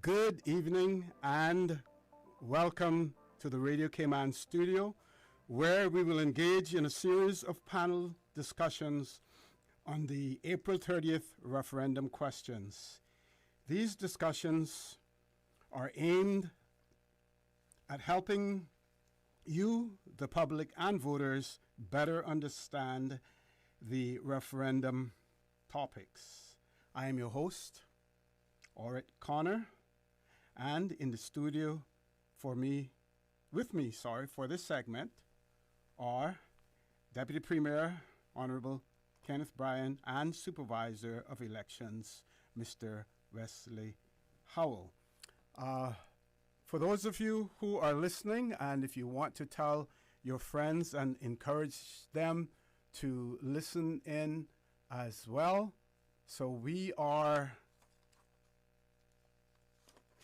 Good evening and welcome to the Radio Cayman studio, where we will engage in a series of panel discussions on the April 30th referendum questions. These discussions are aimed at helping you, the public and voters, better understand the referendum topics. I am your host, Orrit Connor, and in the studio for this segment are Deputy Premier, Honorable Kenneth Bryan, and Supervisor of Elections, Mr. Wesley Howell. For those of you who are listening, and if you want to tell your friends and encourage them to listen in as well, so we are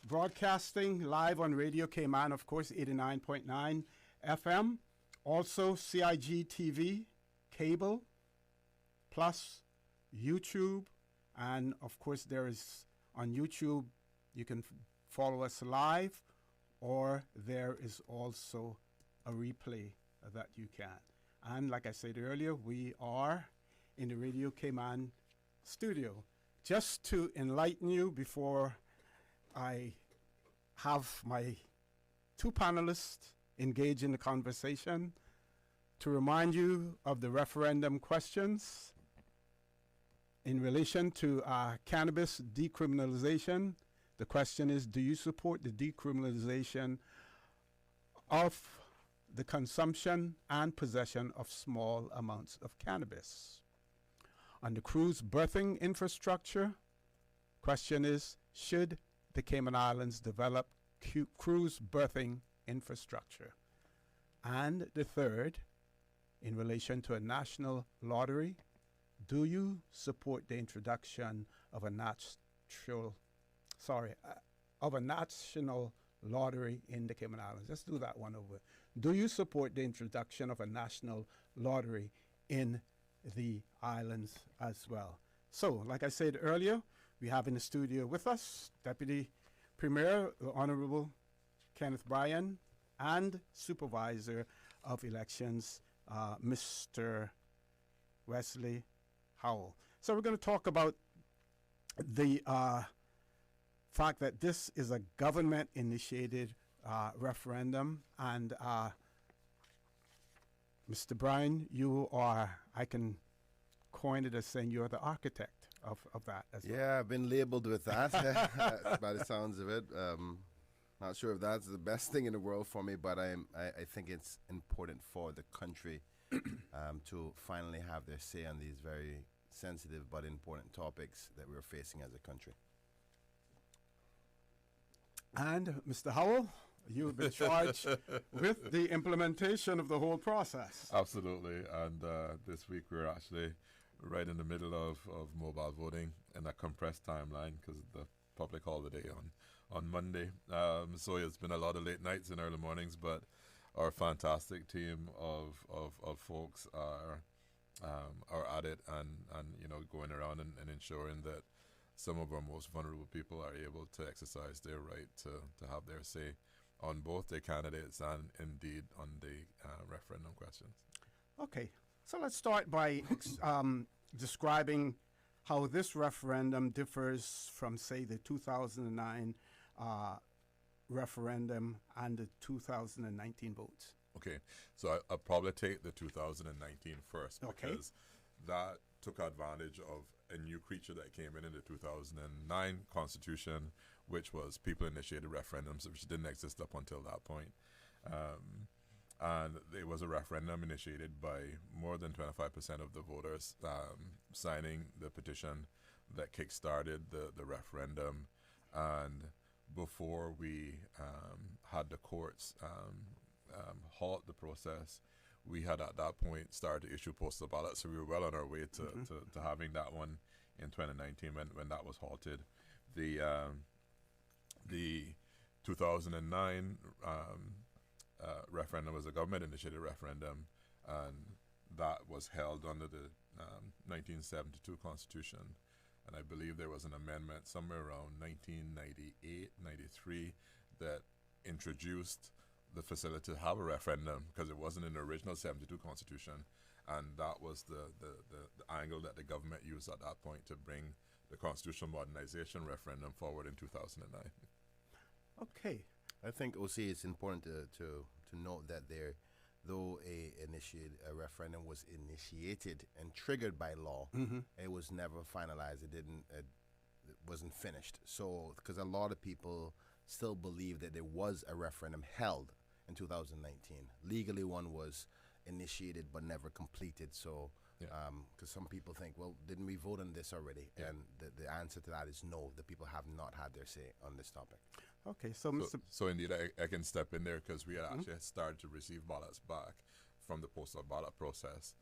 broadcasting live on Radio Cayman, of course, 89.9 FM. Also, CIG TV, cable, plus YouTube. And, of course, there is on YouTube, you can follow us live, or there is also a replay that you can. And like I said earlier, we are in the Radio Cayman studio. Just to enlighten you before I have my two panelists engage in the conversation, to remind you of the referendum questions in relation to cannabis decriminalisation. The question is, do you support the decriminalisation of the consumption and possession of small amounts of cannabis? On the cruise berthing infrastructure, question is, should the Cayman Islands develop cruise berthing infrastructure? And the third, in relation to a national lottery, do you support the introduction of a national lottery in the Cayman Islands? Let's do that one over. Do you support the introduction of a national lottery in the islands as well? So, like I said earlier, we have in the studio with us Deputy Premier, the Honorable Kenneth Bryan, and Supervisor of Elections, Mr. Wesley Howell. So we're going to talk about the fact that this is a government-initiated referendum, and Mr. Bryan, you are, I can coin it as saying you're the architect of that as well. Yeah, I've been labeled with that by the sounds of it. Not sure if that's the best thing in the world for me, but I think it's important for the country to finally have their say on these very sensitive but important topics that we're facing as a country. And Mr. Howell, you've been charged with the implementation of the whole process. Absolutely. And this week we're actually right in the middle of mobile voting in a compressed timeline because of the public holiday on Monday. So it's been a lot of late nights and early mornings, but our fantastic team of folks are at it and going around and ensuring that some of our most vulnerable people are able to exercise their right to have their say on both the candidates and indeed on the referendum questions. Okay, so let's start by describing how this referendum differs from, say, the 2009 referendum and the 2019 votes. Okay, so I'll probably take the 2019 first, because that took advantage of a new creature that came in the 2009 Constitution, which was people-initiated referendums, which didn't exist up until that point. And it was a referendum initiated by more than 25% of the voters signing the petition that kick-started the referendum. And before we had the courts halt the process, we had at that point started to issue postal ballots, so we were well on our way to having that one in 2019 when that was halted. The 2009 referendum was a government-initiated referendum, and that was held under the 1972 Constitution. And I believe there was an amendment somewhere around 1998, 93 that introduced the facility to have a referendum because it wasn't in the original 72 Constitution. And that was the angle that the government used at that point to bring the constitutional modernization referendum forward in 2009. Okay. I think also it's important to note that though a referendum was initiated and triggered by law, it was never finalized. It wasn't finished. So, because a lot of people still believe that there was a referendum held in 2019. Legally, one was initiated but never completed. So, because some people think, well, didn't we vote on this already? Yeah. And the answer to that is no. The people have not had their say on this topic. Okay, so Mr. So indeed, I can step in there because we had actually started to receive ballots back from the postal ballot process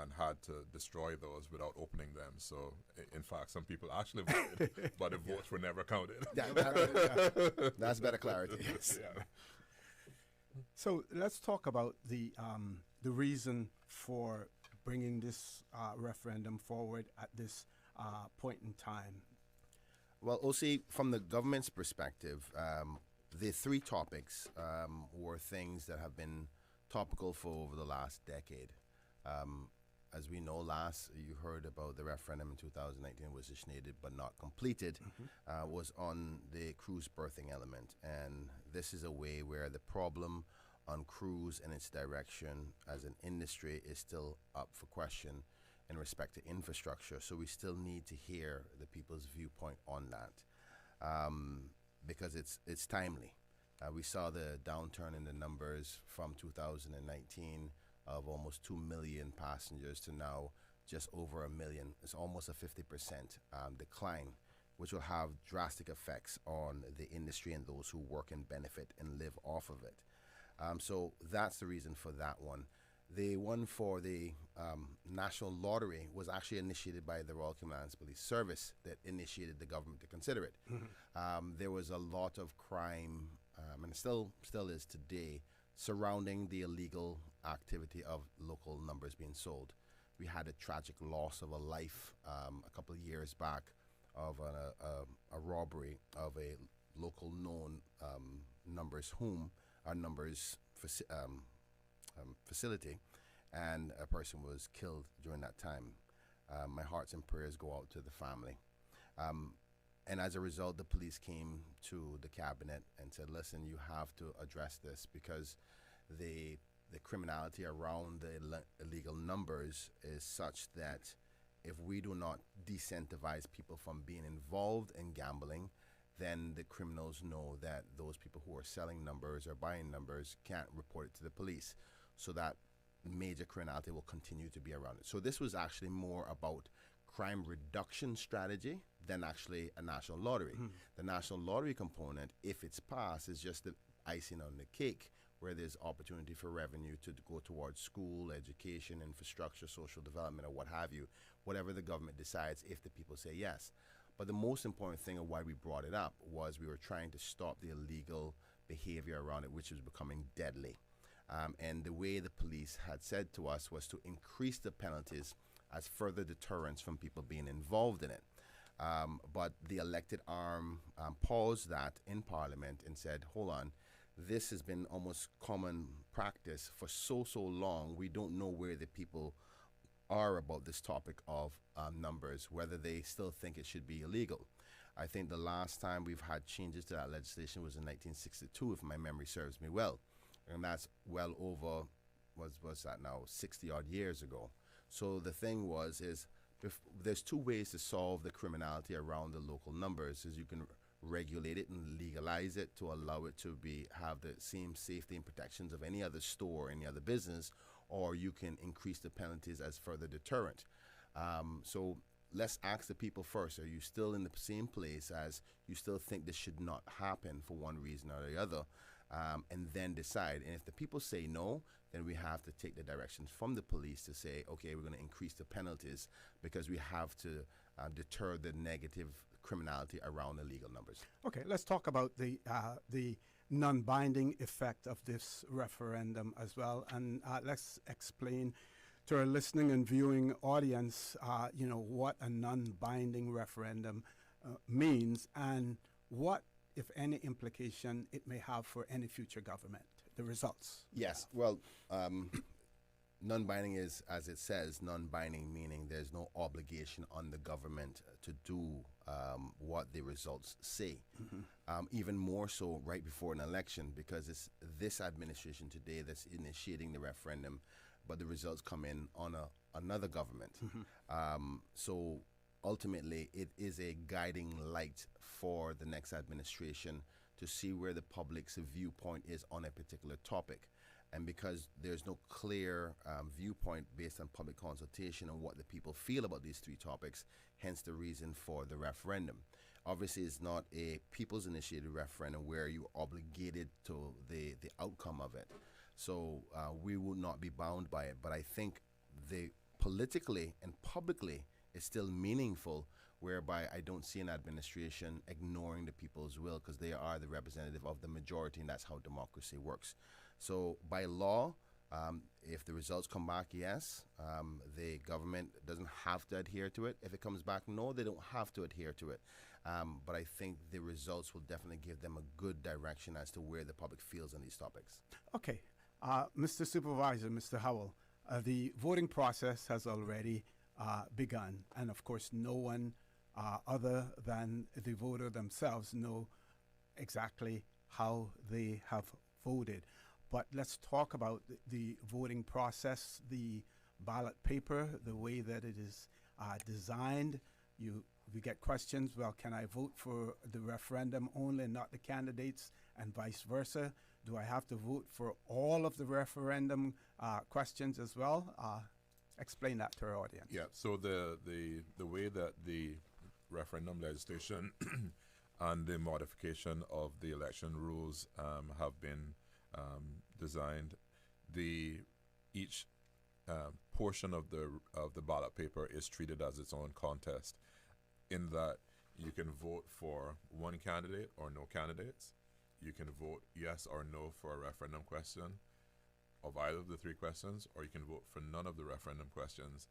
and had to destroy those without opening them. So, in fact, some people actually voted, but the votes were never counted. That's better clarity. Yes. Yeah. So let's talk about the reason for bringing this referendum forward at this point in time. Well, OC, from the government's perspective, the three topics were things that have been topical for over the last decade. As we know, you heard about the referendum in 2019 was initiated but not completed, was on the cruise berthing element. And this is a way where the problem on cruise and its direction as an industry is still up for question in respect to infrastructure. So we still need to hear the people's viewpoint on that because it's timely. We saw the downturn in the numbers from 2019 of almost 2 million passengers to now just over 1 million. It's almost a 50% decline, which will have drastic effects on the industry and those who work and benefit and live off of it. So that's the reason for that one. The one for the National Lottery was actually initiated by the Royal Commands Police Service that initiated the government to consider it. There was a lot of crime, and still is today, surrounding the illegal activity of local numbers being sold. We had a tragic loss of a life a couple of years back of a robbery of a local known numbers facility, and a person was killed during that time. My hearts and prayers go out to the family. And as a result, the police came to the cabinet and said, listen, you have to address this because the criminality around the illegal numbers is such that if we do not disincentivize people from being involved in gambling, then the criminals know that those people who are selling numbers or buying numbers can't report it to the police. So that major criminality will continue to be around it. So this was actually more about crime reduction strategy than actually a national lottery. The national lottery component, if it's passed, is just the icing on the cake, where there's opportunity for revenue to go towards school, education, infrastructure, social development, or what have you, whatever the government decides if the people say yes. But the most important thing of why we brought it up was we were trying to stop the illegal behavior around it, which was becoming deadly. And the way the police had said to us was to increase the penalties as further deterrence from people being involved in it. But the elected arm paused that in Parliament and said, hold on, this has been almost common practice for so long. We don't know where the people are about this topic of numbers, whether they still think it should be illegal. I think the last time we've had changes to that legislation was in 1962, if my memory serves me well. And that's well over, what's that now, 60 odd years ago. So the thing is there's two ways to solve the criminality around the local numbers. Is you can regulate it and legalize it to allow it to have the same safety and protections of any other store, any other business, or you can increase the penalties as further deterrent. So let's ask the people first, are you still in the same place as you still think this should not happen for one reason or the other? And then decide. And if the people say no, then we have to take the directions from the police to say, okay, we're going to increase the penalties because we have to deter the negative criminality around illegal numbers. Okay, let's talk about the non-binding effect of this referendum as well, and let's explain to our listening and viewing audience, what a non-binding referendum means and what, if any, implication it may have for any future government, the results. Yes, well, non-binding is, as it says, non-binding, meaning there's no obligation on the government to do what the results say. Even more so right before an election, because it's this administration today that's initiating the referendum, but the results come in on another government. So ultimately, it is a guiding light for the next administration to see where the public's viewpoint is on a particular topic. And because there's no clear viewpoint based on public consultation on what the people feel about these three topics, hence the reason for the referendum. Obviously, it's not a people's initiated referendum where you're obligated to the outcome of it. So we will not be bound by it. But I think the politically and publicly is still meaningful, whereby I don't see an administration ignoring the people's will, because they are the representative of the majority, and that's how democracy works. So by law, if the results come back, yes, the government doesn't have to adhere to it. If it comes back, no, they don't have to adhere to it. But I think the results will definitely give them a good direction as to where the public feels on these topics. Okay. Mr. Supervisor, Mr. Howell, the voting process has already begun. And of course, no one other than the voter themselves know exactly how they have voted. But let's talk about the voting process, the ballot paper, the way that it is designed. We get questions, well, can I vote for the referendum only and not the candidates, and vice versa? Do I have to vote for all of the referendum questions as well? Explain that to our audience. Yeah, so the way that the referendum legislation and the modification of the election rules have been designed, each portion of the ballot paper is treated as its own contest, in that you can vote for one candidate or no candidates. You can vote yes or no for a referendum question of either of the three questions, or you can vote for none of the referendum questions,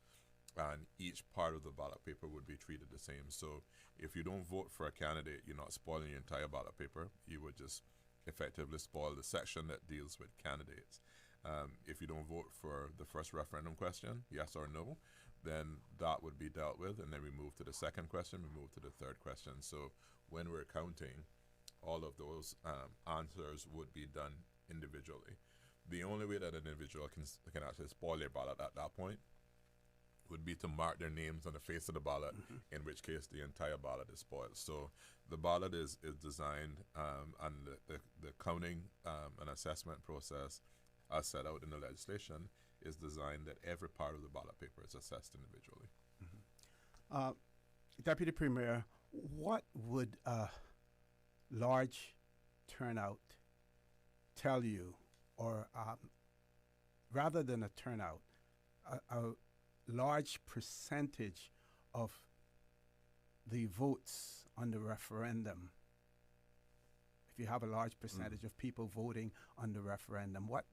and each part of the ballot paper would be treated the same. So if you don't vote for a candidate, you're not spoiling your entire ballot paper. You would just effectively spoil the section that deals with candidates. If you don't vote for the first referendum question, yes or no, then that would be dealt with, and then we move to the second question, we move to the third question. So when we're counting, all of those answers would be done individually. The only way that an individual can actually spoil their ballot at that point would be to mark their names on the face of the ballot, in which case the entire ballot is spoiled. So the ballot is designed, and the counting and assessment process, as set out in the legislation, is designed that every part of the ballot paper is assessed individually. Deputy Premier, what would a large turnout tell you, or rather than a turnout, a large percentage of the votes on the referendum? If you have a large percentage of people voting on the referendum, what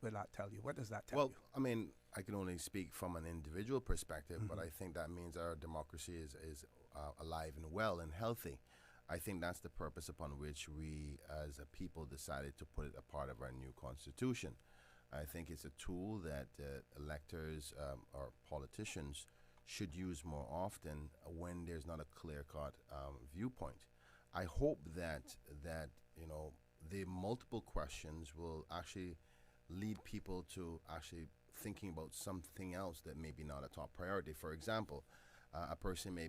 will that tell you? What does that tell you? Well, I mean, I can only speak from an individual perspective, but I think that means our democracy is alive and well and healthy. I think that's the purpose upon which we as a people decided to put it a part of our new constitution. I think it's a tool that electors or politicians should use more often when there's not a clear-cut viewpoint. I hope that the multiple questions will actually lead people to actually thinking about something else that may be not a top priority. For example, a person may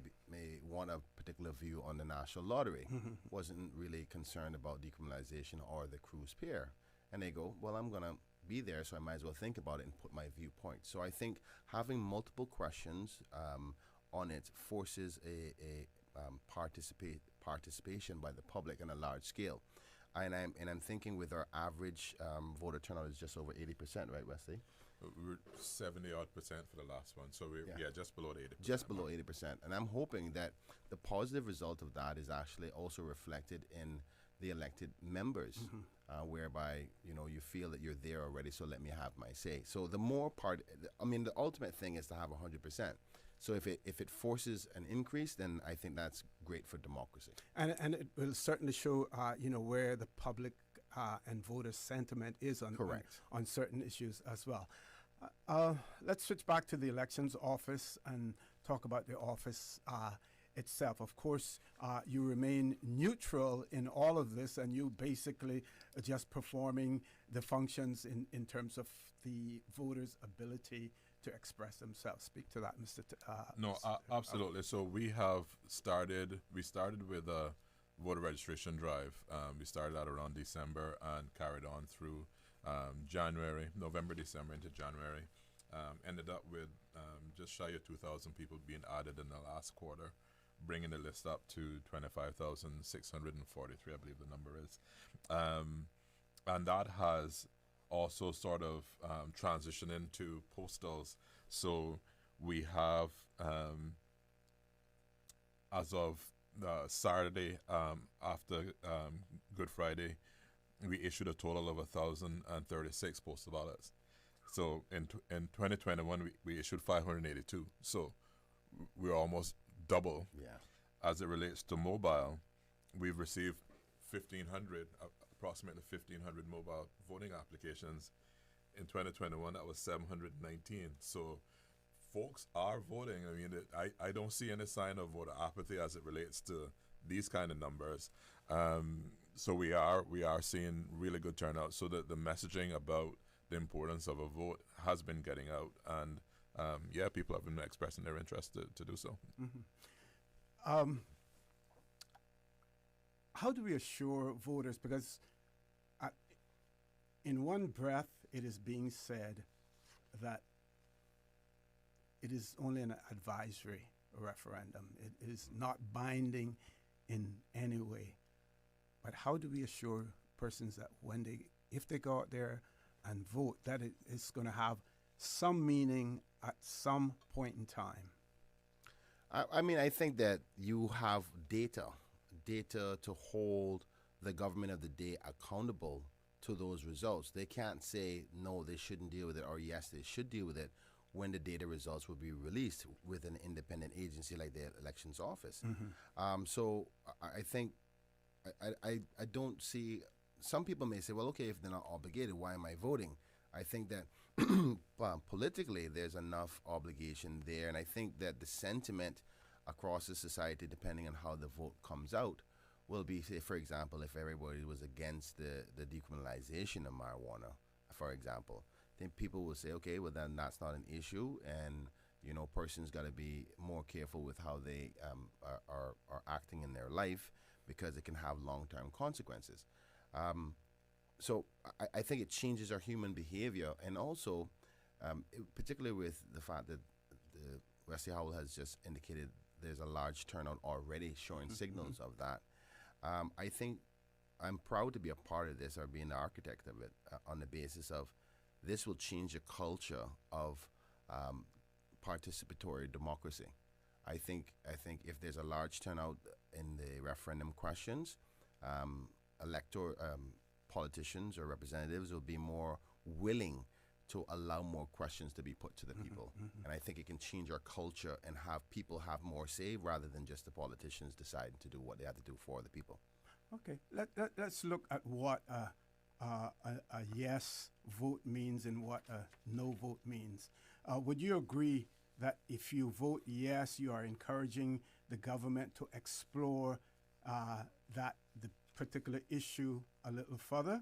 want a particular view on the national lottery, wasn't really concerned about decriminalization or the cruise pier, and they go, well, I'm going to be there, so I might as well think about it and put my viewpoint. So I think having multiple questions on it forces a participation by the public on a large scale. And I'm thinking with our average voter turnout is just over 80%, right, Wesley? We're 70-odd% for the last one, so we're just below the 80%. Just below 80%, and I'm hoping that the positive result of that is actually also reflected in the elected members, whereby, you know, you feel that you're there already, so let me have my say. So the more part, I mean, the ultimate thing is to have 100%. So if it forces an increase, then I think that's great for democracy. And it will certainly show, you know, where the public and voter sentiment is on certain issues as well. Let's switch back to the elections office and talk about the office itself. Of course, you remain neutral in all of this, and you basically are just performing the functions in terms of the voters' ability to express themselves. Speak to that, Mr. Absolutely. So we started with a voter registration drive. We started out around December and carried on through January, November, December into January. Ended up with just shy of 2,000 people being added in the last quarter, bringing the list up to 25,643, I believe the number is. And that has also sort of transitioned into postals. So we have, as of Saturday after Good Friday, we issued a total of 1,036 postal ballots. So in 2021, we issued 582. So we're almost double. Yeah. As it relates to mobile, we've received approximately 1,500 mobile voting applications. In 2021, that was 719. So folks are voting. I mean, I don't see any sign of voter apathy as it relates to these kind of numbers. So we are seeing really good turnout. So that the messaging about the importance of a vote has been getting out, and people have been expressing their interest to do so. How do we assure voters, because in one breath it is being said that it is only an advisory referendum, it is not binding in any way, but how do we assure persons that if they go out there and vote, that it is going to have some meaning at some point in time? I mean, I think that you have data to hold the government of the day accountable to those results. They can't say, no, they shouldn't deal with it, or yes, they should deal with it, when the data results will be released with an independent agency like the elections office. So I think, I don't see, some people may say, well, okay, if they're not obligated, why am I voting? I think that politically there's enough obligation there, and I think that the sentiment across the society, depending on how the vote comes out, will be, say, for example, if everybody was against the decriminalization of marijuana, for example, then people will say, okay, well then that's not an issue, and you know, persons got to be more careful with how they are acting in their life, because it can have long-term consequences. So I think it changes our human behavior, and also, particularly with the fact that Wesley Howell has just indicated there's a large turnout already showing signals of that. I think I'm proud to be a part of this, or being the architect of it, on the basis of this will change the culture of participatory democracy. I think if there's a large turnout in the referendum questions, politicians or representatives will be more willing to allow more questions to be put to the people. And I think it can change our culture and have people have more say, rather than just the politicians deciding to do what they have to do for the people. Okay, let's look at what a yes vote means and what a no vote means. Would you agree that if you vote yes, you are encouraging the government to explore the particular issue a little further?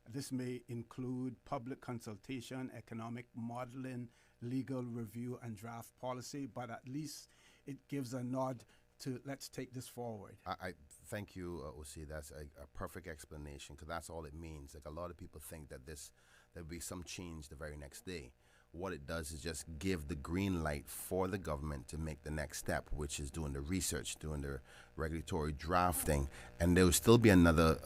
This may include public consultation, economic modeling, legal review, and draft policy, but at least it gives a nod to let's take this forward. I thank you, Osi. That's a perfect explanation, because that's all it means. Like, a lot of people think that there'll be some change the very next day. What it does is just give the green light for the government to make the next step, which is doing the research, doing the regulatory drafting. And there will still be another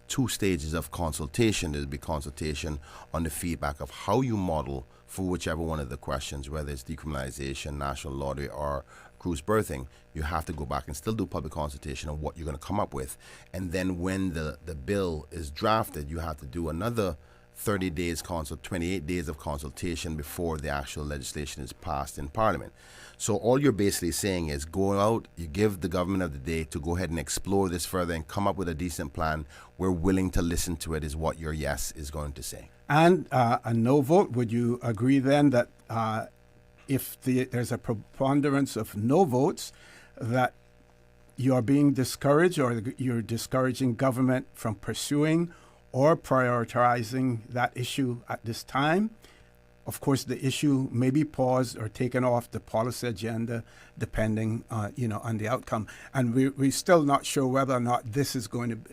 2 stages of consultation. There'll be consultation on the feedback of how you model for whichever one of the questions, whether it's decriminalization, national lottery, or Cruz Berthing, you have to go back and still do public consultation on what you're going to come up with. And then when the bill is drafted, you have to do another 30 days 28 days of consultation before the actual legislation is passed in Parliament. So all you're basically saying is go out, you give the government of the day to go ahead and explore this further and come up with a decent plan. We're willing to listen to it, is what your yes is going to say. And a no vote, would you agree then that if there's a preponderance of no votes, that you are being discouraged, or you're discouraging government from pursuing or prioritizing that issue at this time? Of course, the issue may be paused or taken off the policy agenda, depending, on the outcome. And we're still not sure whether or not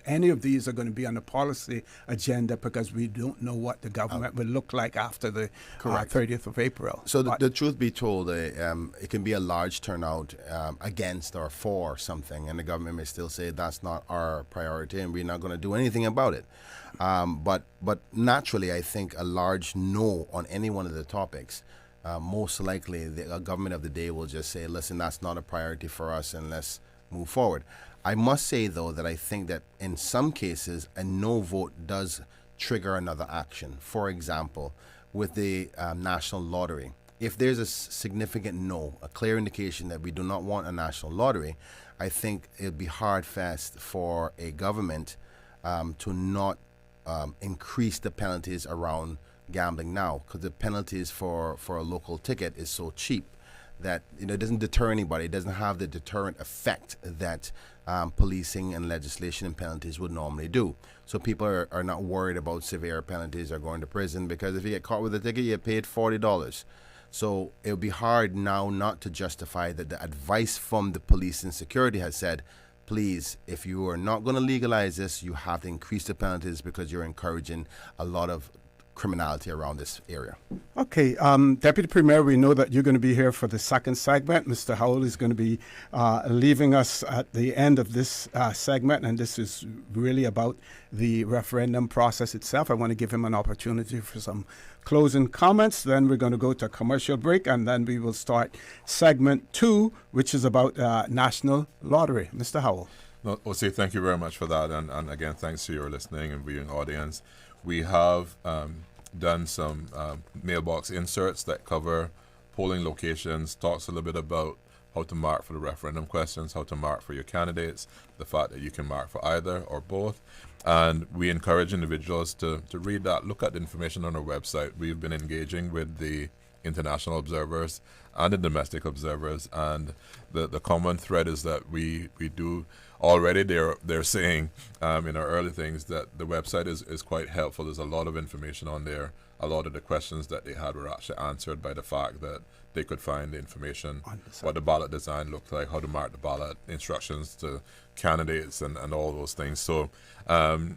any of these are going to be on the policy agenda, because we don't know what the government will look like after the 30th of April. So the truth be told, it can be a large turnout against or for something, and the government may still say that's not our priority and we're not going to do anything about it. But naturally, I think a large no on any one of the topics, most likely the government of the day will just say, listen, that's not a priority for us, and let's move forward. I must say, though, that I think that in some cases, a no vote does trigger another action. For example, with the national lottery, if there's a significant no, a clear indication that we do not want a national lottery, I think it'd be hard fast for a government to not increase the penalties around gambling now, because the penalties for a local ticket is so cheap that it doesn't deter anybody. It doesn't have the deterrent effect that policing and legislation and penalties would normally do. So people are not worried about severe penalties or going to prison, because if you get caught with a ticket, you get paid $40. So it would be hard now not to justify that the advice from the police and security has said, please, if you are not going to legalize this, you have to increase the penalties, because you're encouraging a lot of criminality around this area. Okay, Deputy Premier, we know that you're going to be here for the second segment. Mr. Howell is going to be leaving us at the end of this segment, and this is really about the referendum process itself. I want to give him an opportunity for some closing comments. Then we're going to go to a commercial break, and then we will start segment 2, which is about national lottery. Mr. Howell. No, Osi, thank you very much for that. And again, thanks to your listening and viewing audience. We have done some mailbox inserts that cover polling locations, talks a little bit about how to mark for the referendum questions, how to mark for your candidates, the fact that you can mark for either or both. And we encourage individuals to read that, look at the information on our website. We've been engaging with the international observers and the domestic observers, and the common thread is that we do already, they're saying in our early things that the website is quite helpful. There's a lot of information on there. A lot of the questions that they had were actually answered by the fact that they could find the information, what the ballot design looked like, how to mark the ballot, instructions to candidates, and all those things. So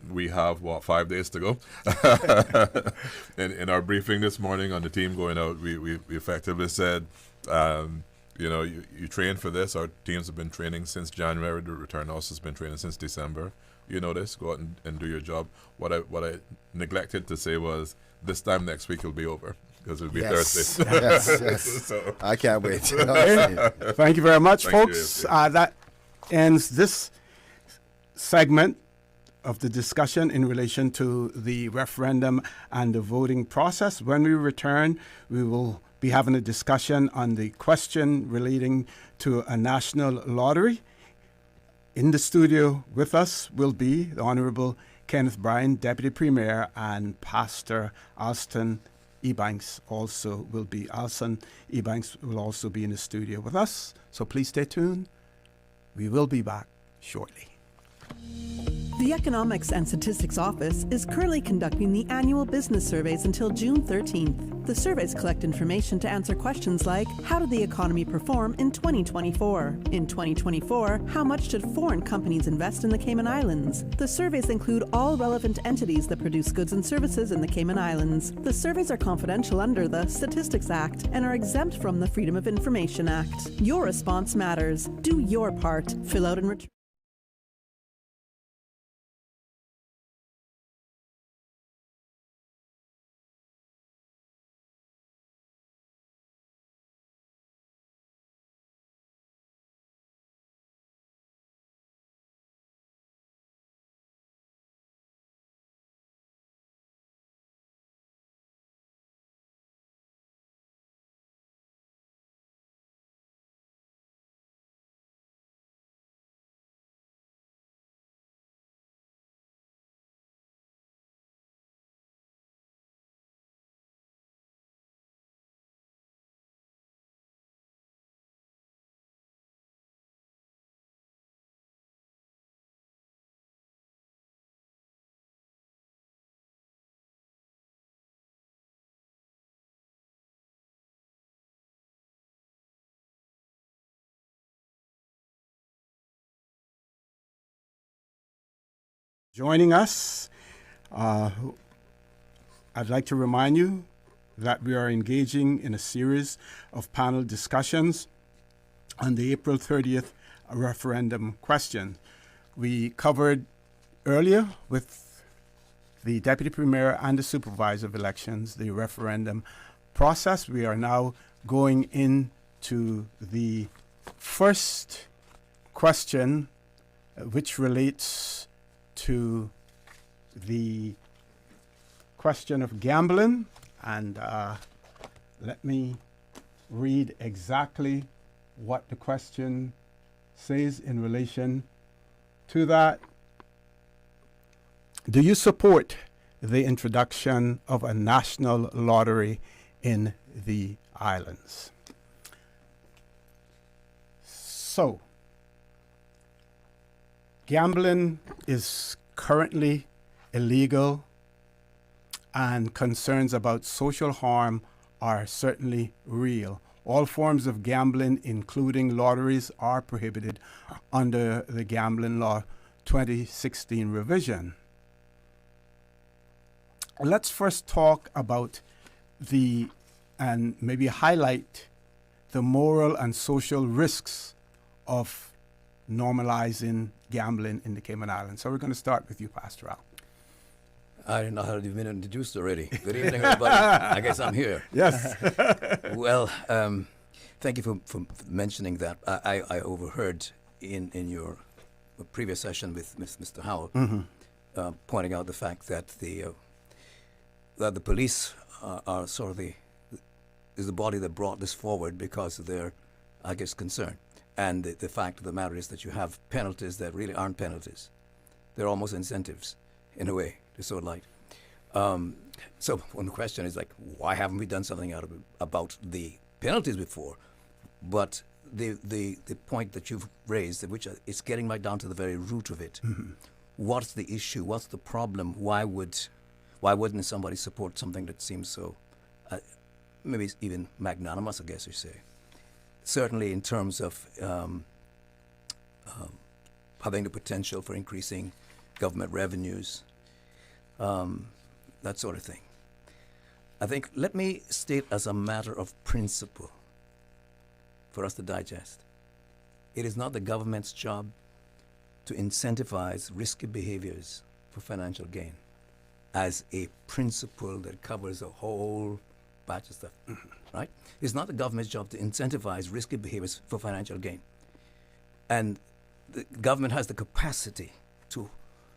we have, 5 days to go. in our briefing this morning on the team going out, we effectively said, you train for this. Our teams have been training since January. The return house has been training since December. You know this. Go out and do your job. What I neglected to say was, this time next week it'll be over, because it'll be Thursday. Yes. So. I can't wait. Thank you very much, folks. That ends this segment of the discussion in relation to the referendum and the voting process. When we return, we will be having a discussion on the question relating to a national lottery. In the studio with us will be the Honorable Kenneth Bryan, Deputy Premier, and Pastor Alston Ebanks also will be. Alston Ebanks will also be in the studio with us. So please stay tuned. We will be back shortly. The Economics and Statistics Office is currently conducting the annual business surveys until June 13th. The surveys collect information to answer questions like, how did the economy perform in 2024? In 2024, how much did foreign companies invest in the Cayman Islands? The surveys include all relevant entities that produce goods and services in the Cayman Islands. The surveys are confidential under the Statistics Act and are exempt from the Freedom of Information Act. Your response matters. Do your part. Fill out and return. joining us. I'd like to remind you that we are engaging in a series of panel discussions on the April 30th referendum question. We covered earlier with the Deputy Premier and the Supervisor of Elections the referendum process. We are now going into the first question, which relates to the question of gambling. And let me read exactly what the question says in relation to that. Do you support the introduction of a national lottery in the islands? So, gambling is currently illegal, and concerns about social harm are certainly real. All forms of gambling, including lotteries, are prohibited under the Gambling Law 2016 revision. Let's first talk about and maybe highlight the moral and social risks of normalizing gambling in the Cayman Islands. So we're going to start with you, Pastor Al. I didn't know how you've been introduced already. Good evening, everybody. I guess I'm here. Yes. Well, thank you for mentioning that. I overheard in your previous session with Mr. Howell pointing out the fact that the police are sort of is the body that brought this forward because of their, I guess, concern. And the fact of the matter is that you have penalties that really aren't penalties. They're almost incentives, in a way, to so light. So when the question is like, why haven't we done something about the penalties before? But the point that you've raised, which is getting right down to the very root of it. What's the issue? What's the problem? Why wouldn't somebody support something that seems so, maybe even magnanimous, I guess you say? Certainly in terms of having the potential for increasing government revenues, that sort of thing. I think, let me state as a matter of principle for us to digest. It is not the government's job to incentivize risky behaviors for financial gain as a principle that covers a whole batch of stuff, right? It's not the government's job to incentivize risky behaviors for financial gain. And the government has the capacity to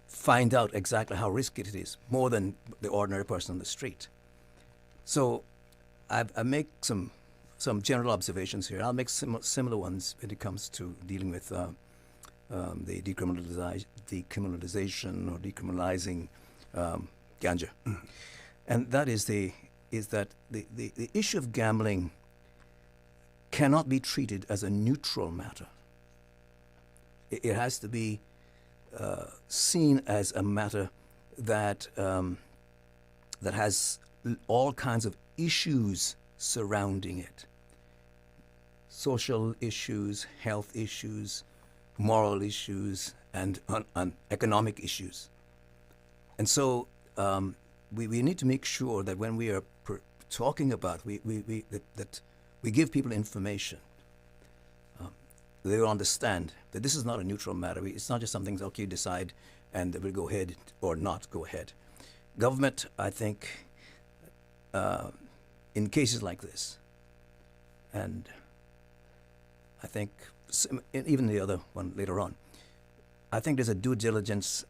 find out exactly how risky it is, more than the ordinary person on the street. So I make some general observations here. I'll make similar ones when it comes to dealing with the decriminalization or decriminalizing ganja. And that is that the issue of gambling cannot be treated as a neutral matter. It has to be seen as a matter that that has all kinds of issues surrounding it. Social issues, health issues, moral issues, and economic issues. And so we need to make sure that when we are talking about that we give people information. They will understand that this is not a neutral matter. It's not just something that, okay, you decide and we'll go ahead or not go ahead. Government, I think, in cases like this, and I think even the other one later on, I think there's a due diligence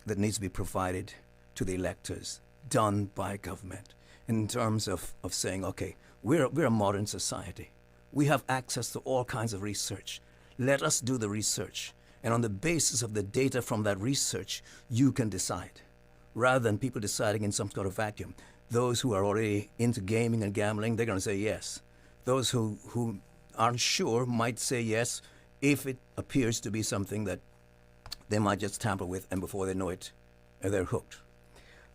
that needs to be provided to the electors, done by government, in terms of saying, okay, we're a modern society. We have access to all kinds of research. Let us do the research. And on the basis of the data from that research, you can decide, rather than people deciding in some sort of vacuum. Those who are already into gaming and gambling, they're going to say yes. Those who aren't sure might say yes if it appears to be something that they might just tamper with, and before they know it, they're hooked.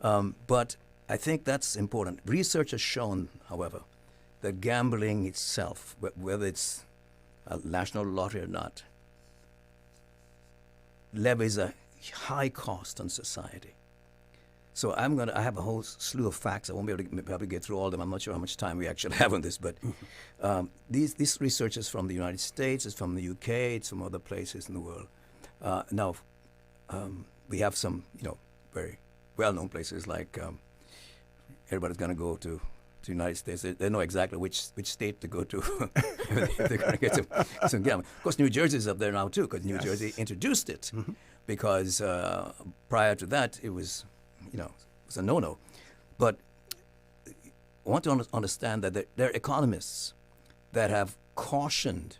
But I think that's important. Research has shown, however, that gambling itself, whether it's a national lottery or not, levies a high cost on society. So I have a whole slew of facts. I won't be able to probably get through all of them. I'm not sure how much time we actually have on this, but this research is from the United States, it's from the UK, it's from other places in the world. Now, we have some, very well-known places like everybody's going to go to the United States. They know exactly which state to go to. They're going to get some gambling. Of course, New Jersey's up there now too, because New Jersey introduced it. Because prior to that, it was, it was a no-no. But I want to understand that there are economists that have cautioned,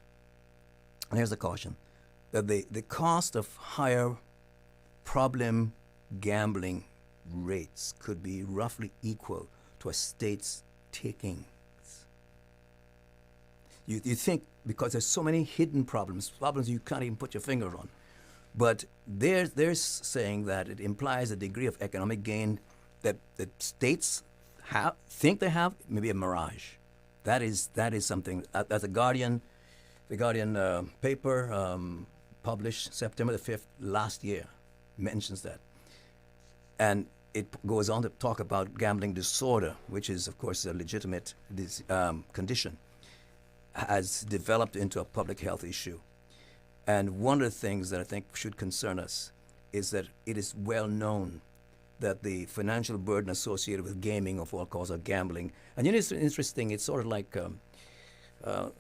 and here's the caution, that the cost of higher problem gambling rates could be roughly equal to a state's takings. You think, because there's so many hidden problems you can't even put your finger on, but they're saying that it implies a degree of economic gain that states think they have, maybe a mirage. That is something. As the Guardian paper published September the 5th last year mentions that, and it goes on to talk about gambling disorder, which is, of course, a legitimate condition, has developed into a public health issue. And one of the things that I think should concern us is that it is well known that the financial burden associated with gaming of all kinds of gambling, and it's interesting, it's sort of like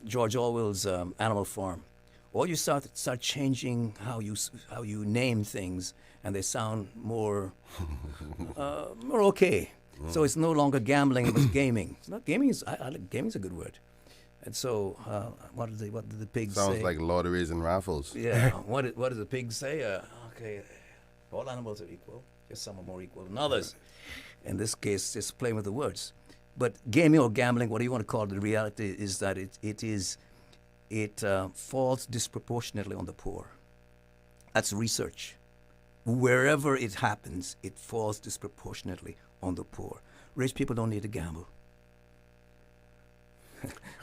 George Orwell's Animal Farm. Or you start changing how you name things, and they sound more okay. So it's no longer gambling; it's gaming. It's not gaming. Gaming's a good word. And so, what did the pigs say? Sounds like lotteries and raffles. Yeah. What did the pigs say? Okay, all animals are equal. Just some are more equal than others. In this case, just playing with the words. But gaming or gambling, what do you want to call it, the reality is that it falls disproportionately on the poor. That's research. Wherever it happens, it falls disproportionately on the poor. Rich people don't need to gamble.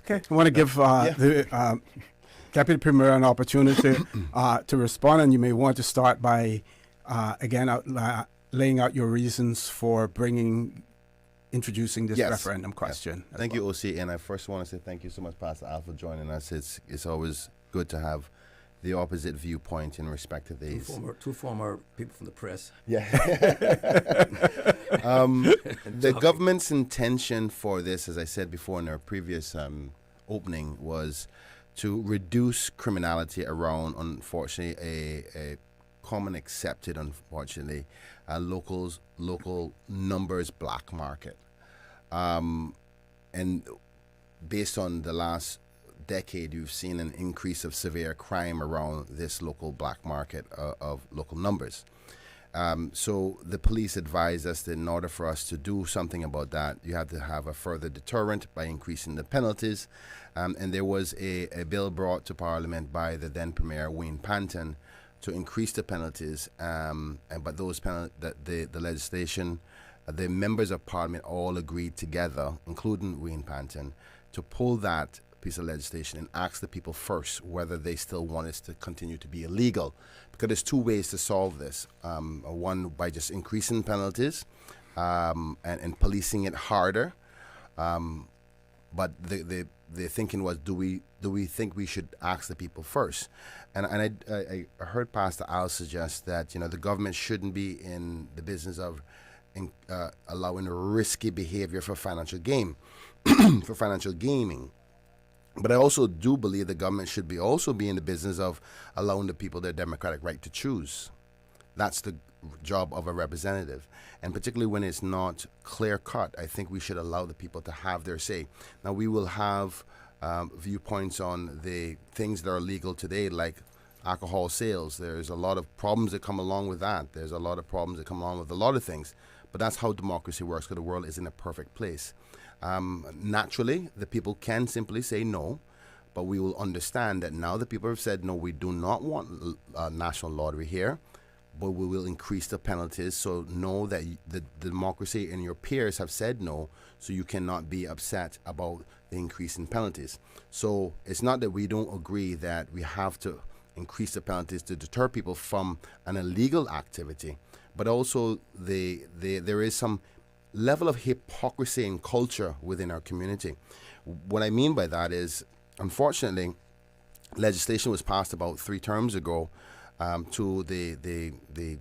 Okay, I want to give the Deputy Premier an opportunity to respond, and you may want to start by, again, laying out your reasons for introducing this referendum question. Thank you, OC, and I first want to say thank you so much, Pastor Al, for joining us. It's always good to have the opposite viewpoint in respect to these. Two former people from the press. Yeah. The government's intention for this, as I said before in our previous opening, was to reduce criminality around, unfortunately, a common accepted, unfortunately, local numbers black market. And based on the last decade, you've seen an increase of severe crime around this local black market of local numbers. So the police advised us that in order for us to do something about that, you have to have a further deterrent by increasing the penalties. And there was a bill brought to Parliament by the then Premier, Wayne Panton, to increase the penalties. But those the legislation, the members of Parliament all agreed together, including Wayne Panton, to pull that piece of legislation and ask the people first whether they still want it to continue to be illegal. Because there's two ways to solve this. One, by just increasing penalties and policing it harder. But the thinking was, do we think we should ask the people first? And I heard Pastor Al suggest that the government shouldn't be in the business of allowing risky behavior for financial gain, for financial gaming. But I also do believe the government should also be in the business of allowing the people their democratic right to choose. That's the job of a representative. And particularly when it's not clear-cut, I think we should allow the people to have their say. Now, we will have viewpoints on the things that are legal today, like alcohol sales. There's a lot of problems that come along with that. There's a lot of problems that come along with a lot of things. But that's how democracy works, because the world isn't a perfect place. Naturally, the people can simply say no, but we will understand that now the people have said, no, we do not want a national lottery here, but we will increase the penalties. So know that the democracy and your peers have said no, so you cannot be upset about the increase in penalties. So it's not that we don't agree that we have to increase the penalties to deter people from an illegal activity, but also there is some level of hypocrisy and culture within our community. What I mean by that is, unfortunately, legislation was passed about 3 terms ago to the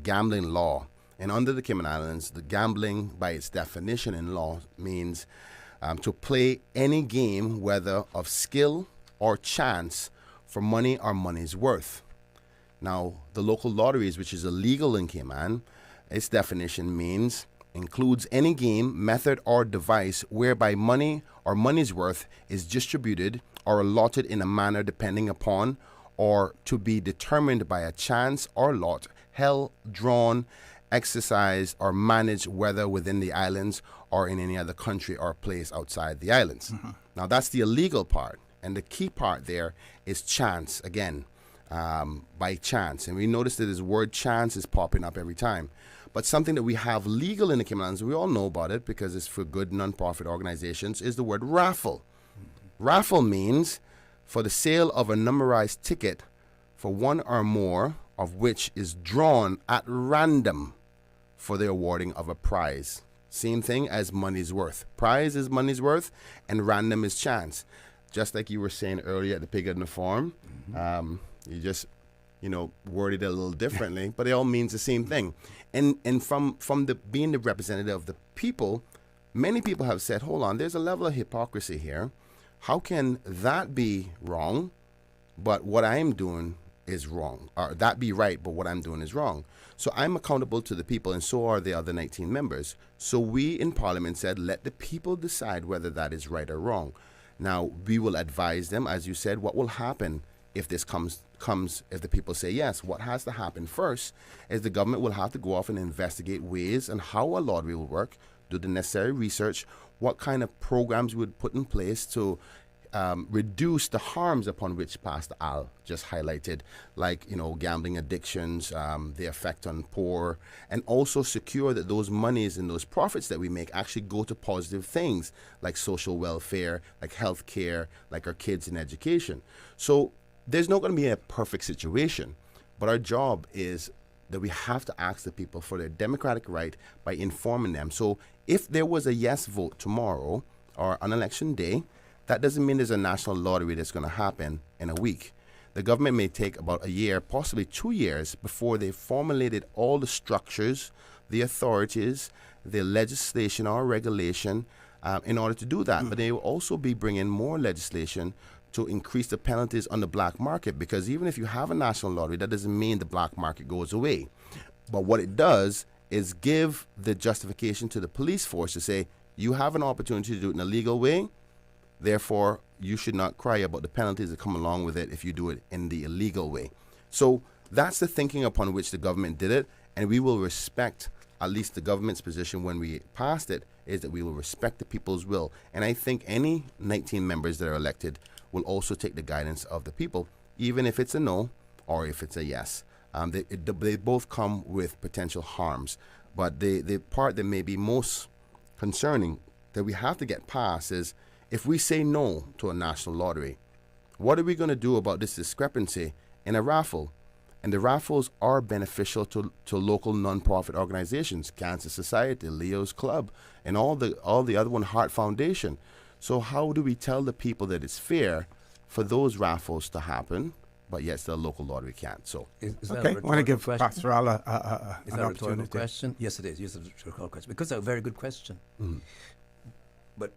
gambling law. And under the Cayman Islands, the gambling, by its definition in law, means to play any game, whether of skill or chance, for money or money's worth. Now, the local lotteries, which is illegal in Cayman, its definition includes any game, method, or device whereby money or money's worth is distributed or allotted in a manner depending upon or to be determined by a chance or lot, held, drawn, exercised, or managed, whether within the islands or in any other country or place outside the islands. Now, that's the illegal part. And the key part there is chance, again, by chance. And we notice that this word chance is popping up every time. But something that we have legal in the Cayman Islands, we all know about it because it's for good non-profit organizations, is the word raffle. Raffle means for the sale of a numerized ticket for one or more of which is drawn at random for the awarding of a prize. Same thing as money's worth. Prize is money's worth and random is chance. Just like you were saying earlier at the Pig in the Farm, you just, worded it a little differently, but it all means the same thing. And from being the representative of the people, many people have said, hold on, there's a level of hypocrisy here. How can that be wrong, but what I'm doing is wrong? Or that be right, but what I'm doing is wrong? So I'm accountable to the people, and so are the other 19 members. So we in Parliament said, let the people decide whether that is right or wrong. Now, we will advise them, as you said, what will happen if this comes if the people say yes. What has to happen first is the government will have to go off and investigate ways and how a lottery will work, do the necessary research, what kind of programs we would put in place to reduce the harms upon which Pastor Al just highlighted, like, gambling addictions, the effect on poor, and also secure that those monies and those profits that we make actually go to positive things like social welfare, like health care, like our kids in education. So there's not going to be a perfect situation, but our job is that we have to ask the people for their democratic right by informing them. So if there was a yes vote tomorrow or on election day, that doesn't mean there's a national lottery that's going to happen in a week. The government may take about a year, possibly 2 years, before they formulated all the structures, the authorities, the legislation or regulation in order to do that. But they will also be bringing more legislation to increase the penalties on the black market, because even if you have a national lottery, that doesn't mean the black market goes away. But what it does is give the justification to the police force to say, you have an opportunity to do it in a legal way, therefore you should not cry about the penalties that come along with it if you do it in the illegal way. So that's the thinking upon which the government did it, and we will respect, at least the government's position when we passed it, is that we will respect the people's will. And I think any 19 members that are elected will also take the guidance of the people, even if it's a no or if it's a yes. They both come with potential harms. But the part that may be most concerning that we have to get past is, if we say no to a national lottery, what are we going to do about this discrepancy in a raffle? And the raffles are beneficial to local non-profit organizations, Cancer Society, Leo's Club, and all the other one, Heart Foundation. So how do we tell the people that it's fair for those raffles to happen, but yet the local lottery can't? So is that okay, I want to give question? Pastor Al Is an that a rhetorical opportunity. question? Yes, it is. Yes, it's a rhetorical question, because it's a very good question. But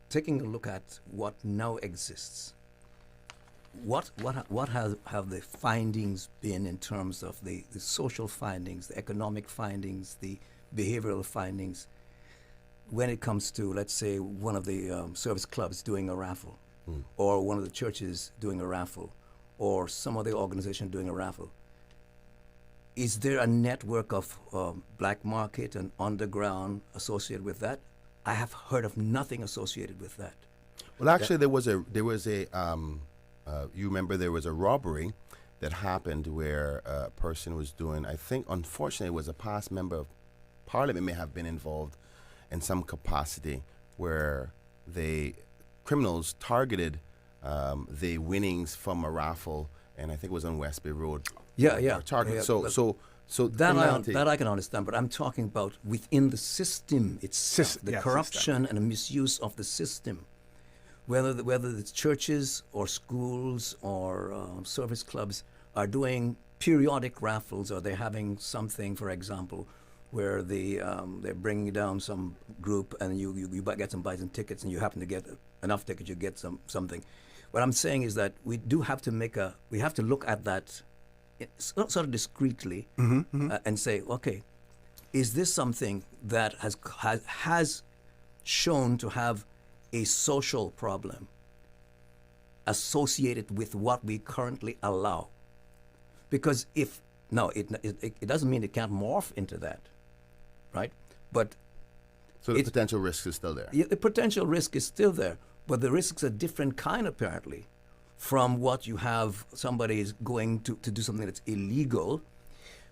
taking a look at what now exists, what have the findings been in terms of the social findings, the economic findings, the behavioral findings, when it comes to, let's say, one of the service clubs doing a raffle, or one of the churches doing a raffle, or some other organization doing a raffle? Is there a network of black market and underground associated with that? I have heard of nothing associated with that. Well, actually, there was a you remember there was a robbery that happened where a person was doing, I think, unfortunately, it was a past member of Parliament may have been involved in some capacity, where criminals targeted the winnings from a raffle and I think it was on West Bay Road. Yeah. Target. Yeah, So that I can understand, but I'm talking about within the system itself, the corruption and the misuse of the system. Whether it's churches or schools or service clubs are doing periodic raffles, or they're having something, for example, where they're bringing down some group and you get some buy some tickets and you happen to get enough tickets, you get something. What I'm saying is that we have to look at that sort of discreetly and say, okay, is this something that has shown to have a social problem associated with what we currently allow? Because it doesn't mean it can't morph into that, right? But so the potential risk is still there. Yeah, the potential risk is still there, but the risk's a different kind apparently from what you have somebody is going to do something that's illegal.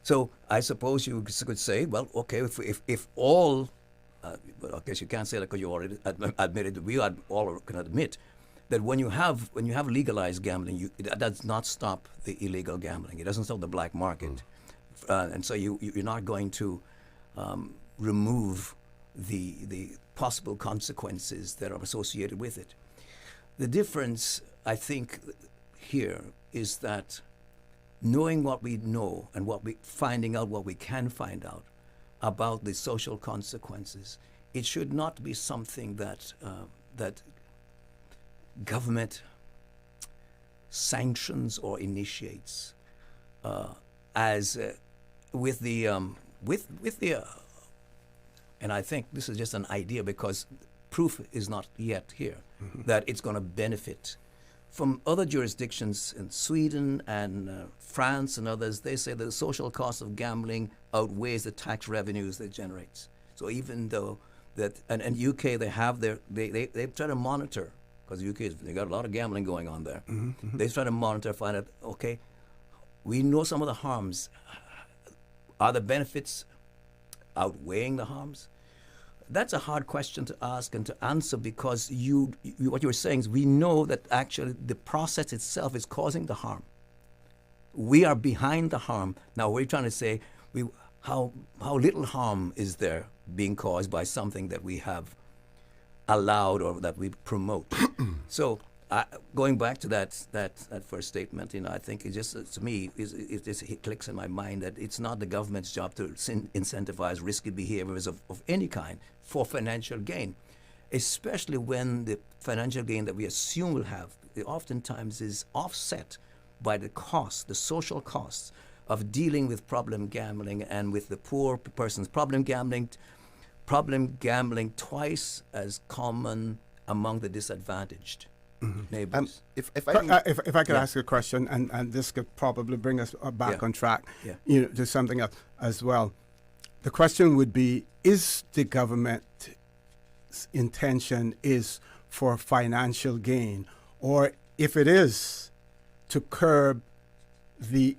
So I suppose you could say, well, okay, if all, well, I guess you can't say that because you already admitted, we all can admit that when you have legalized gambling, that does not stop the illegal gambling. It doesn't stop the black market. And so you're not going to remove the possible consequences that are associated with it. The difference, I think, here is that knowing what we know and finding out what we can find out about the social consequences, it should not be something that government sanctions or initiates with the and I think this is just an idea because proof is not yet here that it's going to benefit. From other jurisdictions in Sweden and France and others, they say that the social cost of gambling outweighs the tax revenues it generates. So even though that, and UK, they have they try to monitor, because UK, they got a lot of gambling going on there. They try to monitor, find out, okay, we know some of the harms. Are the benefits outweighing the harms? That's a hard question to ask and to answer, because what you're saying is we know that actually the process itself is causing the harm. We are behind the harm. Now we're trying to say how little harm is there being caused by something that we have allowed or that we promote. So going back to that first statement, I think it just, to me, it clicks in my mind that it's not the government's job to incentivize risky behaviors of any kind for financial gain, especially when the financial gain that we assume we'll have oftentimes is offset by the cost, the social costs of dealing with problem gambling and with the poor person's problem gambling twice as common among the disadvantaged neighbors. If I could ask a question, and this could probably bring us back on track, to something else as well. The question would be, is the government's intention is for financial gain, or if it is to curb the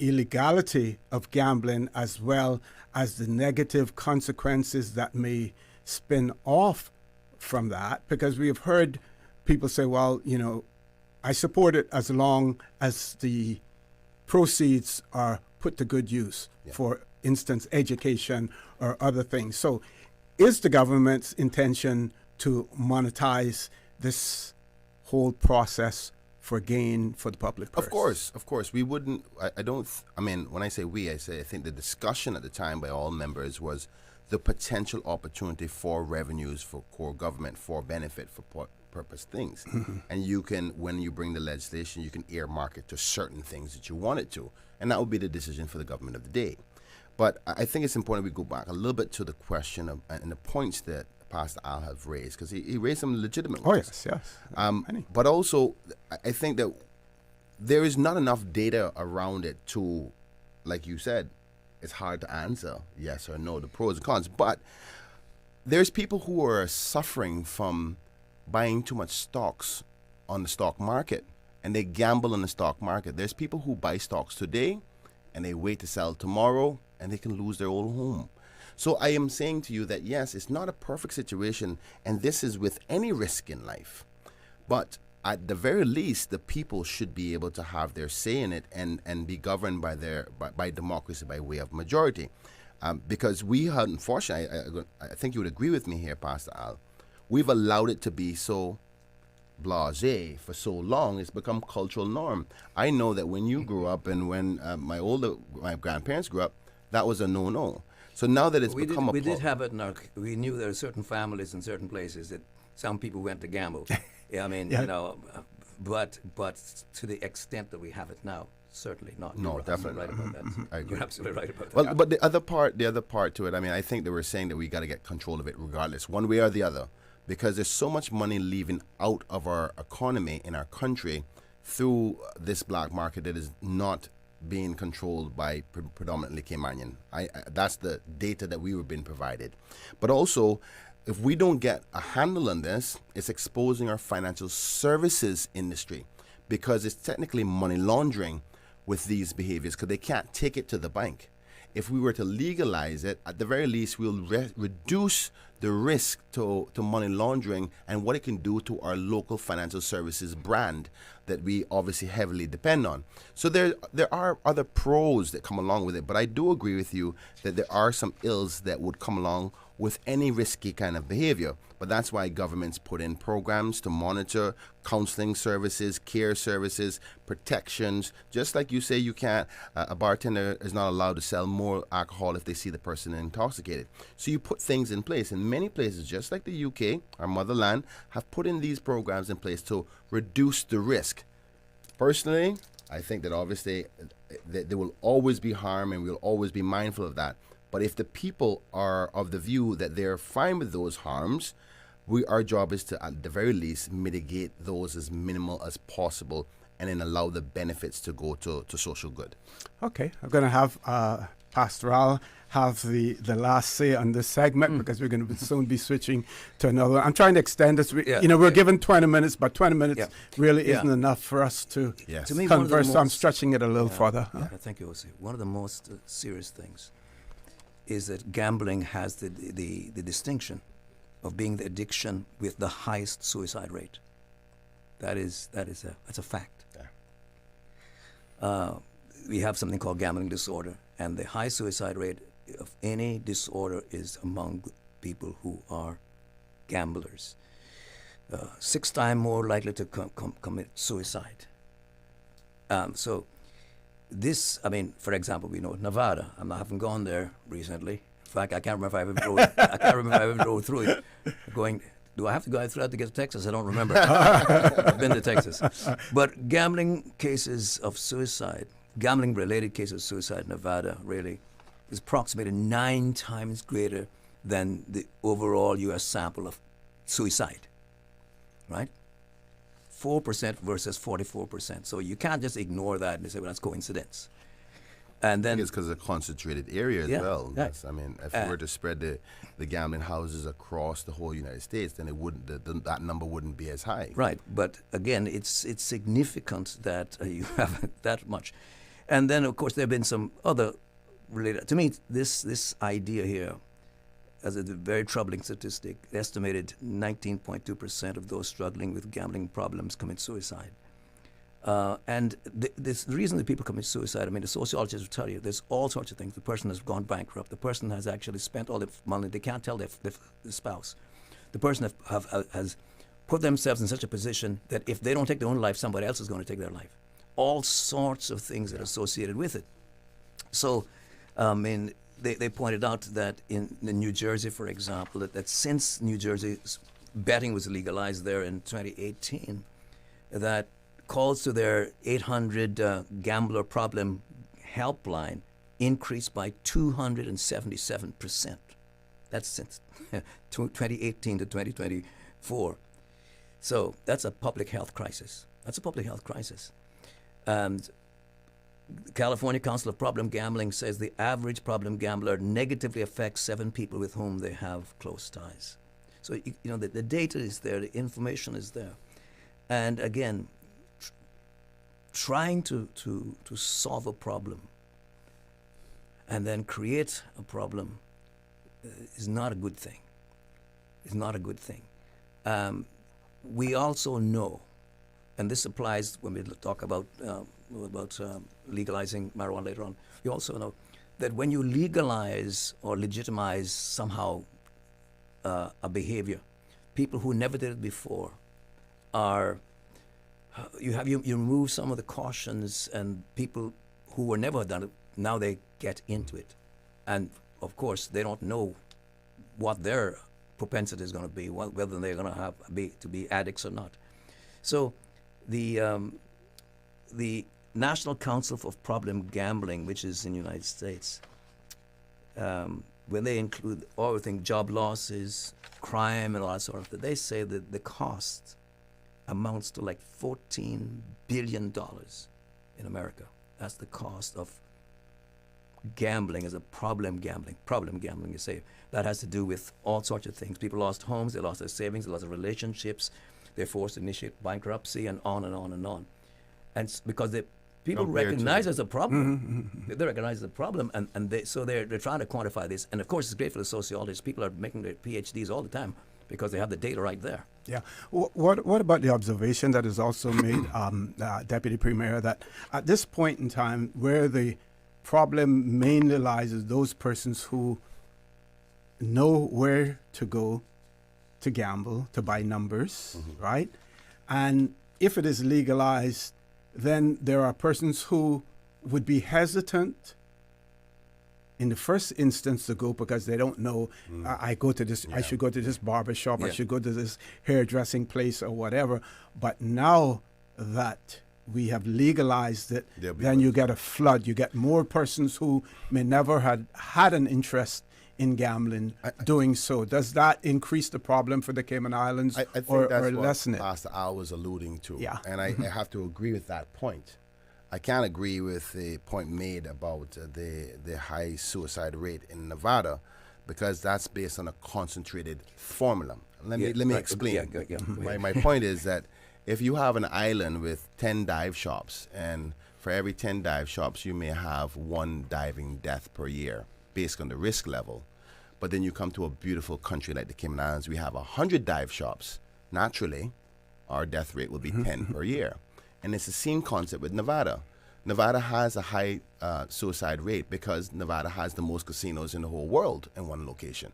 illegality of gambling as well as the negative consequences that may spin off from that? Because we have heard people say, well, I support it as long as the proceeds are put to good use, for instance, education or other things. So is the government's intention to monetize this whole process for gain for the public purse? Of course. We wouldn't, when I say we, I think the discussion at the time by all members was the potential opportunity for revenues for core government, for benefit, for purpose things. And you can, when you bring the legislation, you can earmark it to certain things that you want it to. And that would be the decision for the government of the day. But I think it's important we go back a little bit to the question of, and the points that Pastor Al have raised, because he raised some legitimate ones. Yes. But also, I think that there is not enough data around it to, like you said, it's hard to answer yes or no, the pros and cons. But there's people who are suffering from buying too much stocks on the stock market, and they gamble on the stock market. There's people who buy stocks today, and they wait to sell tomorrow, and they can lose their old home. So I am saying to you that, yes, it's not a perfect situation, and this is with any risk in life. But at the very least, the people should be able to have their say in it and be governed by democracy by way of majority. Because we had, unfortunately, I think you would agree with me here, Pastor Al, we've allowed it to be so blasé for so long. It's become cultural norm. I know that when you grew up and when my grandparents grew up, that was a no-no. So now that it's become we did have it in our, we knew there were certain families in certain places that some people went to gamble. Yeah, I mean, you know, but to the extent that we have it now, certainly not. No, definitely right about that. I agree. You're absolutely right about that. Well, but the other part to it, I mean, I think they were saying that we got to get control of it regardless, one way or the other, because there's so much money leaving out of our economy in our country through this black market that is not being controlled by predominantly Caymanian. That's the data that we were being provided. But also, if we don't get a handle on this, it's exposing our financial services industry, because it's technically money laundering with these behaviors, because they can't take it to the bank. If we were to legalize it, at the very least, we'll reduce the risk to money laundering and what it can do to our local financial services brand that we obviously heavily depend on. So there are other pros that come along with it, but I do agree with you that there are some ills that would come along with any risky kind of behavior. But that's why governments put in programs to monitor counseling services, care services, protections. Just like you say, you can't, a bartender is not allowed to sell more alcohol if they see the person intoxicated. So you put things in place. And many places, just like the UK, our motherland, have put in these programs in place to reduce the risk. Personally, I think that obviously there will always be harm, and we'll always be mindful of that. But if the people are of the view that they're fine with those harms, our job is to, at the very least, mitigate those as minimal as possible, and then allow the benefits to go to social good. Okay, I'm going to have Pastor Al have the last say on this segment, because we're going to soon be switching to another. I'm trying to extend this. We're given 20 minutes, but 20 minutes really isn't enough for us to converse. So I'm stretching it a little further. I think it was one of the most serious things is that gambling has the distinction of being the addiction with the highest suicide rate. That's a fact. Yeah. We have something called gambling disorder, and the high suicide rate of any disorder is among people who are gamblers. 6 times more likely to commit suicide. So this, I mean, for example, we know Nevada. I haven't gone there recently. In fact, I can't remember if I ever drove through it. Do I have to go through that to get to Texas? I don't remember. I've been to Texas. But gambling cases of suicide, gambling-related cases of suicide in Nevada really is approximately 9 times greater than the overall U.S. sample of suicide, right? 4% versus 44%. So you can't just ignore that and say, well, that's coincidence. And then it's because of a concentrated area as well. Right. I mean, if we were to spread the gambling houses across the whole United States, then it wouldn't that number wouldn't be as high. Right. But again, it's significant that you have that much. And then, of course, there have been some other related. To me, this idea here, as a very troubling statistic, estimated 19.2% of those struggling with gambling problems commit suicide. And the reason that people commit suicide, I mean, the sociologists will tell you there's all sorts of things. The person has gone bankrupt. The person has actually spent all the money. They can't tell their spouse. The person has put themselves in such a position that if they don't take their own life, somebody else is going to take their life. All sorts of things that are associated with it. So, I mean, they pointed out that in New Jersey, for example, that since New Jersey betting was legalized there in 2018, that calls to their 800 gambler problem helpline increased by 277%. That's since 2018 to 2024. So that's a public health crisis. And the California Council of Problem Gambling says the average problem gambler negatively affects 7 people with whom they have close ties. So, the data is there, the information is there. And again, trying to solve a problem and then create a problem is not a good thing. We also know and this applies when we talk about legalizing marijuana later on. You also know that when you legalize or legitimize somehow a behavior, people who never did it before are you remove some of the cautions, and people who were never done it, now they get into it, and of course they don't know what their propensity is going to be, whether they're going to be addicts or not. So the National Council for Problem Gambling, which is in the United States, when they include everything, job losses, crime, and all that sort of thing, they say that the cost amounts to like $14 billion in America. That's the cost of gambling as a problem gambling. Problem gambling, you say. That has to do with all sorts of things. People lost homes, they lost their savings, they lost their relationships, they're forced to initiate bankruptcy, and on and on and on. And because people recognize as a problem. They recognize as a problem, and they're trying to quantify this. And of course, it's great for the sociologists. People are making their PhDs all the time because they have the data right there. Yeah. What about the observation that is also made, Deputy Premier, that at this point in time, where the problem mainly lies is those persons who know where to go to gamble, to buy numbers, right? And if it is legalized, then there are persons who would be hesitant in the first instance to go because they don't know, I go to this, I should go to this barber shop, I should go to this hairdressing place or whatever. But now that we have legalized it, then you get a flood. You get more persons who may never had an interest in gambling doing so. Does that increase the problem for the Cayman Islands I think or that's lessen what it? Pastor Al was alluding to. Yeah. And I have to agree with that point. I can't agree with the point made about the high suicide rate in Nevada, because that's based on a concentrated formula. Let me explain. My point is that if you have an island with 10 dive shops, and for every 10 dive shops you may have one diving death per year based on the risk level, but then you come to a beautiful country like the Cayman Islands, we have 100 dive shops, naturally our death rate will be 10 per year. And it's the same concept with Nevada. Nevada has a high suicide rate because Nevada has the most casinos in the whole world in one location.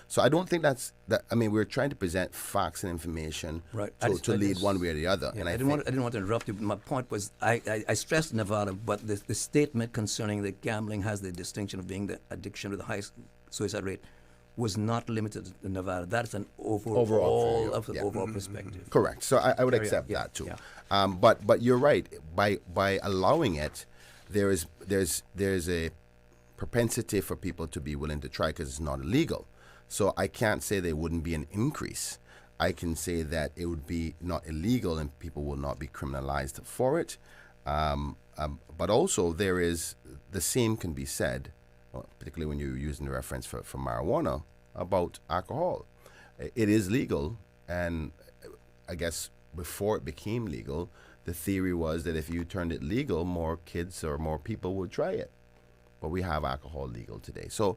So I don't think that's that. I mean, we're trying to present facts and information to lead one way or the other. Yeah, and I didn't want to interrupt you, but my point was I stressed Nevada, but the statement concerning that gambling has the distinction of being the addiction with the highest suicide rate was not limited to Nevada. That's an overall perspective. Correct. So I would accept that too. Yeah. But you're right. By allowing it, there's a propensity for people to be willing to try because it's not illegal. So I can't say there wouldn't be an increase. I can say that it would be not illegal and people will not be criminalized for it. But also there is, the same can be said, particularly when you're using the reference for marijuana, about alcohol. It is legal, and I guess before it became legal, the theory was that if you turned it legal, more kids or more people would try it. But we have alcohol legal today. So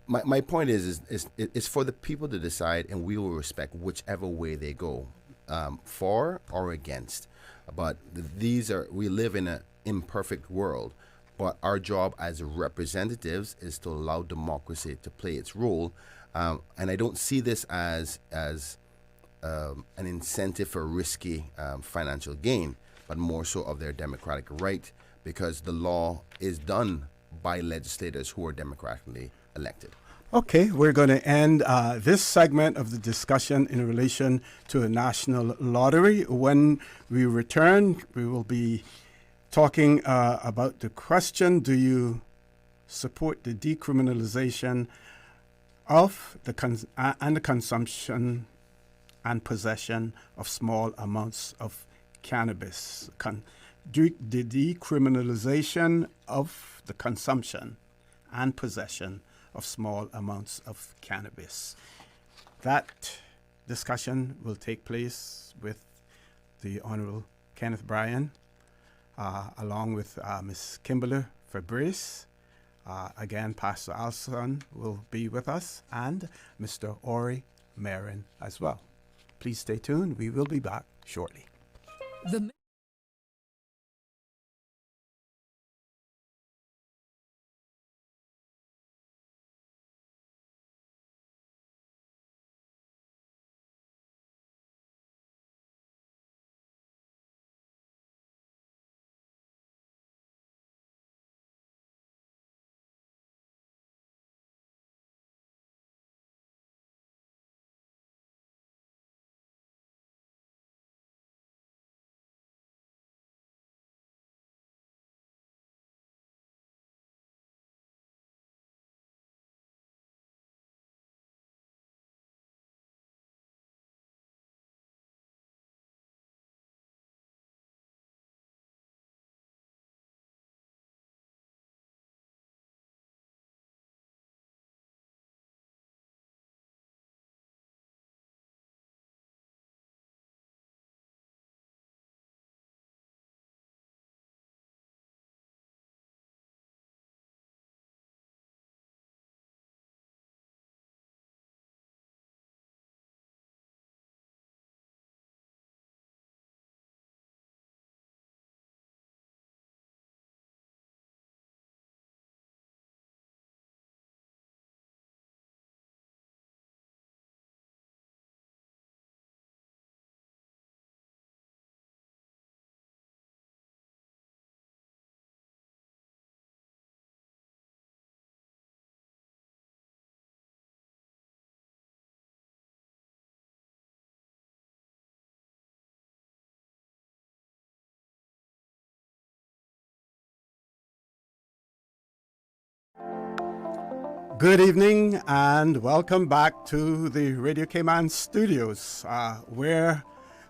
my point is it's for the people to decide, and we will respect whichever way they go, for or against. But we live in an imperfect world, but our job as representatives is to allow democracy to play its role. And I don't see this as an incentive for risky financial gain, but more so of their democratic right, because the law is done by legislators who are democratically elected. Okay, we're going to end this segment of the discussion in relation to a national lottery. When we return, we will be talking about the question, do you support the decriminalization of the consumption and possession of small amounts of cannabis? The decriminalization of the consumption and possession of small amounts of cannabis. That discussion will take place with the Honorable Kenneth Bryan, along with Ms. Kimberly Fabrice. Again, Pastor Alson will be with us, and Mr. Ori Marin as well. Please stay tuned. We will be back shortly. The Good evening and welcome back to the Radio Cayman studios, where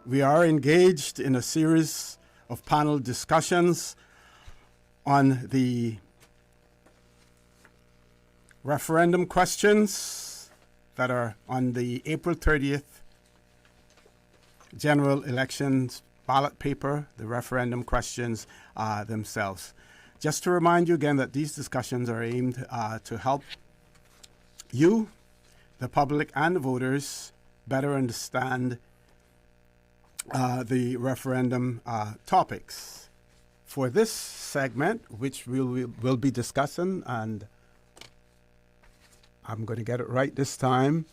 we are engaged in a series of panel discussions on the referendum questions that are on the April 30th general elections ballot paper, the referendum questions themselves. Just to remind you again that these discussions are aimed to help you, the public, and the voters better understand the referendum topics. For this segment, which we'll be discussing, and I'm going to get it right this time,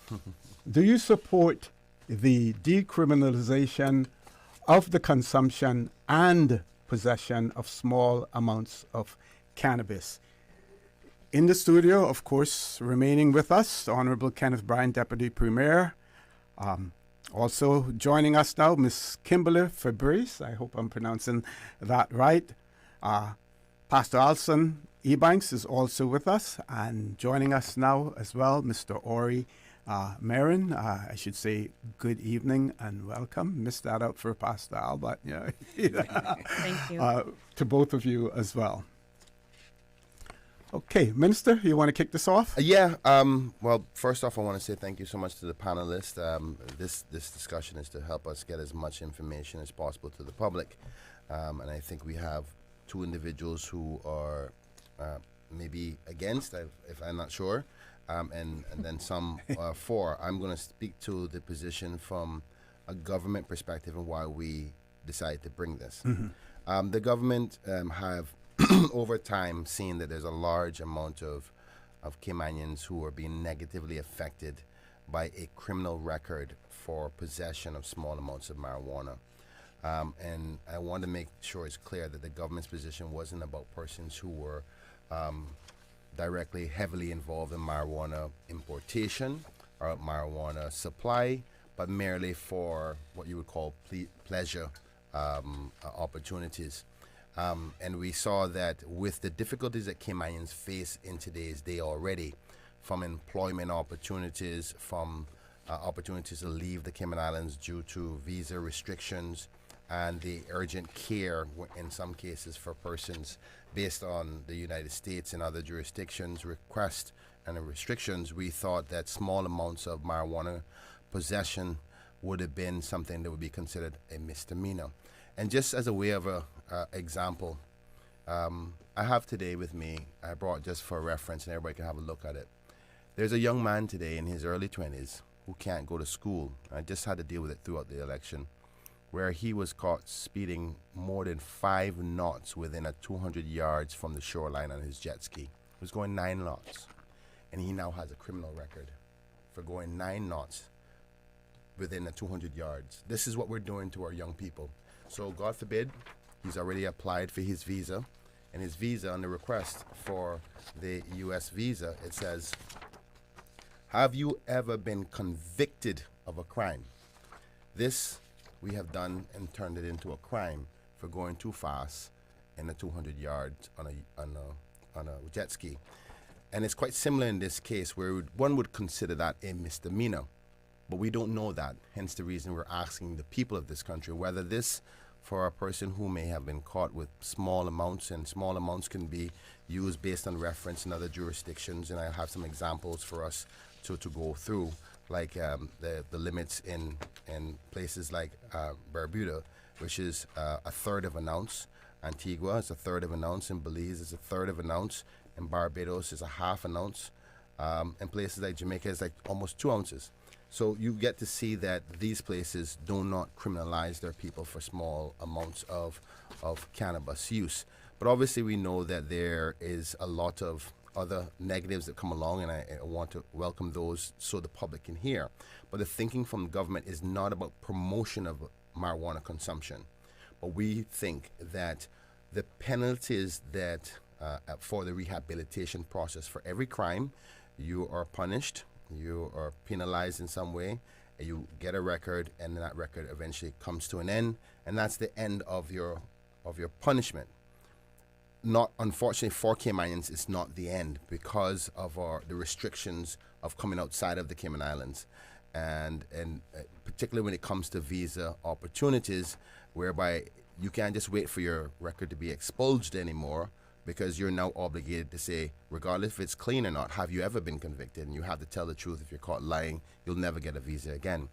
do you support the decriminalization of the consumption and possession of small amounts of cannabis? In the studio, of course, remaining with us, the Honorable Kenneth Bryan, Deputy Premier. Also joining us now, Ms. Kimberly Fabrice. I hope I'm pronouncing that right. Pastor Alson Ebanks is also with us. And joining us now as well, Mr. Ori Marin. I should say good evening and welcome. Missed that out for Pastor Al, but yeah. Thank you. To both of you as well. Okay, Minister, you want to kick this off? Well, first off, I want to say thank you so much to the panelists. This discussion is to help us get as much information as possible to the public. And I think we have two individuals who are maybe against, if I'm not sure, and then some for. I'm going to speak to the position from a government perspective and why we decided to bring this. The government have over time seen that there's a large amount of Caymanians who are being negatively affected by a criminal record for possession of small amounts of marijuana. And I want to make sure it's clear that the government's position wasn't about persons who were directly heavily involved in marijuana importation or marijuana supply, but merely for what you would call pleasure opportunities. And we saw that with the difficulties that Caymanians face in today's day already, from employment opportunities, from opportunities to leave the Cayman Islands due to visa restrictions, and the urgent care in some cases for persons based on the United States and other jurisdictions requests and restrictions, we thought that small amounts of marijuana possession would have been something that would be considered a misdemeanor. And just as a way of a example, I have today with me, I brought just for reference and everybody can have a look at it. There's a young man today in his early 20s who can't go to school. I just had to deal with it throughout the election, where he was caught speeding more than 5 knots within a 200 yards from the shoreline on his jet ski. He was going 9 knots. And he now has a criminal record for going 9 knots within the 200 yards. This is what we're doing to our young people. So God forbid, he's already applied for his visa. And his visa, on the request for the U.S. visa, it says, have you ever been convicted of a crime? This we have done and turned it into a crime for going too fast in the 200 yards on a jet ski. And it's quite similar in this case where one would consider that a misdemeanor, but we don't know that. Hence the reason we're asking the people of this country whether this, for a person who may have been caught with small amounts, and small amounts can be used based on reference in other jurisdictions, and I have some examples for us to go through, like the limits in places like Bermuda, which is a third of an ounce. Antigua is a third of an ounce. In Belize is a third of an ounce. In Barbados is a half an ounce. In places like Jamaica is like almost 2 ounces. So you get to see that these places do not criminalize their people for small amounts of cannabis use. But obviously we know that there is a lot of other negatives that come along, and I want to welcome those so the public can hear. But the thinking from the government is not about promotion of marijuana consumption. But we think that the penalties that for the rehabilitation process, for every crime, you are punished, you are penalized in some way, and you get a record, and that record eventually comes to an end, and that's the end of your punishment. Not, unfortunately for Caymanians, it's not the end because of the restrictions of coming outside of the Cayman Islands, and particularly when it comes to visa opportunities, whereby you can't just wait for your record to be expunged anymore, because you're now obligated to say, regardless if it's clean or not, have you ever been convicted? And you have to tell the truth. If you're caught lying, you'll never get a visa again.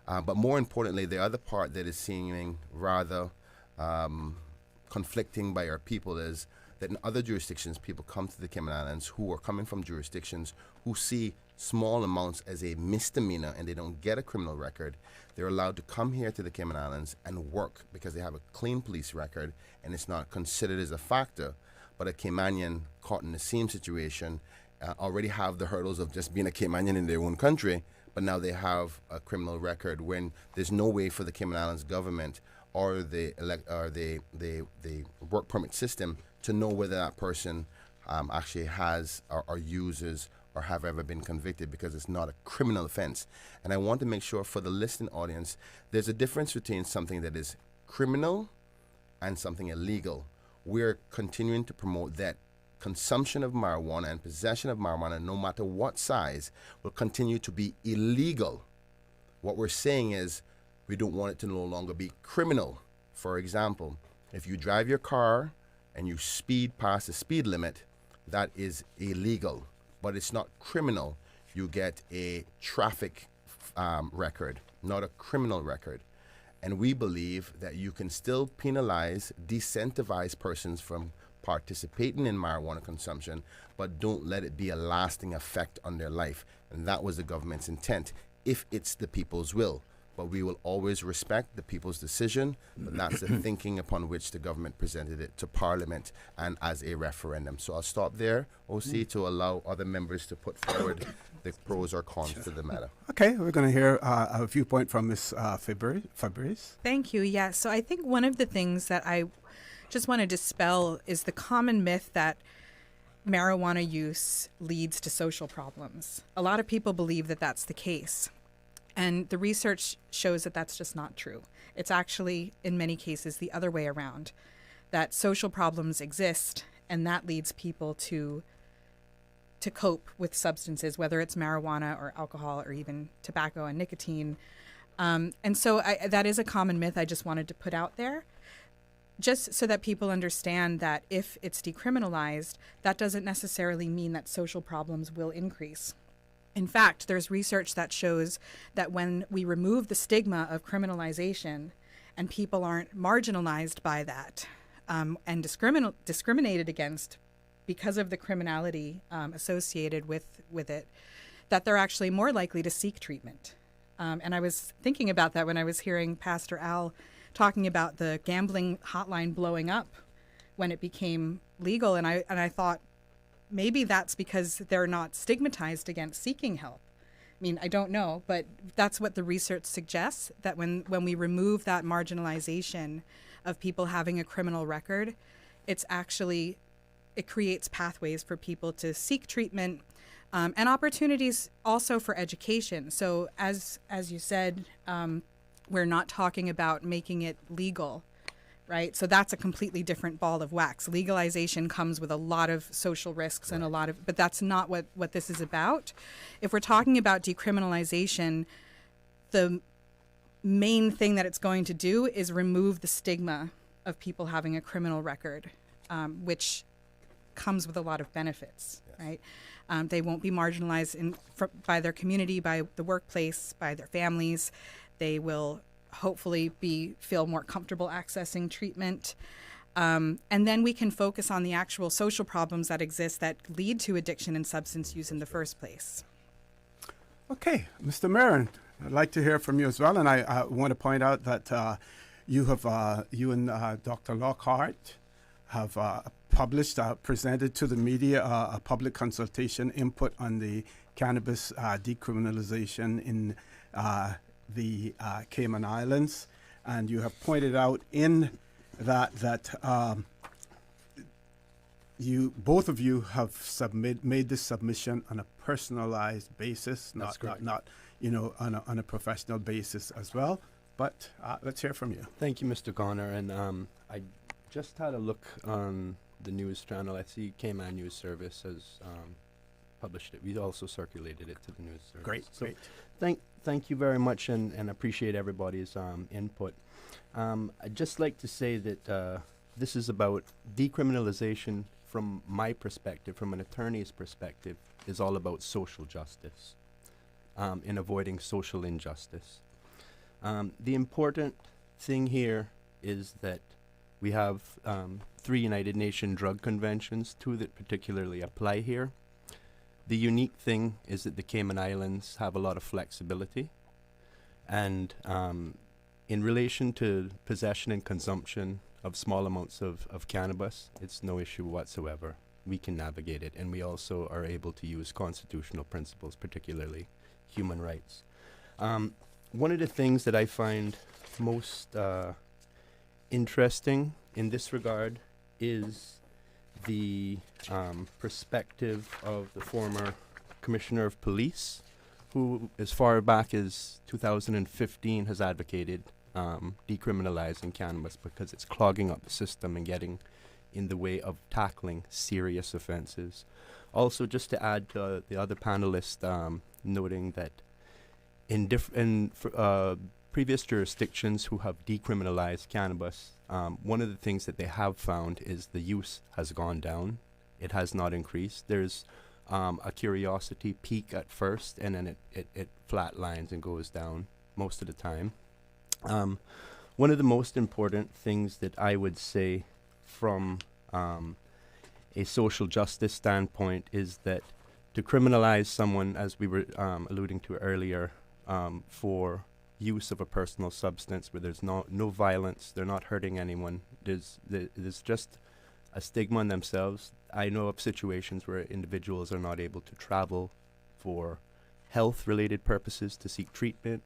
But more importantly, the other part that is seeming rather conflicting by our people is that in other jurisdictions, people come to the Cayman Islands who are coming from jurisdictions who see small amounts as a misdemeanor and they don't get a criminal record. They're allowed to come here to the Cayman Islands and work because they have a clean police record and it's not considered as a factor. But a Caymanian caught in the same situation already have the hurdles of just being a Caymanian in their own country, but now they have a criminal record when there's no way for the Cayman Islands government or the work permit system to know whether that person actually has or uses or have ever been convicted, because it's not a criminal offense. And I want to make sure for the listening audience, there's a difference between something that is criminal and something illegal. We're continuing to promote that consumption of marijuana and possession of marijuana, no matter what size, will continue to be illegal. What we're saying is we don't want it to no longer be criminal. For example, if you drive your car and you speed past the speed limit, that is illegal, but it's not criminal. You get a traffic record, not a criminal record. And we believe that you can still penalize, disincentivize persons from participating in marijuana consumption, but don't let it be a lasting effect on their life. And that was the government's intent, if it's the people's will. But we will always respect the people's decision, but that's the thinking upon which the government presented it to Parliament and as a referendum. So I'll stop there, OC, to allow other members to put forward the pros or cons to the matter. Okay, we're going to hear a viewpoint from Ms. Fabrice. Thank you. Yeah, so I think one of the things that I just want to dispel is the common myth that marijuana use leads to social problems. A lot of people believe that that's the case. And the research shows that that's just not true. It's actually, in many cases, the other way around, that social problems exist, and that leads people to cope with substances, whether it's marijuana or alcohol or even tobacco and nicotine. And so that is a common myth I just wanted to put out there, just so that people understand that if it's decriminalized, that doesn't necessarily mean that social problems will increase. In fact, there's research that shows that when we remove the stigma of criminalization and people aren't marginalized by that and discriminated against because of the criminality associated with it, that they're actually more likely to seek treatment. And I was thinking about that when I was hearing Pastor Al talking about the gambling hotline blowing up when it became legal, and I thought maybe that's because they're not stigmatized against seeking help. I mean, I don't know, but that's what the research suggests, that when we remove that marginalization of people having a criminal record, it creates pathways for people to seek treatment, and opportunities also for education. So as you said, we're not talking about making it legal, right? So that's a completely different ball of wax. Legalization comes with a lot of social risks and but that's not what this is about. If we're talking about decriminalization, the main thing that it's going to do is remove the stigma of people having a criminal record, which comes with a lot of benefits, right? They won't be marginalized by their community, by the workplace, by their families. They will hopefully feel more comfortable accessing treatment. And then we can focus on the actual social problems that exist that lead to addiction and substance use in the first place. Okay, Mr. Marin, I'd like to hear from you as well. And I want to point out that you and Dr. Lockhart have published, presented to the media a public consultation input on the cannabis decriminalization in the Cayman Islands, and you have pointed out in that both of you have made this submission on a personalized basis, not on a professional basis as well. But let's hear from you. Thank you, Mr. Connor. And I just had a look on the news channel. I see Cayman News Service has published it. We also circulated it to the news service. Great, so great. Thank you very much, and appreciate everybody's input. I'd just like to say that this is about decriminalization. From my perspective, from an attorney's perspective, is all about social justice, in avoiding social injustice. The important thing here is that we have 3 United Nations drug conventions, 2 that particularly apply here. The unique thing is that the Cayman Islands have a lot of flexibility, and in relation to possession and consumption of small amounts of cannabis, it's no issue whatsoever. We can navigate it, and we also are able to use constitutional principles, particularly human rights. One of the things that I find most interesting in this regard is the perspective of the former Commissioner of Police, who as far back as 2015 has advocated decriminalizing cannabis because it's clogging up the system and getting in the way of tackling serious offenses. Also, just to add to the other panelists, noting that in previous jurisdictions who have decriminalized cannabis, one of the things that they have found is the use has gone down. It has not increased. There's a curiosity peak at first, and then it flatlines and goes down most of the time. One of the most important things that I would say from a social justice standpoint is that to criminalize someone, as we were alluding to earlier, for use of a personal substance where there's no violence, they're not hurting anyone, there's just a stigma on themselves. I know of situations where individuals are not able to travel for health-related purposes to seek treatment.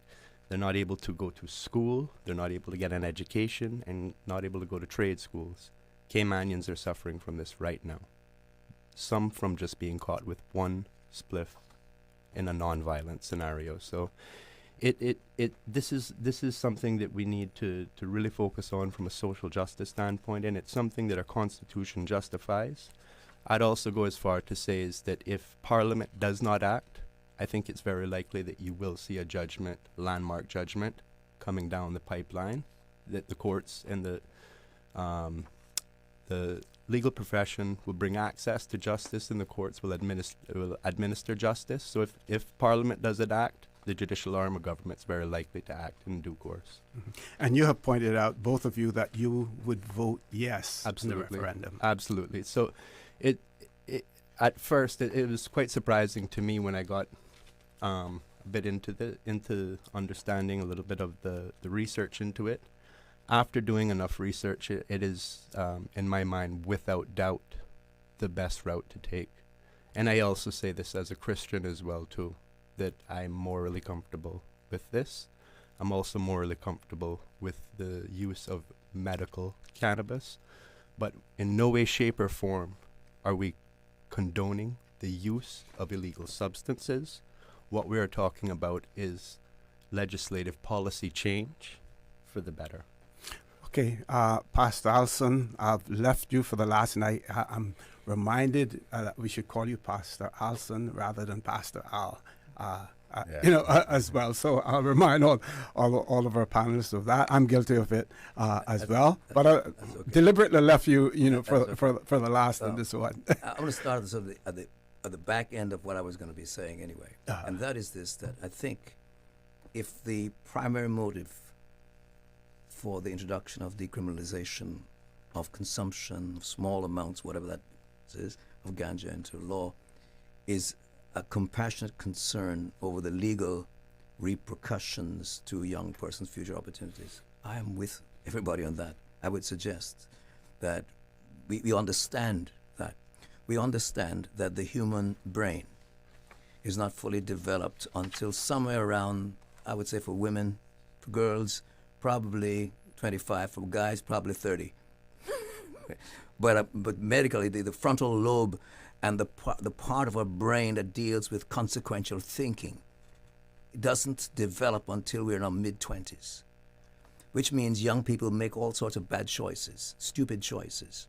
They're not able to go to school. They're not able to get an education and not able to go to trade schools. Caymanians are suffering from this right now. Some from just being caught with one spliff in a non-violent scenario. So this is something that we need to really focus on from a social justice standpoint, and it's something that our Constitution justifies. I'd also go as far to say is that if Parliament does not act, I think it's very likely that you will see a judgment, landmark judgment, coming down the pipeline, that the courts and the legal profession will bring access to justice, and the courts will administer justice. So if Parliament doesn't act, the judicial arm of government's very likely to act in due course. Mm-hmm. And you have pointed out, both of you, that you would vote yes in the referendum. Absolutely. So at first it was quite surprising to me when I got a bit into understanding a little bit of the research into it. after doing enough research, it is, in my mind, without doubt, the best route to take. And I also say this as a Christian as well, too, that I'm morally comfortable with this. I'm also morally comfortable with the use of medical cannabis, but in no way, shape, or form are we condoning the use of illegal substances. What we are talking about is legislative policy change for the better. Okay, Pastor Alson, I've left you for the last, and I'm reminded that we should call you Pastor Alson rather than Pastor Al. As well. So I'll remind all of our panelists of that. I'm guilty of it as well. But I deliberately left you, for the last on this one. I want to start this at the back end of what I was going to be saying anyway, and that is this: that I think if the primary motive for the introduction of decriminalization of consumption of small amounts, whatever that is, of ganja into law, is a compassionate concern over the legal repercussions to young persons' future opportunities, I am with everybody on that. I would suggest that we understand that. We understand that the human brain is not fully developed until somewhere around, I would say for women, for girls, probably 25, for guys, probably 30. But medically, the frontal lobe and the part of our brain that deals with consequential thinking, it doesn't develop until we're in our mid-20s, which means young people make all sorts of bad choices, stupid choices.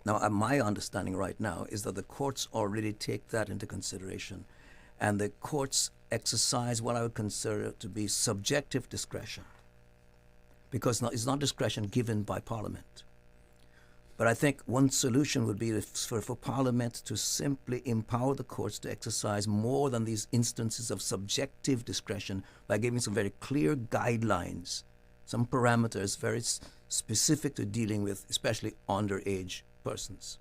Now, my understanding right now is that the courts already take that into consideration, and the courts exercise what I would consider to be subjective discretion, because it's not discretion given by Parliament. But I think one solution would be for Parliament to simply empower the courts to exercise more than these instances of subjective discretion by giving some very clear guidelines, some parameters very specific to dealing with especially underage persons.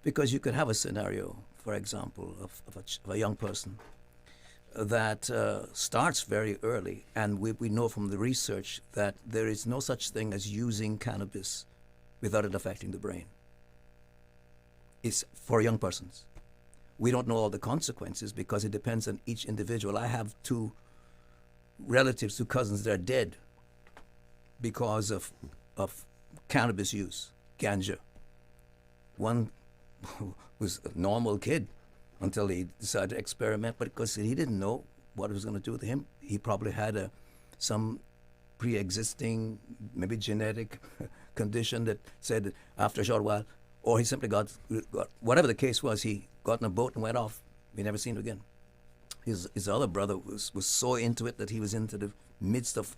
Because you could have a scenario, for example, of a young person that starts very early, and we know from the research that there is no such thing as using cannabis without it affecting the brain. It's for young persons. We don't know all the consequences because it depends on each individual. I have two relatives, two cousins that are dead because of cannabis use, ganja. One was a normal kid until he decided to experiment, but because he didn't know what it was going to do to him, he probably had some pre-existing, maybe genetic condition that said that after a short while, or he simply got whatever the case was, he got in a boat and went off. We never seen him again. His other brother was so into it that he was into the midst of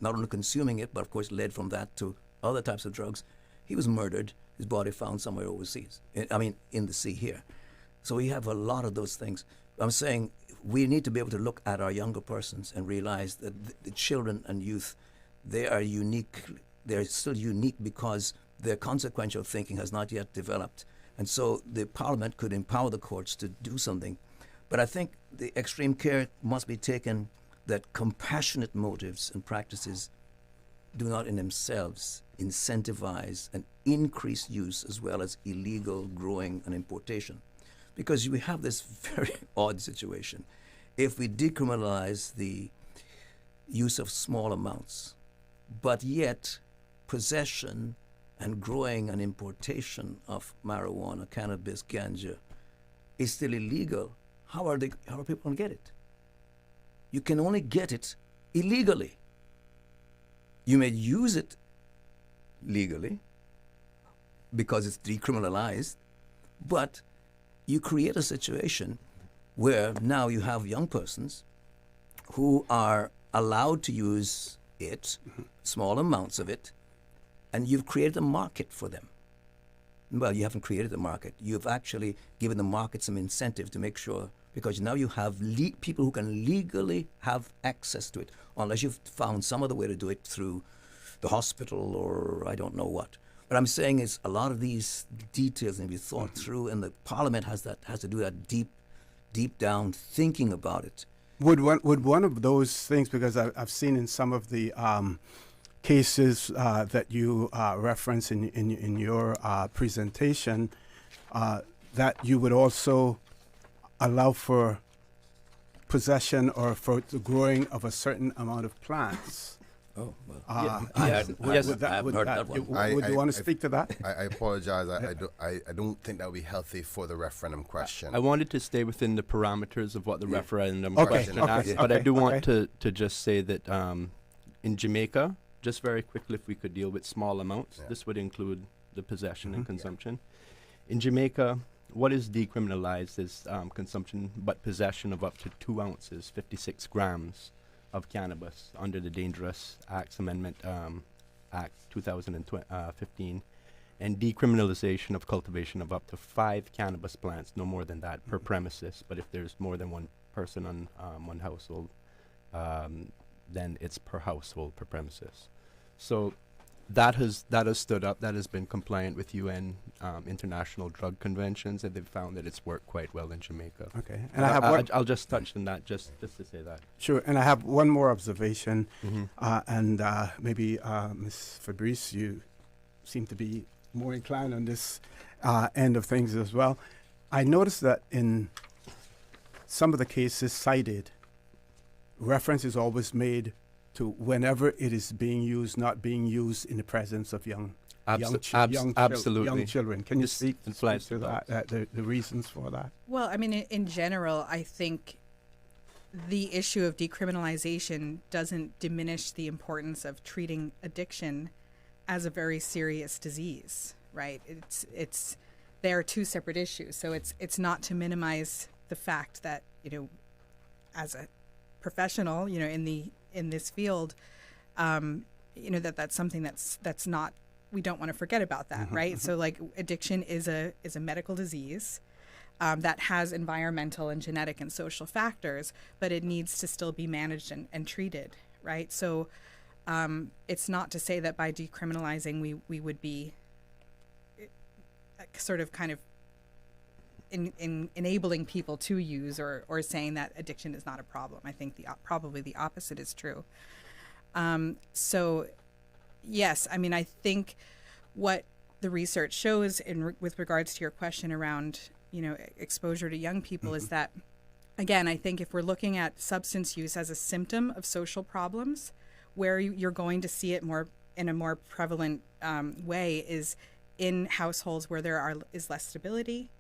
not only consuming it, but of course led from that to other types of drugs. He was murdered, his body found somewhere overseas. In the sea here. So we have a lot of those things. I'm saying we need to be able to look at our younger persons and realize that the children and youth, they are unique. They're still unique because their consequential thinking has not yet developed. And so the Parliament could empower the courts to do something. But I think the extreme care must be taken that compassionate motives and practices do not in themselves incentivize an increased use as well as illegal growing and importation. Because we have this very odd situation. If we decriminalize the use of small amounts, but yet possession and growing and importation of marijuana, cannabis, ganja is still illegal, how are people going to get it? You can only get it illegally. You may use it legally because it's decriminalized, but you create a situation where now you have young persons who are allowed to use it, small amounts of it, and you've created a market for them. Well, you haven't created a market. You've actually given the market some incentive to make sure, because now you have people who can legally have access to it, unless you've found some other way to do it through the hospital or I don't know what. What I'm saying is a lot of these details need to be thought through, and the Parliament has to do that deep down thinking about it. Would one of those things, because I've seen in some of the cases that you reference in your presentation, that you would also allow for possession or for the growing of a certain amount of plants. Oh, well. Would I haven't heard that one. Would you want to speak to that? I apologize. I don't think that would be healthy for the referendum question. I wanted to stay within the parameters of what the referendum Okay, question okay, asked, okay, but I do want okay. to just say that in Jamaica, just very quickly, if we could deal with small amounts, Yeah. this would include the possession and Mhm. consumption. In Jamaica, what is decriminalized is consumption, but possession of up to 2 ounces, 56 grams of cannabis under the Dangerous Acts Amendment Act 2015, and decriminalization of cultivation of up to 5 cannabis plants, no more than that, per premises. But if there's more than one person on one household, then it's per household, per premises. So that has stood up. That has been compliant with UN international drug conventions, and they've found that it's worked quite well in Jamaica. Okay. And I have one. I'll just touch on that just to say that. Sure. And I have one more observation, Mm-hmm. and maybe Ms. Fabrice, you seem to be more inclined on this end of things as well. I noticed that in some of the cases cited, reference is always made to whenever it is being used, not being used in the presence of young Absolutely. children. Can you This speak applies to to that, the reasons for that? Well, I mean, in general, I think the issue of decriminalization doesn't diminish the importance of treating addiction as a very serious disease, right? They are two separate issues. So it's not to minimize the fact that, as a professional, in this field, that's something that's not, we don't want to forget about that, right? So like addiction is a medical disease that has environmental and genetic and social factors, but it needs to still be managed and treated, right? So it's not to say that by decriminalizing we would be sort of kind of in enabling people to use or saying that addiction is not a problem. I think probably the opposite is true. So yes, I mean, I think what the research shows with regards to your question around, exposure to young people is that, again, I think if we're looking at substance use as a symptom of social problems, where you're going to see it in a more prevalent way is in households where there is less stability,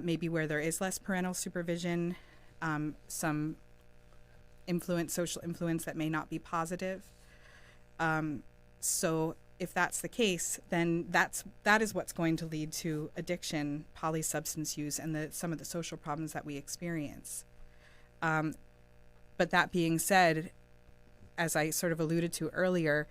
maybe where there is less parental supervision, some social influence that may not be positive. So if that's the case, then that is what's going to lead to addiction, polysubstance use, and some of the social problems that we experience. But that being said, as I sort of alluded to earlier,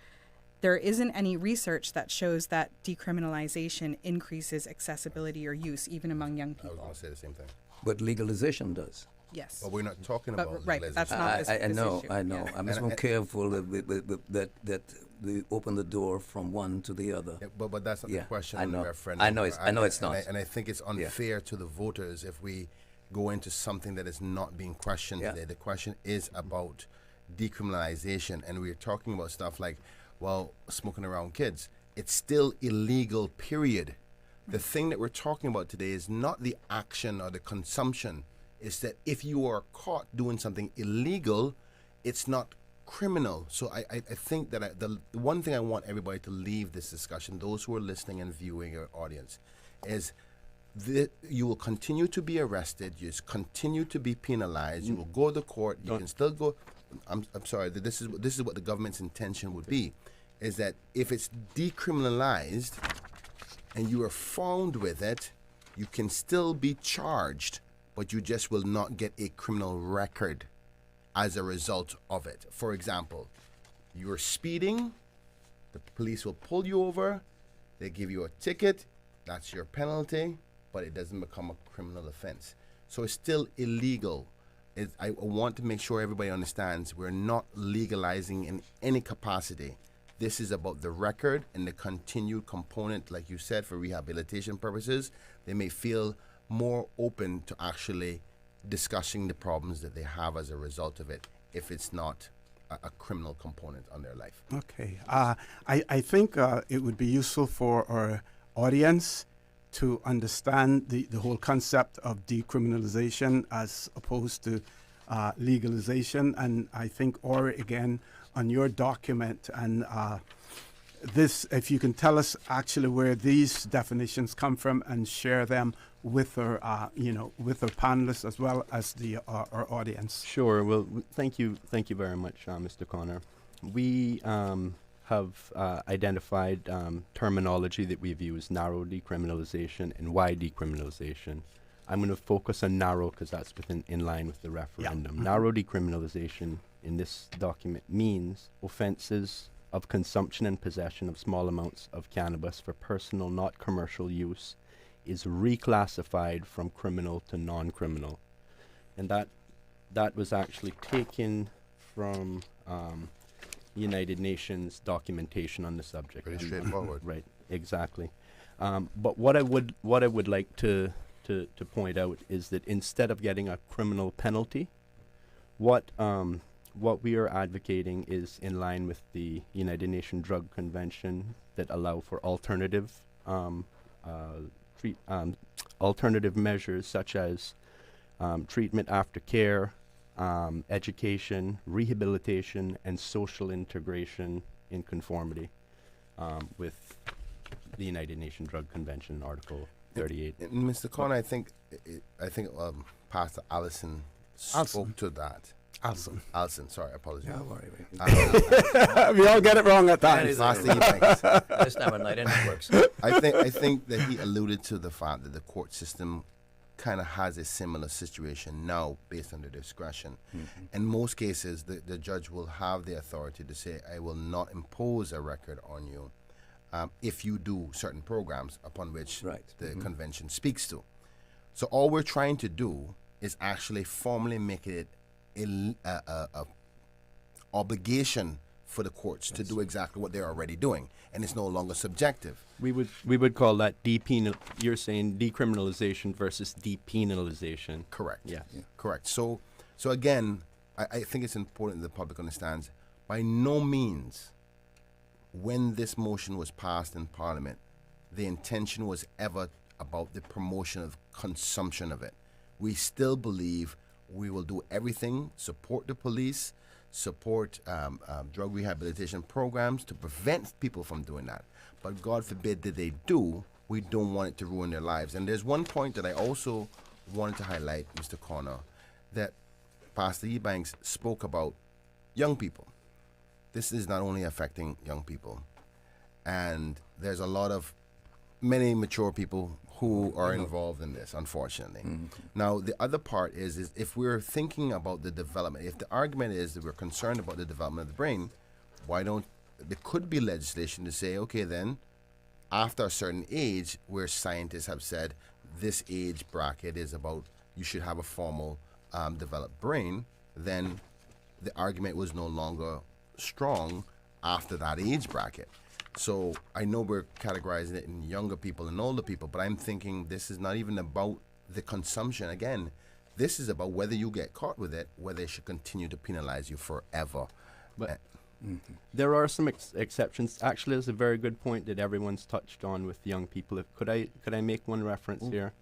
there isn't any research that shows that decriminalization increases accessibility or use, even among young I was people. going to say the same thing. But legalization does. Yes. But we're not talking But about right, legalization. that's not this, I this know, issue. I know. Yeah. I'm just more careful that they open the door from one to the other. Yeah, but that's not Yeah, the question I on the know. referendum. I know it's not. And I think it's unfair to the voters if we go into something that is not being questioned Yeah. today. The question is about decriminalization, and we're talking about stuff like, well, smoking around kids. It's still illegal, period. The thing that we're talking about today is not the action or the consumption. It's that if you are caught doing something illegal, it's not criminal. So I think that the one thing I want everybody to leave this discussion, those who are listening and viewing your audience, is that you will continue to be arrested, you continue to be penalized, you will go to court, you can still go. I'm sorry, this is what the government's intention would be, is that if it's decriminalized and you are found with it, you can still be charged, but you just will not get a criminal record as a result of it. For example, you're speeding, the police will pull you over, they give you a ticket, that's your penalty, but it doesn't become a criminal offense. So it's still illegal. I want to make sure everybody understands we're not legalizing in any capacity. This is about the record and the continued component, like you said, for rehabilitation purposes. They may feel more open to actually discussing the problems that they have as a result of it if it's not a criminal component on their life. Okay. I think it would be useful for our audience to understand the whole concept of decriminalization as opposed to legalization. And I think, or again, on your document, and this, if you can tell us actually where these definitions come from and share them with our, with our panelists as well as our audience. Sure. Well, thank you very much, Mr. Connor. We have identified terminology that we've used: narrow decriminalization and wide decriminalization. I'm going to focus on narrow because that's in line with the referendum. Narrow decriminalization in this document means offenses of consumption and possession of small amounts of cannabis for personal, not commercial use is reclassified from criminal to non-criminal. And that was actually taken from United Nations documentation on the subject. Pretty straightforward. Right, exactly. But what I would like to point out is that instead of getting a criminal penalty, what we are advocating is in line with the United Nations Drug Convention that allow for alternative measures such as treatment after care, education, rehabilitation, and social integration in conformity with the United Nations Drug Convention, Article 38. And Mr. Connor, I think Pastor Allison spoke to that. Alison, sorry, I apologize. Yeah, worry. We all get it wrong at times. This time of night, and it works. I think that he alluded to the fact that the court system kind of has a similar situation now based on the discretion. Mm-hmm. In most cases, the judge will have the authority to say, I will not impose a record on you if you do certain programs upon which the convention speaks to. So all we're trying to do is actually formally make it a obligation for the courts to do exactly what they're already doing, and it's no longer subjective. We would call that you're saying decriminalization versus depenalization. Correct. Yeah. Correct. So again, I think it's important that the public understands, by no means, when this motion was passed in Parliament, the intention was ever about the promotion of consumption of it. We still believe we will do everything, support the police, support drug rehabilitation programs to prevent people from doing that. But God forbid that they do, we don't want it to ruin their lives. And there's one point that I also wanted to highlight, Mr. Connor, that Pastor Ebanks spoke about young people. This is not only affecting young people. And there's many mature people who are involved in this, unfortunately. Mm-hmm. Now, the other part is if we're thinking about the development, if the argument is that we're concerned about the development of the brain, there could be legislation to say, okay, then, after a certain age, where scientists have said this age bracket is about you should have a formal developed brain, then the argument was no longer strong after that age bracket. So I know we're categorizing it in younger people and older people, but I'm thinking this is not even about the consumption. Again, this is about whether you get caught with it, whether they should continue to penalize you forever. But there are some exceptions. Actually, there's a very good point that everyone's touched on with young people. Could I make one reference here?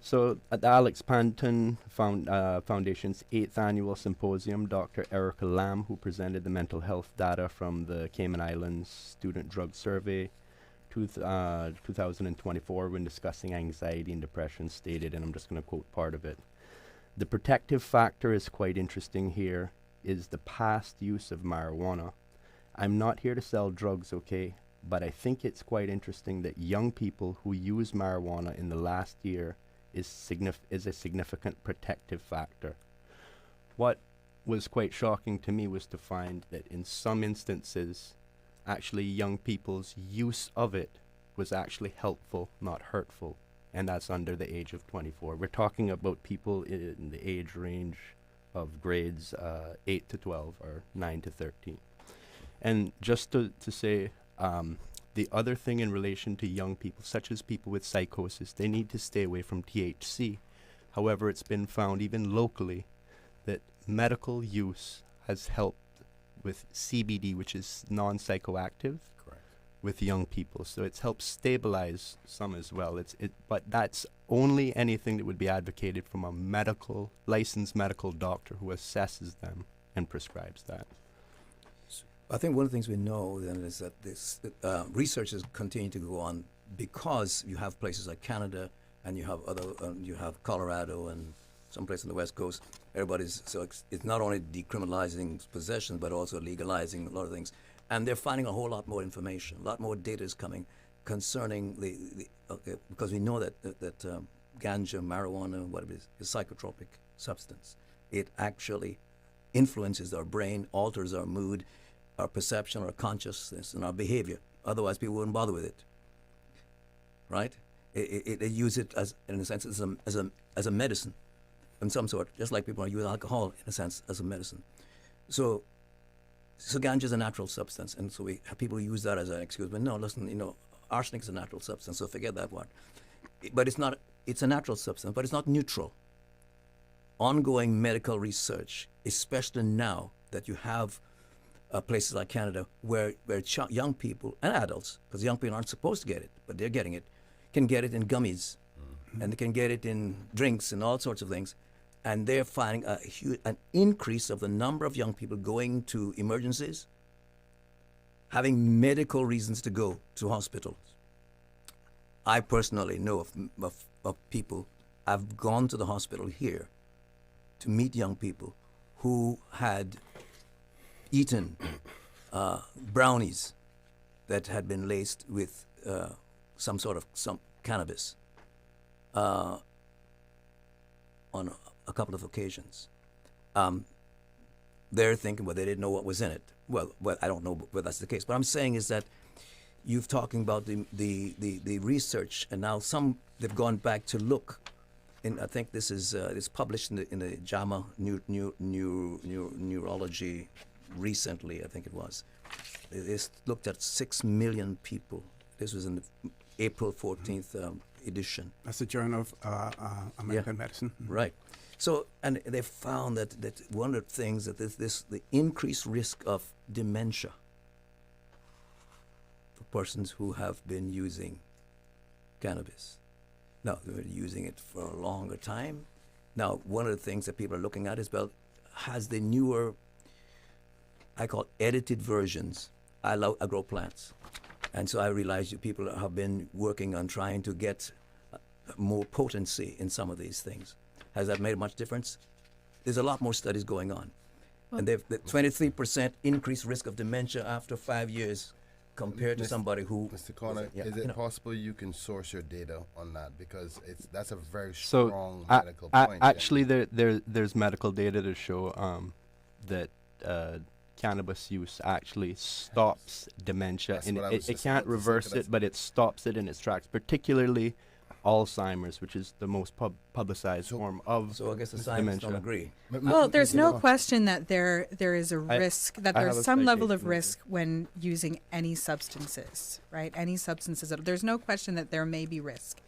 So at the Alex Panton Foundation's 8th annual symposium, Dr. Erica Lamb, who presented the mental health data from the Cayman Islands Student Drug Survey 2024 when discussing anxiety and depression, stated, and I'm just going to quote part of it, "The protective factor is quite interesting here, is the past use of marijuana. I'm not here to sell drugs, okay, but I think it's quite interesting that young people who use marijuana in the last year is a significant protective factor." What was quite shocking to me was to find that in some instances, actually young people's use of it was actually helpful, not hurtful, and that's under the age of 24. We're talking about people in the age range of grades 8 to 12 or 9 to 13. And just to say, the other thing in relation to young people, such as people with psychosis, they need to stay away from THC. However, it's been found even locally that medical use has helped with CBD, which is non-psychoactive, Correct. with young people. So it's helped stabilize some as well. But that's only anything that would be advocated from a licensed medical doctor who assesses them and prescribes that. I think one of the things we know then is that this research is continuing to go on because you have places like Canada and you have you have Colorado and some place on the West Coast. It's not only decriminalizing possession but also legalizing a lot of things, and they're finding a whole lot more information. A lot more data is coming concerning because we know that ganja, marijuana, whatever it is a psychotropic substance. It actually influences our brain, alters our mood, our perception, our consciousness, and our behavior. Otherwise, people wouldn't bother with it, right? They use it as, in a sense, as a medicine, in some sort, just like people use alcohol in a sense as a medicine. So ganja is a natural substance, and so we have people use that as an excuse. But no, listen, arsenic is a natural substance, so forget that one. But it's not. It's a natural substance, but it's not neutral. Ongoing medical research, especially now that you have places like Canada where young people and adults, because young people aren't supposed to get it, but they're getting it, can get it in gummies, and they can get it in drinks and all sorts of things. And they're finding an increase of the number of young people going to emergencies, having medical reasons to go to hospitals. I personally know of people, I've gone to the hospital here to meet young people who had eaten brownies that had been laced with some cannabis on a couple of occasions. They're thinking, well, they didn't know what was in it. Well, I don't know whether that's the case. What I'm saying is that you're talking about the research, and now they've gone back to look. And I think this is it's published in the JAMA Neurology recently. I think it was. They looked at 6 million people. This was in the April 14th edition. That's the Journal of American Medicine. Right. So, and they found that one of the things that the increased risk of dementia for persons who have been using cannabis. Now, they're using it for a longer time. Now, one of the things that people are looking at is, well, has the newer, I call edited versions. I grow plants. And so I realized that people have been working on trying to get more potency in some of these things. Has that made much difference? There's a lot more studies going on. Well, and they've 23% increased risk of dementia after 5 years compared to somebody who... Mr. Connor, is it possible you can source your data on that? Because that's a very strong medical point. Actually, there's medical data to show that cannabis use actually stops dementia. And it can't reverse it, but it stops it in its tracks, particularly Alzheimer's, which is the most publicized form of So I guess the scientists don't agree. Well, there's no question that there is a risk, that there's some level of risk when using any substances, right? Any substances. There's no question that there may be risk.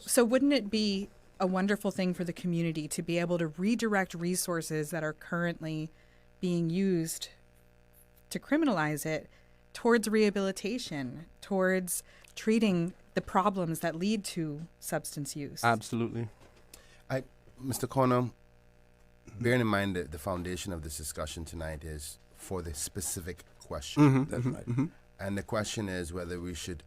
So wouldn't it be a wonderful thing for the community to be able to redirect resources that are currently being used to criminalize it towards rehabilitation, towards treating the problems that lead to substance use? Absolutely. Mr. Connor, bearing in mind that the foundation of this discussion tonight is for the specific question. That's right. And the question is whether we should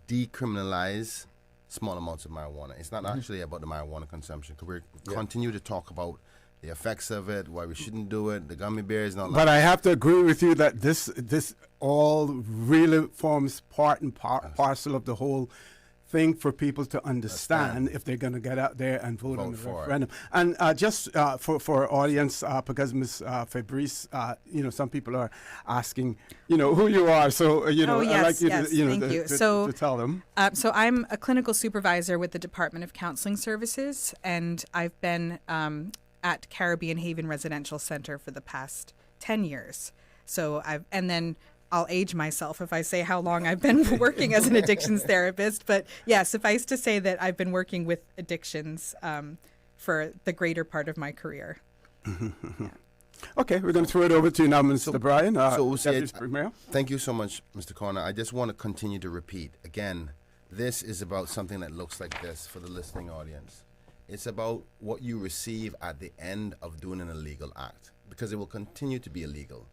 decriminalize small amounts of marijuana. It's not actually about the marijuana consumption. We continue to talk about the effects of it, why we shouldn't do it, the gummy bears, and all that. But I have to agree with you that this all really forms part and parcel of the whole thing for people to understand if they're going to get out there and vote on the referendum. And just for our audience, because Ms. Fabrice, some people are asking, who you are. So, I'd like you to tell them. So I'm a clinical supervisor with the Department of Counseling Services, and I've been at Caribbean Haven Residential Center for the past 10 years. So I'll age myself if I say how long I've been working as an addictions therapist. But yeah, suffice to say that I've been working with addictions for the greater part of my career. Okay, we're going to throw it over to you now, Mr. Brian. Deputy Premier. Thank you so much, Mr. Corner. I just want to continue to repeat. Again, this is about something that looks like this for the listening audience. It's about what you receive at the end of doing an illegal act, because it will continue to be illegal.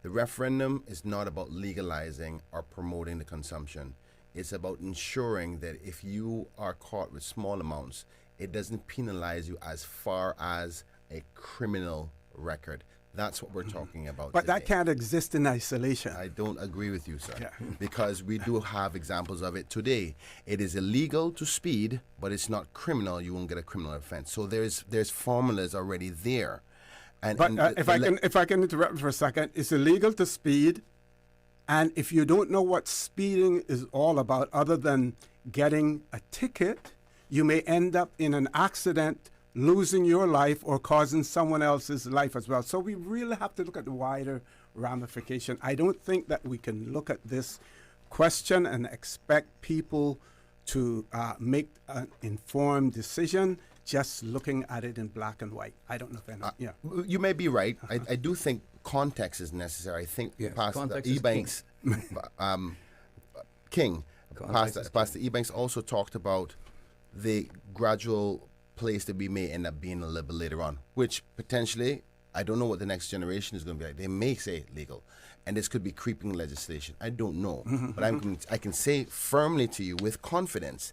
The referendum is not about legalizing or promoting the consumption. It's about ensuring that if you are caught with small amounts, it doesn't penalize you as far as a criminal record. That's what we're talking about But today. that can't exist in isolation. I don't agree with you, sir. Yeah. Because we do have examples of it today. It is illegal to speed, but it's not criminal. You won't get a criminal offense. So there's formulas already there. And, But and if I can interrupt for a second, it's illegal to speed, and if you don't know what speeding is all about, other than getting a ticket, you may end up in an accident, losing your life or causing someone else's life as well. So we really have to look at the wider ramification. I don't think that we can look at this question and expect people to make an informed decision just looking at it in black and white. I don't know if any, yeah. You may be right. I do think context is necessary. I think Pastor context is Ebanks, King, Pastor Ebanks also talked about the gradual place that we may end up being a little bit later on, which potentially, I don't know what the next generation is going to be like. They may say legal, and this could be creeping legislation. I don't know. But I can say firmly to you with confidence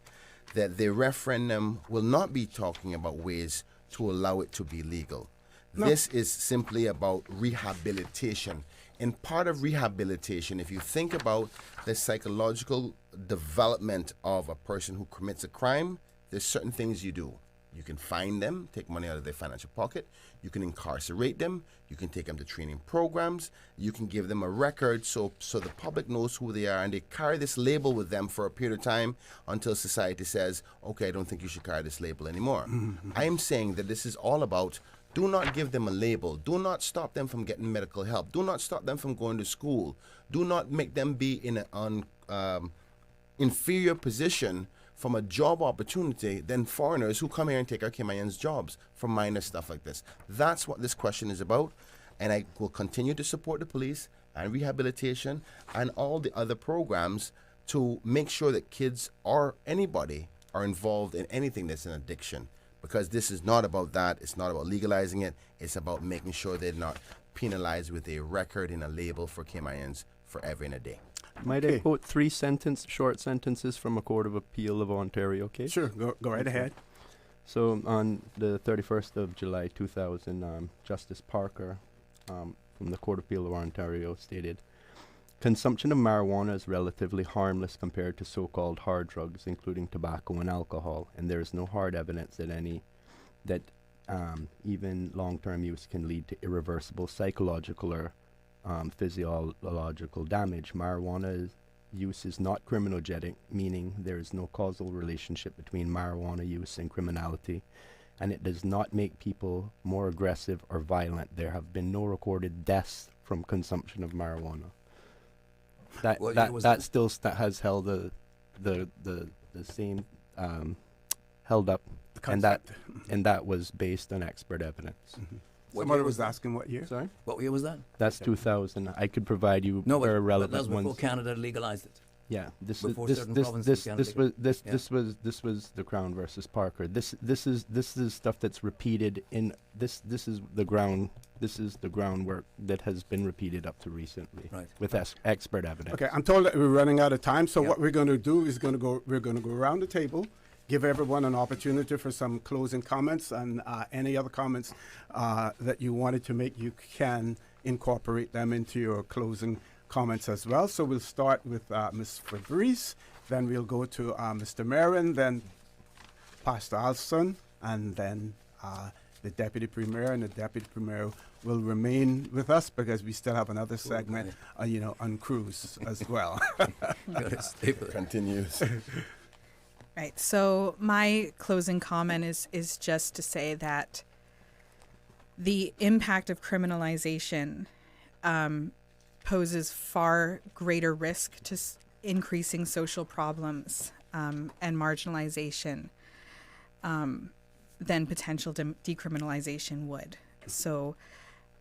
that the referendum will not be talking about ways to allow it to be legal. No. This is simply about rehabilitation. And part of rehabilitation, if you think about the psychological development of a person who commits a crime, there's certain things you do. You can fine them, take money out of their financial pocket. You can incarcerate them. You can take them to training programs. You can give them a record so the public knows who they are, and they carry this label with them for a period of time until society says, okay, I don't think you should carry this label anymore. I am saying that this is all about, do not give them a label. Do not stop them from getting medical help. Do not stop them from going to school. Do not make them be in an inferior position from a job opportunity than foreigners who come here and take our Caymanians' jobs for minor stuff like this. That's what this question is about, and I will continue to support the police and rehabilitation and all the other programs to make sure that kids or anybody are involved in anything that's an addiction, because this is not about that. It's not about legalizing it. It's about making sure they're not penalized with a record and a label for Caymanians forever and a day. Might I quote three short sentences from a Court of Appeal of Ontario case? Sure, go right ahead. So on the 31st of July 2000, Justice Parker from the Court of Appeal of Ontario stated, consumption of marijuana is relatively harmless compared to so-called hard drugs, including tobacco and alcohol, and there is no hard evidence that even long-term use can lead to irreversible psychological or physiological damage. Marijuana use is not criminogenic, meaning there is no causal relationship between marijuana use and criminality, and it does not make people more aggressive or violent. There have been no recorded deaths from consumption of marijuana. That still has held the same held up, and that was based on expert evidence. Somebody was asking what year? Sorry? What year was that? That's 2000. I could provide you very relevant that was before ones. Canada legalized it. Yeah, this Before was certain provinces began to this was the Crown versus Parker. This is stuff that's repeated in this is the groundwork that has been repeated up to recently, right, with expert evidence. Okay, I'm told that we're running out of time, so what we're going to do is we're going to go around the table, give everyone an opportunity for some closing comments, and any other comments that you wanted to make, you can incorporate them into your closing comments as well. So we'll start with Ms. Fabrice, then we'll go to Mr. Marin, then Pastor Alston, and then the Deputy Premier, and the Deputy Premier will remain with us because we still have another segment, on cruise as well. Continues. Right. So my closing comment is just to say that the impact of criminalization poses far greater risk to increasing social problems and marginalization than potential decriminalization would. So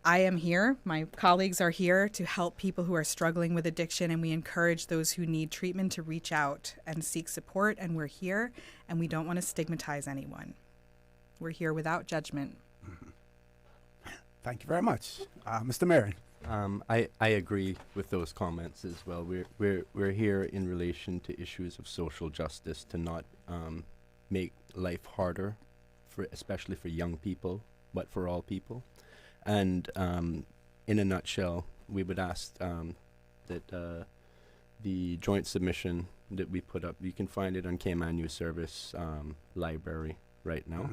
I am here, my colleagues are here to help people who are struggling with addiction, and we encourage those who need treatment to reach out and seek support, and we're here, and we don't want to stigmatize anyone. We're here without judgment. Thank you very much. Mr. Marion. I agree with those comments as well. We're here in relation to issues of social justice, to not make life harder, especially for young people, but for all people. And in a nutshell, we would ask that the joint submission that we put up, you can find it on Cayman Youth Service library right now.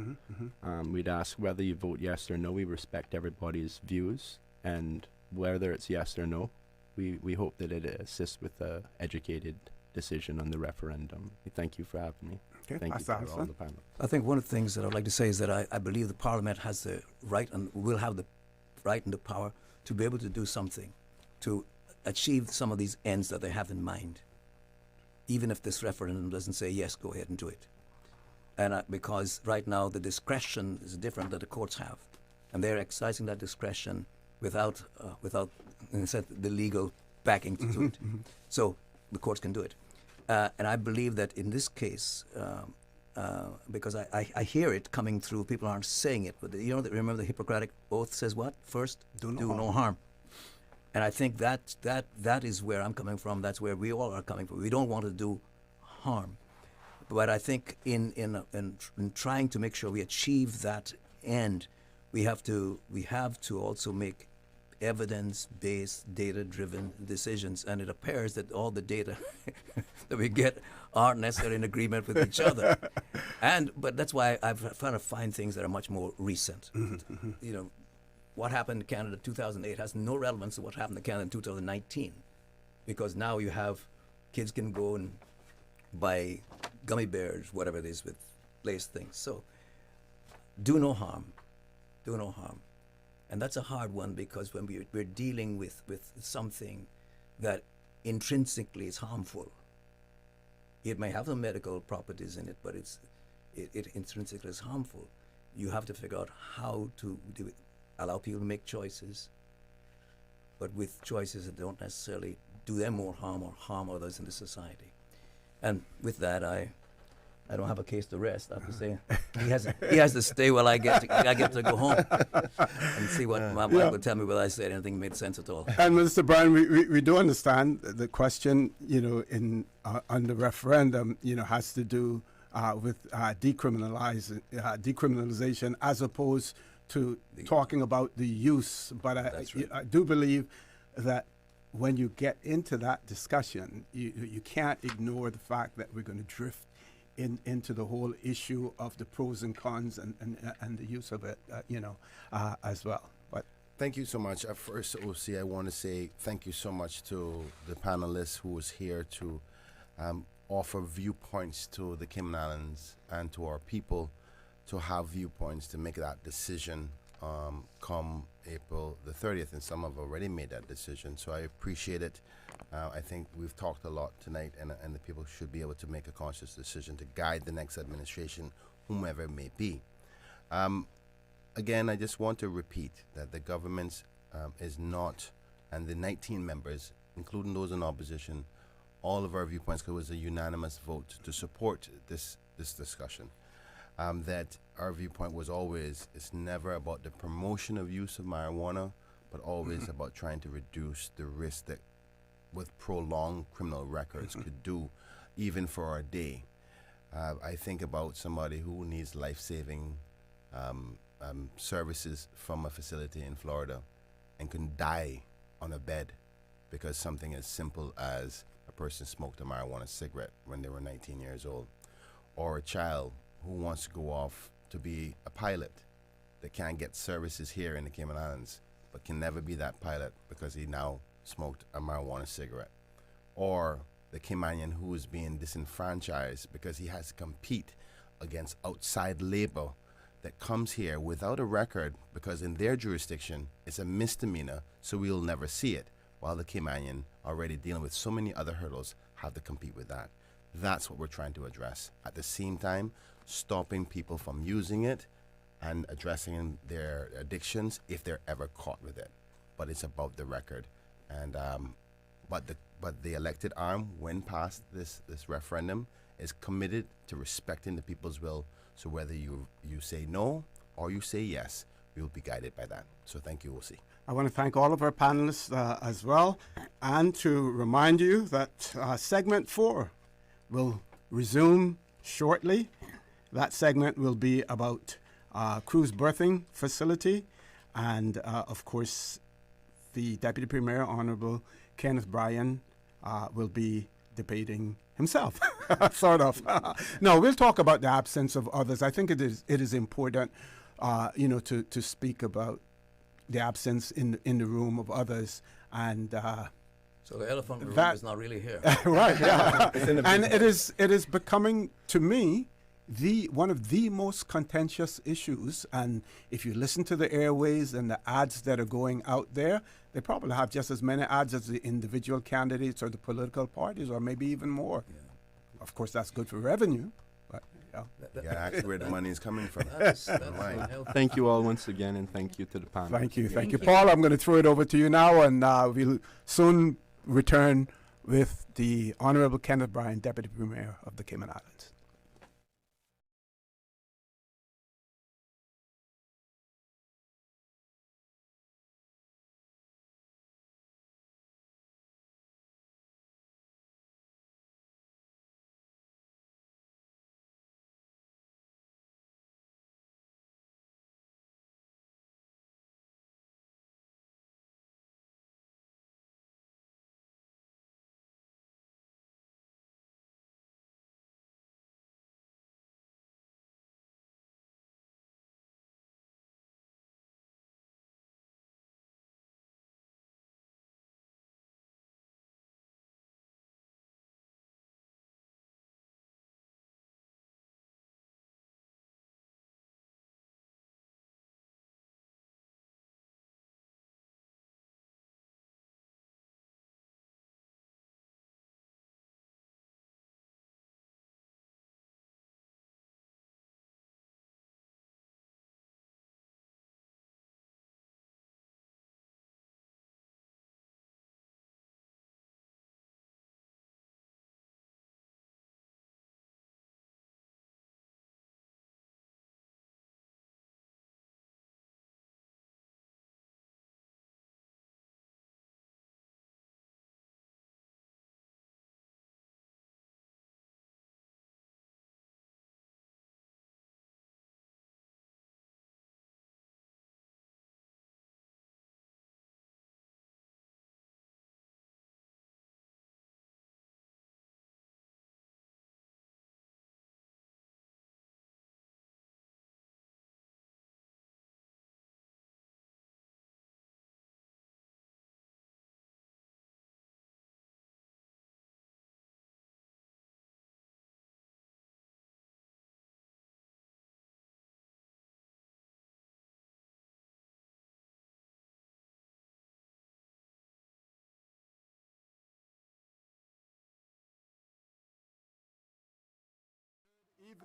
We'd ask whether you vote yes or no. We respect everybody's views, and whether it's yes or no, we hope that it assists with an educated decision on the referendum. Thank you for having me. Okay, Thank you to all the panel. I think one of the things that I'd like to say is that I believe the Parliament has the right and will have the right and the power to be able to do something to achieve some of these ends that they have in mind, even if this referendum doesn't say yes, go ahead and do it. And because right now the discretion is different that the courts have, and they're exercising that discretion without in a sense, the legal backing to do it. So the courts can do it. And I believe that in this case, because I hear it coming through, people aren't saying it, but remember the Hippocratic Oath says what? First, do no harm. And I think that is where I'm coming from. That's where we all are coming from. We don't want to do harm. But I think in trying to make sure we achieve that end, we have to also make evidence-based, data-driven decisions, and it appears that all the data that we get aren't necessarily in agreement with each other. But that's why I've tried to find things that are much more recent. You know, what happened in Canada in 2008 has no relevance to what happened in Canada in 2019, because now you have kids can go and buy gummy bears, whatever it is, with laced things. So do no harm. Do no harm. And that's a hard one, because when we're dealing with something that intrinsically is harmful, it may have some medical properties in it, but it intrinsically is harmful. You have to figure out how to allow people to make choices, but with choices that don't necessarily do them more harm or harm others in the society. And with that, I don't have a case to rest. I have to say, he has to stay while I get to go home and see what my wife will tell me whether I said anything made sense at all. And Mr. Brown, we do understand the question, in on the referendum, has to do with decriminalization as opposed to talking about the use. But I do believe that when you get into that discussion, you can't ignore the fact that we're going to drift into the whole issue of the pros and cons and the use of it, as well. But thank you so much. First, OC, I want to say thank you so much to the panelists who was here to offer viewpoints to the Cayman Islands and to our people to have viewpoints to make that decision come April the 30th, and some have already made that decision. So I appreciate it. I think we've talked a lot tonight, and the people should be able to make a conscious decision to guide the next administration, whomever it may be. Again, I just want to repeat that the government is not, and the 19 members, including those in opposition, all of our viewpoints, because it was a unanimous vote to support this discussion. That our viewpoint was always, it's never about the promotion of use of marijuana, but always about trying to reduce the risk that with prolonged criminal records could do, even for a day. I think about somebody who needs life-saving services from a facility in Florida and can die on a bed because something as simple as a person smoked a marijuana cigarette when they were 19 years old, or a child who wants to go off to be a pilot that can't get services here in the Cayman Islands, but can never be that pilot because he now smoked a marijuana cigarette, or the Caymanian who is being disenfranchised because he has to compete against outside labor that comes here without a record because in their jurisdiction it's a misdemeanor, so we'll never see it, while the Caymanian, already dealing with so many other hurdles, have to compete with that. That's what we're trying to address. At the same time, stopping people from using it and addressing their addictions if they're ever caught with it. But it's above the record. And but the elected arm, when passed this referendum, is committed to respecting the people's will. So whether you say no or you say yes, we will be guided by that. So thank you, Osi. I want to thank all of our panelists as well, and to remind you that segment 4 will resume shortly. That segment will be about Cruz Berthing facility, and of course, the Deputy Premier, Honourable Kenneth Bryan, will be debating himself, sort of. No, we'll talk about the absence of others. I think it is important, to speak about the absence in the room of others, and so the elephant in the room is not really here. Right, yeah. And it is becoming, to me, one of the most contentious issues. And if you listen to the airways and the ads that are going out there, they probably have just as many ads as the individual candidates or the political parties, or maybe even more. Yeah. Of course, that's good for revenue. But, yeah. Yeah, actually where the money is coming from. Right. Thank you all once again, and thank you to the panel. Thank you. Paul, I'm going to throw it over to you now, and we'll soon return with the Honourable Kenneth Bryan, Deputy Premier of the Cayman Islands.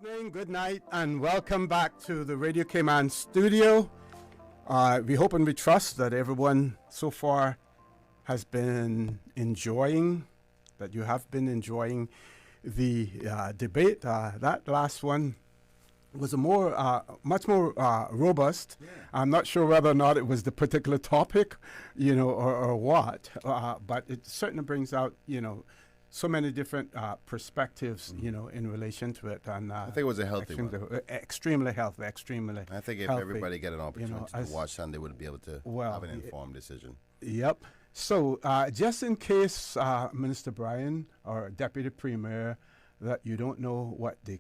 Evening, good night, and welcome back to the Radio Cayman studio. We hope and we trust that everyone so far has been enjoying, that you have been enjoying the debate. That last one was a much more robust. Yeah. I'm not sure whether or not it was the particular topic, or what, but it certainly brings out, so many different perspectives, in relation to it. And I think it was a healthy one. Extremely healthy, I think if everybody get an opportunity to watch, then they would be able to have an informed decision. Yep. So just in case, Minister Bryan or Deputy Premier, that you don't know what the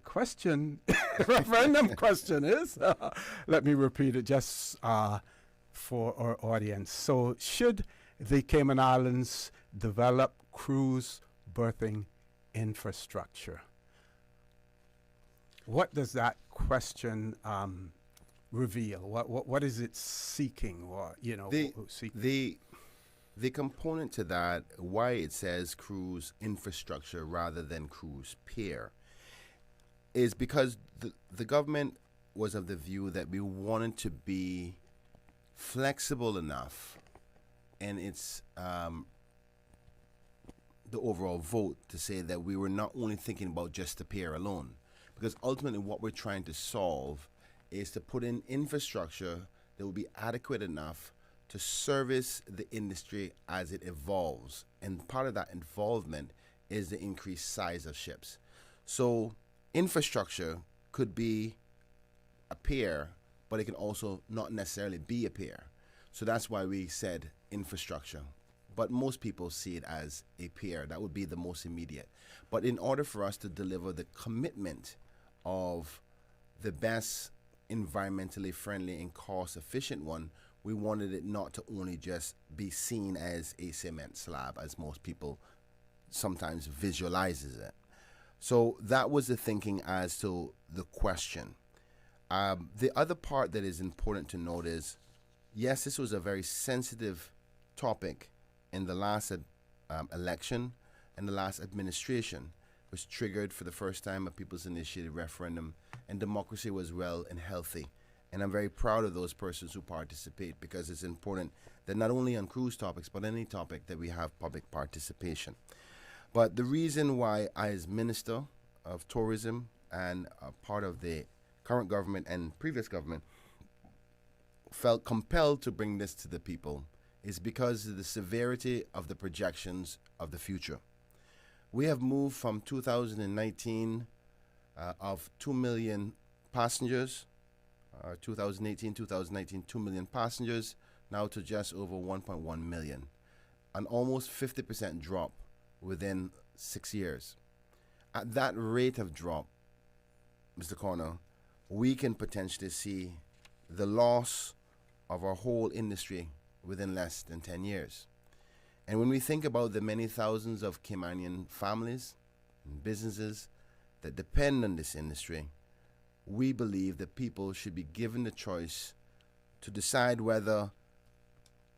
referendum question is, let me repeat it just for our audience. So should the Cayman Islands develop cruise berthing infrastructure? What does that question reveal? What is it seeking? The component to that, why it says cruise infrastructure rather than cruise pier, is because the government was of the view that we wanted to be flexible enough in its the overall vote to say that we were not only thinking about just the pair alone, because ultimately what we're trying to solve is to put in infrastructure that will be adequate enough to service the industry as it evolves. And part of that involvement is the increased size of ships. So infrastructure could be a pier, but it can also not necessarily be a pier. So that's why we said infrastructure. But most people see it as a pier. That would be the most immediate. But in order for us to deliver the commitment of the best environmentally friendly and cost efficient one, we wanted it not to only just be seen as a cement slab, as most people sometimes visualizes it. So that was the thinking as to the question. The other part that is important to note is, yes, this was a very sensitive topic in the last election and the last administration, which triggered for the first time a people's initiated referendum, and democracy was well and healthy. And I'm very proud of those persons who participate, because it's important that not only on cruise topics, but any topic that we have public participation. But the reason why I, as Minister of Tourism and part of the current government and previous government, felt compelled to bring this to the people is because of the severity of the projections of the future. We have moved from 2019 of 2 million passengers, 2018, 2019, 2 million passengers, now to just over 1.1 million, an almost 50% drop within 6 years. At that rate of drop, Mr. Corner, we can potentially see the loss of our whole industry within less than 10 years. And when we think about the many thousands of Caymanian families and businesses that depend on this industry, we believe that people should be given the choice to decide whether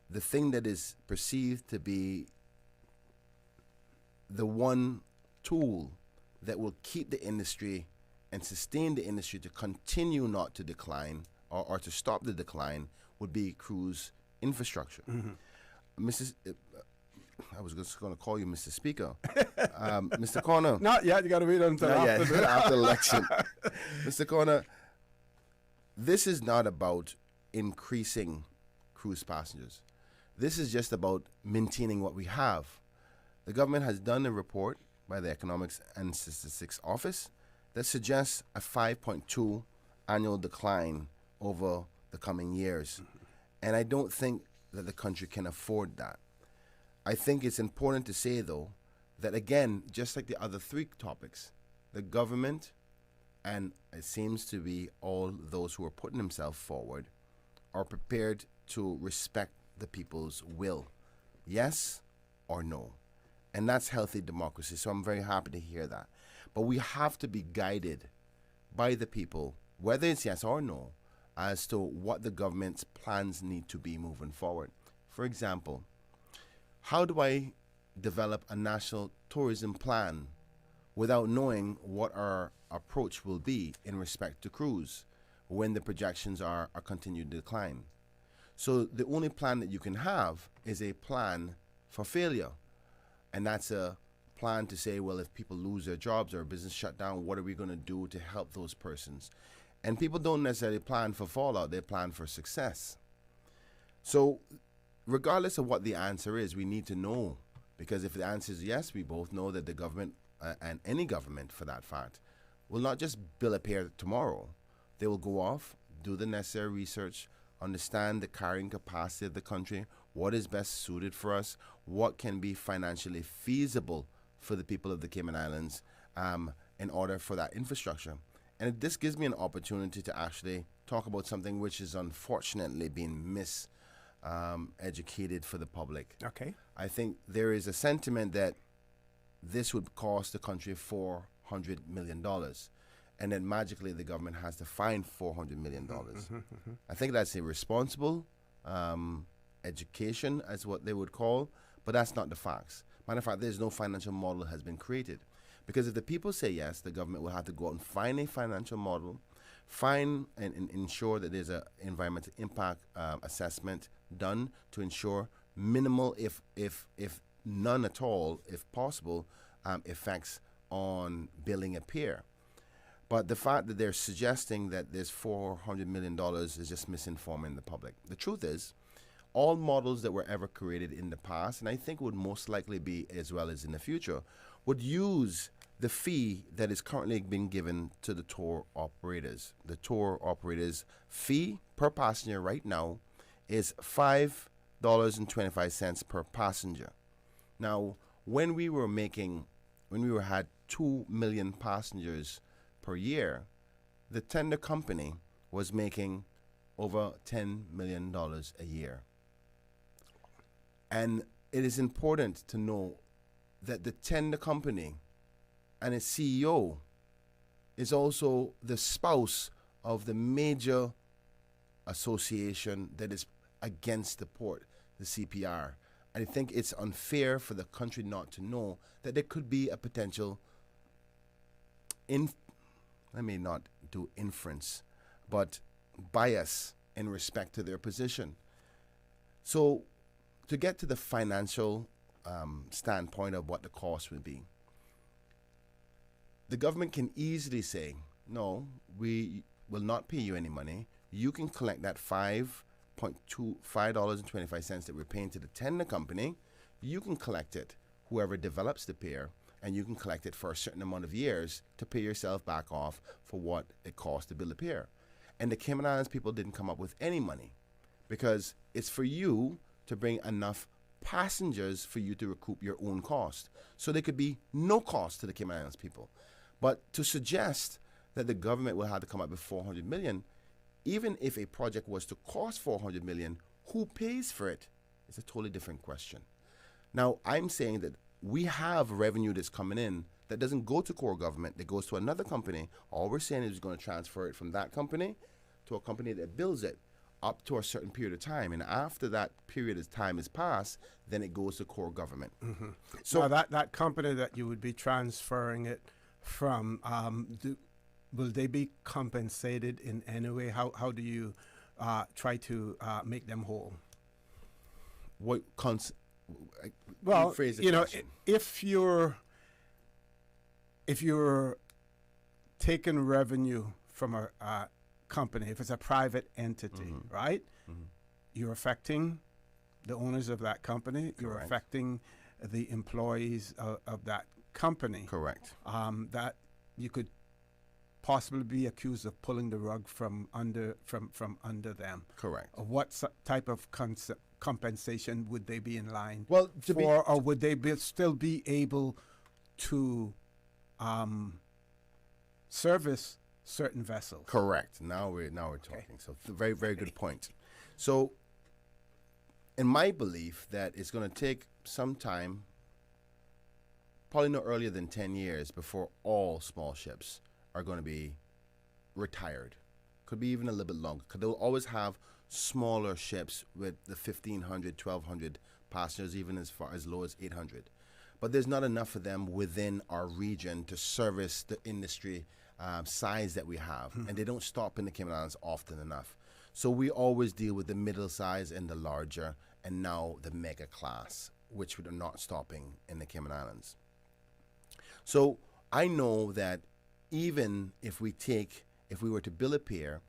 the thing that is perceived to be the one tool that will keep the industry and sustain the industry to continue not to decline or to stop the decline would be cruise infrastructure. I was just going to call you Mr. Speaker. Mr. Corner. Not yet. You got to wait until after election. Mr. Corner, this is not about increasing cruise passengers. This is just about maintaining what we have. The government has done a report by the Economics and Statistics Office that suggests a 5.2 annual decline over the coming years. And I don't think that the country can afford that. I think it's important to say, though, that again, just like the other three topics, the government, and it seems to be all those who are putting themselves forward, are prepared to respect the people's will. Yes or no. And that's healthy democracy, so I'm very happy to hear that. But we have to be guided by the people, whether it's yes or no, as to what the government's plans need to be moving forward. For example, how do I develop a national tourism plan without knowing what our approach will be in respect to cruise when the projections are a continued decline? So the only plan that you can have is a plan for failure. And that's a plan to say, well, if people lose their jobs or business shut down, what are we going to do to help those persons? And people don't necessarily plan for fallout, they plan for success. So regardless of what the answer is, we need to know, because if the answer is yes, we both know that the government, and any government for that fact, will not just build a pier tomorrow. They will go off, do the necessary research, understand the carrying capacity of the country, what is best suited for us, what can be financially feasible for the people of the Cayman Islands in order for that infrastructure. And this gives me an opportunity to actually talk about something which is unfortunately being educated for the public. Okay. I think there is a sentiment that this would cost the country $400 million, and then magically the government has to find $400 million. I think that's irresponsible education, as what they would call, but that's not the facts. Matter of fact, there's no financial model that has been created. Because if the people say yes, the government will have to go out and find a financial model, find and ensure that there's an environmental impact assessment done to ensure minimal, if none at all, if possible, effects on building a pier. But the fact that they're suggesting that there's $400 million is just misinforming the public. The truth is, all models that were ever created in the past, and I think would most likely be as well as in the future, would use the fee that is currently being given to the tour operators. The tour operators' fee per passenger right now is $5.25 per passenger. Now, when we had 2 million passengers per year, the tender company was making over $10 million a year. And it is important to know that the tender company and its CEO is also the spouse of the major association that is against the port, the CPR. I think it's unfair for the country not to know that there could be a potential, let me not do inference, but bias in respect to their position. So to get to the financial standpoint of what the cost would be, the government can easily say, no, we will not pay you any money. You can collect that $5.25 that we're paying to the tender company. You can collect it, whoever develops the pier, and you can collect it for a certain amount of years to pay yourself back off for what it costs to build a pier. And the Cayman Islands people didn't come up with any money because it's for you to bring enough passengers for you to recoup your own cost. So there could be no cost to the Cayman Islands people. But to suggest that the government will have to come up with $400 million, even if a project was to cost $400 million, who pays for it is a totally different question. Now, I'm saying that we have revenue that's coming in that doesn't go to core government, that goes to another company. All we're saying is we're going to transfer it from that company to a company that builds it up to a certain period of time. And after that period of time is passed, then it goes to core government. Mm-hmm. So now that company that you would be transferring it from, will they be compensated in any way? How do you try to make them whole? Well, you know, if you're taking revenue from a company, if it's a private entity, right? Mm-hmm. You're affecting the owners of that company. Correct. You're affecting the employees of that company. Correct. That you could possibly be accused of pulling the rug from under them. Correct. What type of compensation would they be in line for, or would they still be able to service certain vessels? Correct. Now we're talking. Okay. So very, very good point. So in my belief that it's going to take some time, probably no earlier than 10 years before all small ships are going to be retired. Could be even a little bit longer, because they'll always have smaller ships with the 1,500, 1,200 passengers, even as far as low as 800. But there's not enough of them within our region to service the industry size that we have. And they don't stop in the Cayman Islands often enough. So we always deal with the middle size and the larger, and now the mega class, which are not stopping in the Cayman Islands. So I know that even if we were to build a pier,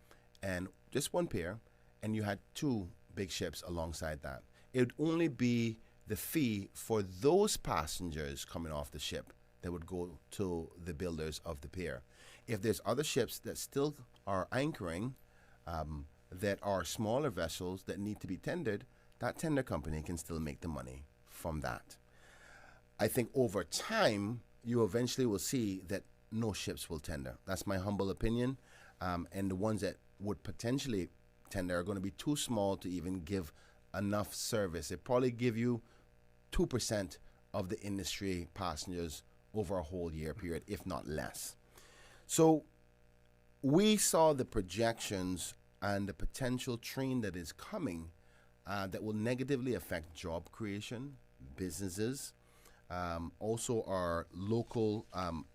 and just one pier, and you had 2 big ships alongside that, it would only be the fee for those passengers coming off the ship that would go to the builders of the pier. If there's other ships that still are anchoring, that are smaller vessels that need to be tendered, that tender company can still make the money from that. I think over time, you eventually will see that no ships will tender. That's my humble opinion. And the ones that would potentially tender are going to be too small to even give enough service. They probably give you 2% of the industry passengers over a whole year period, if not less. So we saw the projections and the potential train that is coming that will negatively affect job creation, businesses, also our local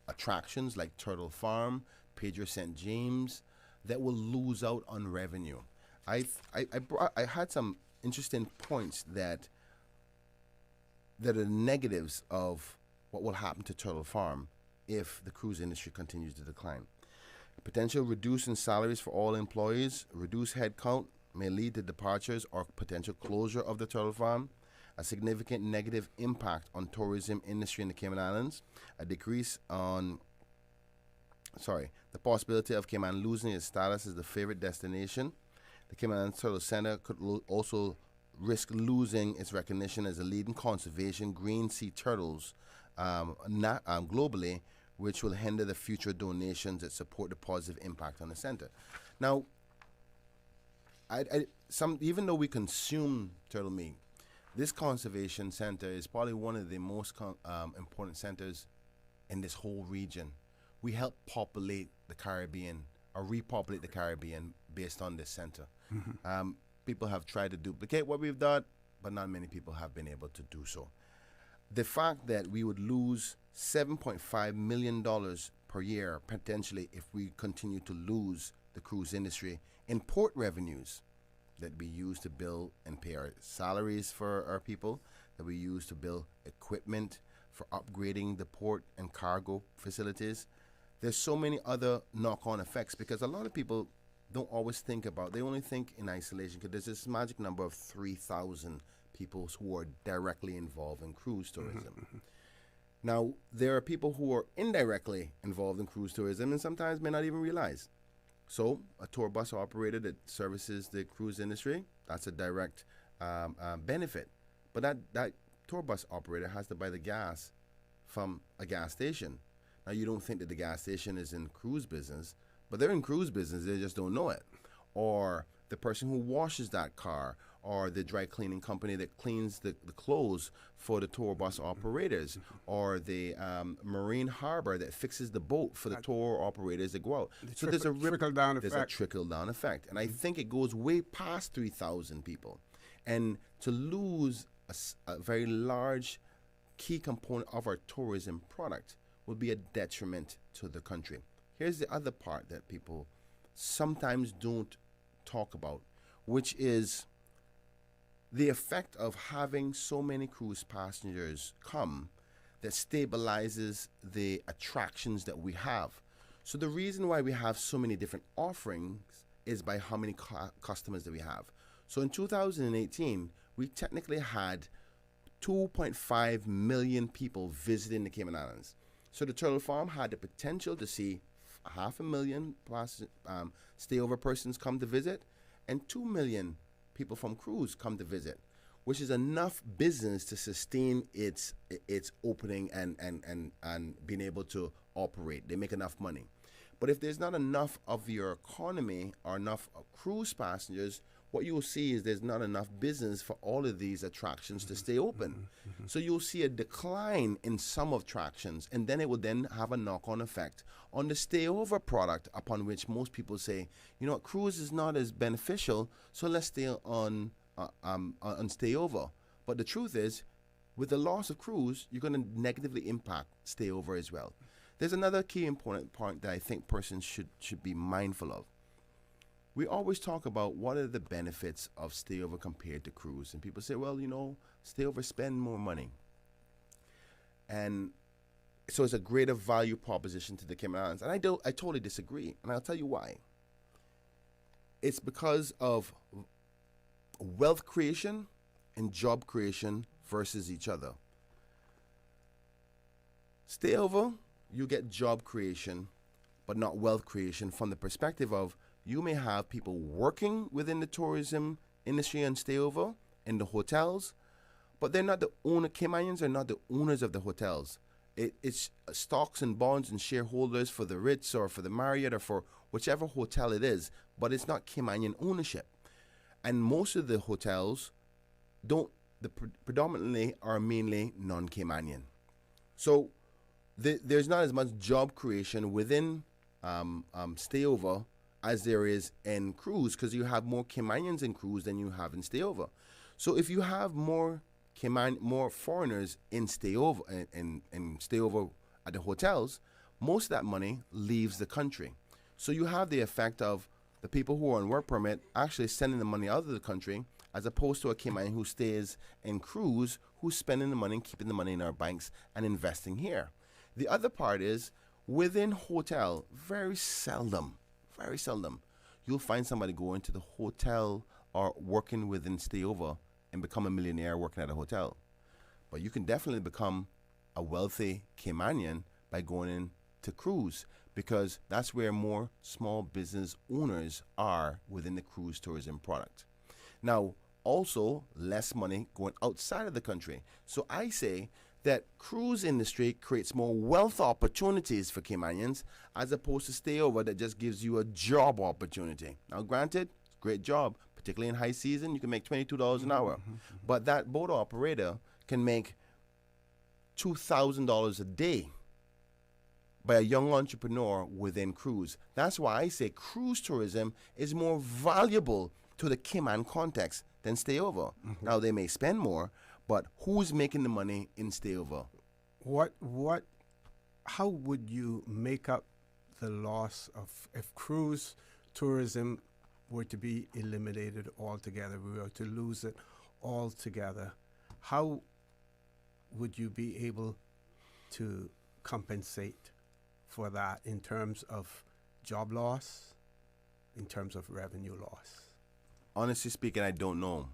attractions like Turtle Farm, Pedro St. James, that will lose out on revenue. I had some interesting points that are the negatives of what will happen to Turtle Farm if the cruise industry continues to decline. Potential reduce in salaries for all employees, reduced headcount may lead to departures or potential closure of the Turtle Farm, a significant negative impact on tourism industry in the Cayman Islands, a decrease on the possibility of Cayman losing its status as the favorite destination. The Cayman Islands Turtle Center could also risk losing its recognition as a leading conservation green sea turtles globally, which will hinder the future donations that support the positive impact on the center. Now, even though we consume turtle meat, this conservation center is probably one of the most important centers in this whole region. We help populate the Caribbean, or repopulate the Caribbean, based on this center. People have tried to duplicate what we've done, but not many people have been able to do so. The fact that we would lose $7.5 million per year, potentially, if we continue to lose the cruise industry in port revenues that we use to bill and pay our salaries for our people, that we use to build equipment for upgrading the port and cargo facilities. There's so many other knock-on effects, because a lot of people don't always think about, they only think in isolation, because there's this magic number of 3,000 people who are directly involved in cruise tourism. Now, there are people who are indirectly involved in cruise tourism and sometimes may not even realize. So, a tour bus operator that services the cruise industry, that's a direct benefit. But that tour bus operator has to buy the gas from a gas station. Now, you don't think that the gas station is in cruise business, but they're in cruise business, they just don't know it. Or the person who washes that car, or the dry cleaning company that cleans the clothes for the tour bus operators, or the marine harbor that fixes the boat for the tour operators that go out. So there's a trickle-down effect. There's a trickle-down effect. And I think it goes way past 3,000 people. And to lose a very large key component of our tourism product will be a detriment to the country. Here's the other part that people sometimes don't talk about, which is the effect of having so many cruise passengers come that stabilizes the attractions that we have. So the reason why we have so many different offerings is by how many customers that we have. So in 2018, we technically had 2.5 million people visiting the Cayman Islands. So the Turtle Farm had the potential to see 500,000 stayover persons come to visit, and 2 million people from cruise come to visit, which is enough business to sustain its opening and being able to operate. They make enough money. But if there's not enough of your economy or enough cruise passengers, what you'll see is there's not enough business for all of these attractions to stay open. So you'll see a decline in some attractions, and then it will then have a knock-on effect on the stayover product, upon which most people say, you know what, cruise is not as beneficial, so let's stay on stayover. But the truth is, with the loss of cruise, you're going to negatively impact stayover as well. There's another key important point that I think persons should be mindful of. We always talk about what are the benefits of stayover compared to cruise. And people say, well, you know, stayover spend more money. And so it's a greater value proposition to the Cayman Islands. And I totally disagree. And I'll tell you why. It's because of wealth creation and job creation versus each other. Stayover, you get job creation, but not wealth creation from the perspective of you may have people working within the tourism industry and stayover in the hotels, but they're not the owner. Caymanians are not the owners of the hotels. It's stocks and bonds and shareholders for the Ritz or for the Marriott or for whichever hotel it is, but it's not Caymanian ownership. And most of the hotels predominantly are mainly non-Caymanian. So there's not as much job creation within stayover as there is in cruise, because you have more Caymanians in cruise than you have in stayover. So if you have more foreigners in stayover and stayover at the hotels, most of that money leaves the country. So you have the effect of the people who are on work permit actually sending the money out of the country, as opposed to a Cayman who stays in cruise, who's spending the money and keeping the money in our banks and investing here. The other part is, within hotel, very seldom, you'll find somebody go into the hotel or working within stayover and become a millionaire working at a hotel. But you can definitely become a wealthy Caymanian by going into cruise, because that's where more small business owners are within the cruise tourism product. Now, also less money going outside of the country. So I say that cruise industry creates more wealth opportunities for Caymanians as opposed to stayover that just gives you a job opportunity. Now, granted, great job, particularly in high season, you can make $22 an hour. But that boat operator can make $2,000 a day by a young entrepreneur within cruise. That's why I say cruise tourism is more valuable to the Cayman context than stayover. Now, they may spend more, but who's making the money in stayover? How would you make up the loss of, if cruise tourism were to be eliminated altogether, we were to lose it altogether, how would you be able to compensate for that in terms of job loss, in terms of revenue loss? Honestly speaking, I don't know.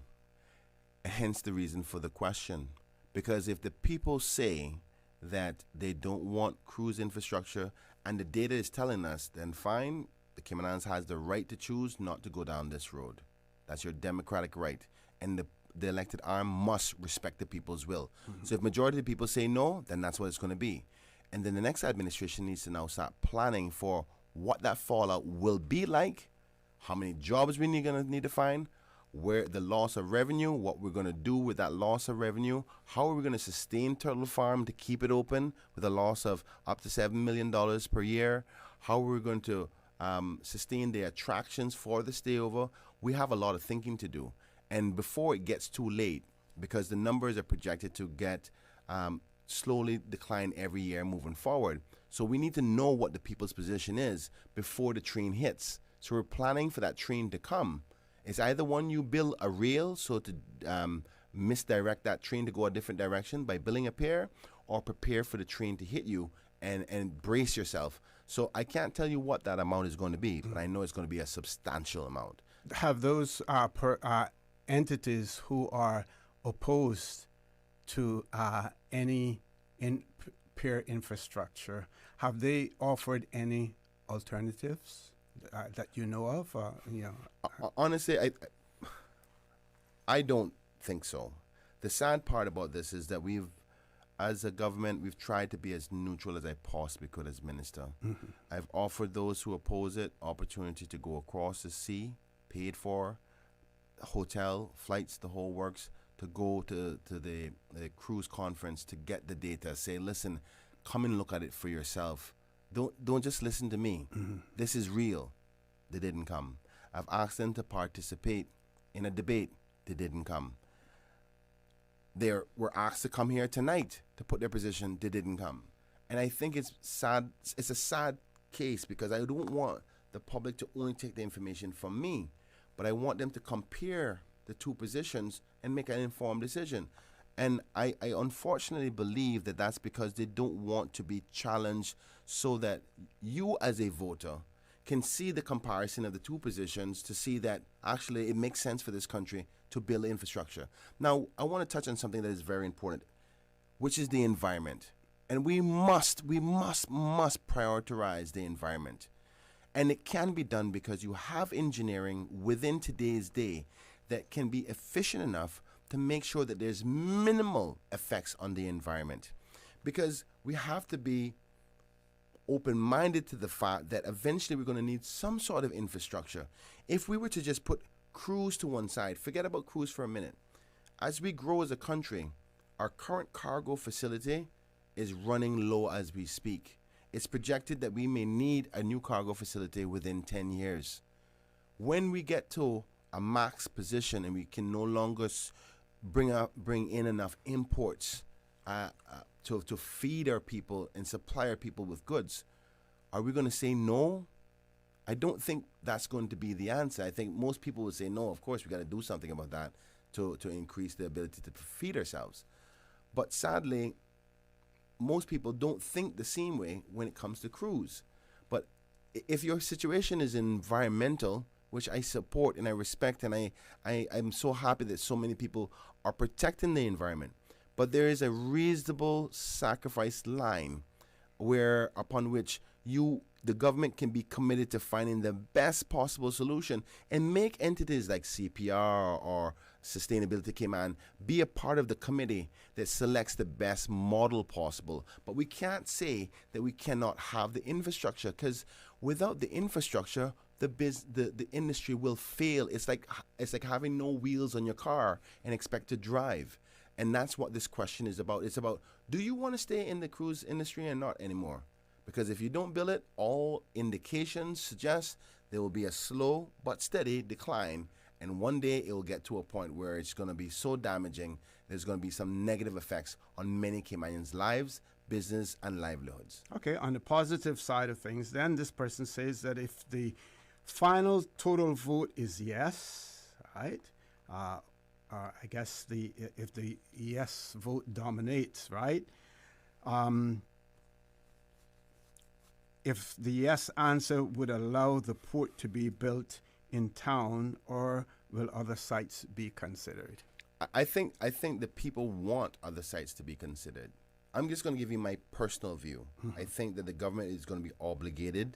Hence the reason for the question. Because if the people say that they don't want cruise infrastructure and the data is telling us, then fine, the Caymanans has the right to choose not to go down this road. That's your democratic right. And the elected arm must respect the people's will. So if majority of the people say no, then that's what it's going to be. And then the next administration needs to now start planning for what that fallout will be like, how many jobs we're going to need to find, where the loss of revenue, what we're going to do with that loss of revenue, how are we going to sustain Turtle Farm to keep it open with a loss of up to $7 million per year, how are we going to sustain the attractions for the stayover. We have a lot of thinking to do. And before it gets too late, because the numbers are projected to get slowly decline every year moving forward. So we need to know what the people's position is before the train hits. So we're planning for that train to come. It's either one, you build a rail so to misdirect that train to go a different direction by building a pier, or prepare for the train to hit you and brace yourself. So I can't tell you what that amount is going to be, but I know it's going to be a substantial amount. Have those entities who are opposed to any pier infrastructure, have they offered any alternatives that you know of? Honestly, I don't think so. The sad part about this is that as a government, we've tried to be as neutral as I possibly could as minister. I've offered those who oppose it opportunity to go across the sea, paid for, hotel, flights, the whole works, to go to the cruise conference to get the data. Say, listen, come and look at it for yourself. Don't just listen to me. This is real. They didn't come. I've asked them to participate in a debate. They didn't come. They were asked to come here tonight to put their position. They didn't come. And I think it's sad. It's a sad case, because I don't want the public to only take the information from me, but I want them to compare the two positions and make an informed decision. And I unfortunately believe that that's because they don't want to be challenged, so that you as a voter can see the comparison of the two positions to see that actually it makes sense for this country to build infrastructure. Now, I want to touch on something that is very important, which is the environment. And we must prioritize the environment. And it can be done because you have engineering within today's day that can be efficient enough to make sure that there's minimal effects on the environment. Because we have to be open-minded to the fact that eventually we're going to need some sort of infrastructure. If we were to just put cruise to one side, forget about cruise for a minute. As we grow as a country, our current cargo facility is running low as we speak. It's projected that we may need a new cargo facility within 10 years. When we get to a max position and we can no longer bring in enough imports to feed our people and supply our people with goods, are we going to say no I don't think that's going to be the answer. I think most people would say, no, of course, we got to do something about that to increase the ability to feed ourselves. But sadly, most people don't think the same way when it comes to crews. But if your situation is environmental, which I support and I respect, and I'm so happy that so many people are protecting the environment, but there is a reasonable sacrifice line upon which the government can be committed to finding the best possible solution and make entities like CPR or Sustainability Cayman be a part of the committee that selects the best model possible. But we can't say that we cannot have the infrastructure, because without the infrastructure, the industry will fail. It's like having no wheels on your car and expect to drive. And that's what this question is about. It's about, do you want to stay in the cruise industry or not anymore? Because if you don't build it, all indications suggest there will be a slow but steady decline. And one day it will get to a point where it's going to be so damaging, there's going to be some negative effects on many Caymanians' lives, business, and livelihoods. Okay, on the positive side of things, then this person says that if the final total vote is yes, right? I guess if the yes vote dominates, right? If the yes answer would allow the port to be built in town, or will other sites be considered? I think the people want other sites to be considered. I'm just going to give you my personal view. I think that the government is going to be obligated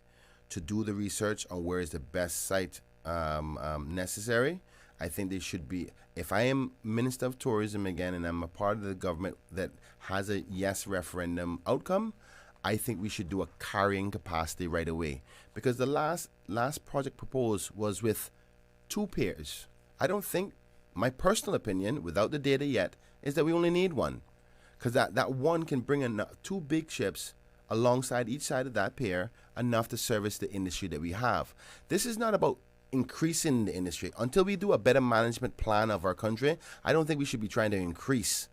to do the research on where is the best site necessary. I think they should be, if I am Minister of Tourism again and I'm a part of the government that has a yes referendum outcome, I think we should do a carrying capacity right away. Because the last project proposed was with 2 piers. I don't think, my personal opinion, without the data yet, is that we only need 1. Because that one can bring enough, 2 big ships alongside each side of that pier, enough to service the industry that we have. This is not about increasing the industry. Until we do a better management plan of our country, I don't think we should be trying to increase.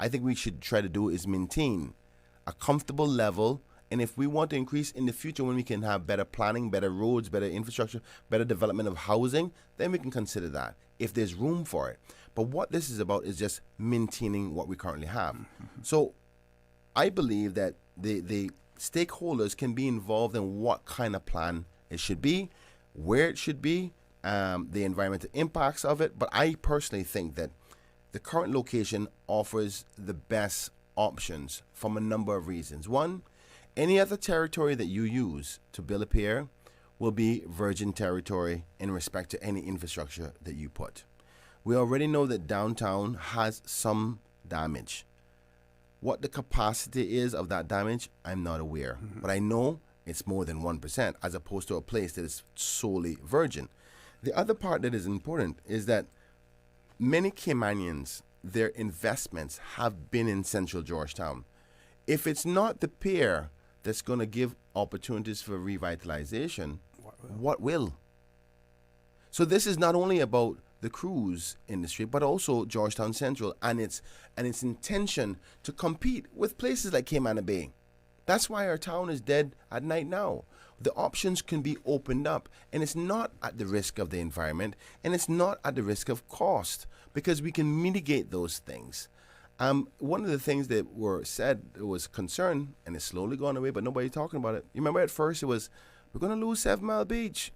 I think we should try to do is maintain a comfortable level. And if we want to increase in the future, when we can have better planning, better roads, better infrastructure, better development of housing, then we can consider that if there's room for it. But what this is about is just maintaining what we currently have. So I believe that the stakeholders can be involved in what kind of plan it should be, where it should be, the environmental impacts of it. But I personally think that the current location offers the best options from a number of reasons. One, any other territory that you use to build a pier will be virgin territory in respect to any infrastructure that you put. We already know that downtown has some damage. What the capacity is of that damage, I'm not aware. But I know it's more than 1%, as opposed to a place that is solely virgin. The other part that is important is that many Caymanians, their investments have been in Central Georgetown. If it's not the pier that's going to give opportunities for revitalization, what will? So this is not only about the cruise industry, but also Georgetown Central and its intention to compete with places like Cayman Bay. That's why our town is dead at night now. The options can be opened up, and it's not at the risk of the environment, and it's not at the risk of cost, because we can mitigate those things. One of the things that were said was concern, and it's slowly gone away, but nobody's talking about it. You remember at first it was, we're going to lose 7 Mile Beach.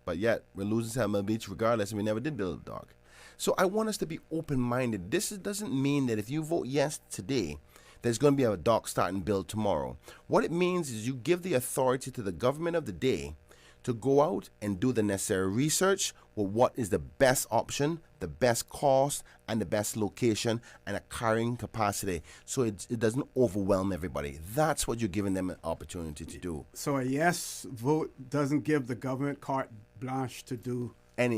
But yet, we're losing 7 Mile Beach regardless, and we never did build a dock. So I want us to be open-minded. This doesn't mean that if you vote yes today, there's going to be a dock starting build tomorrow. What it means is you give the authority to the government of the day to go out and do the necessary research with what is the best option, the best cost, and the best location, and a carrying capacity, so it doesn't overwhelm everybody. That's what you're giving them an opportunity to do. So a yes vote doesn't give the government carte blanche to do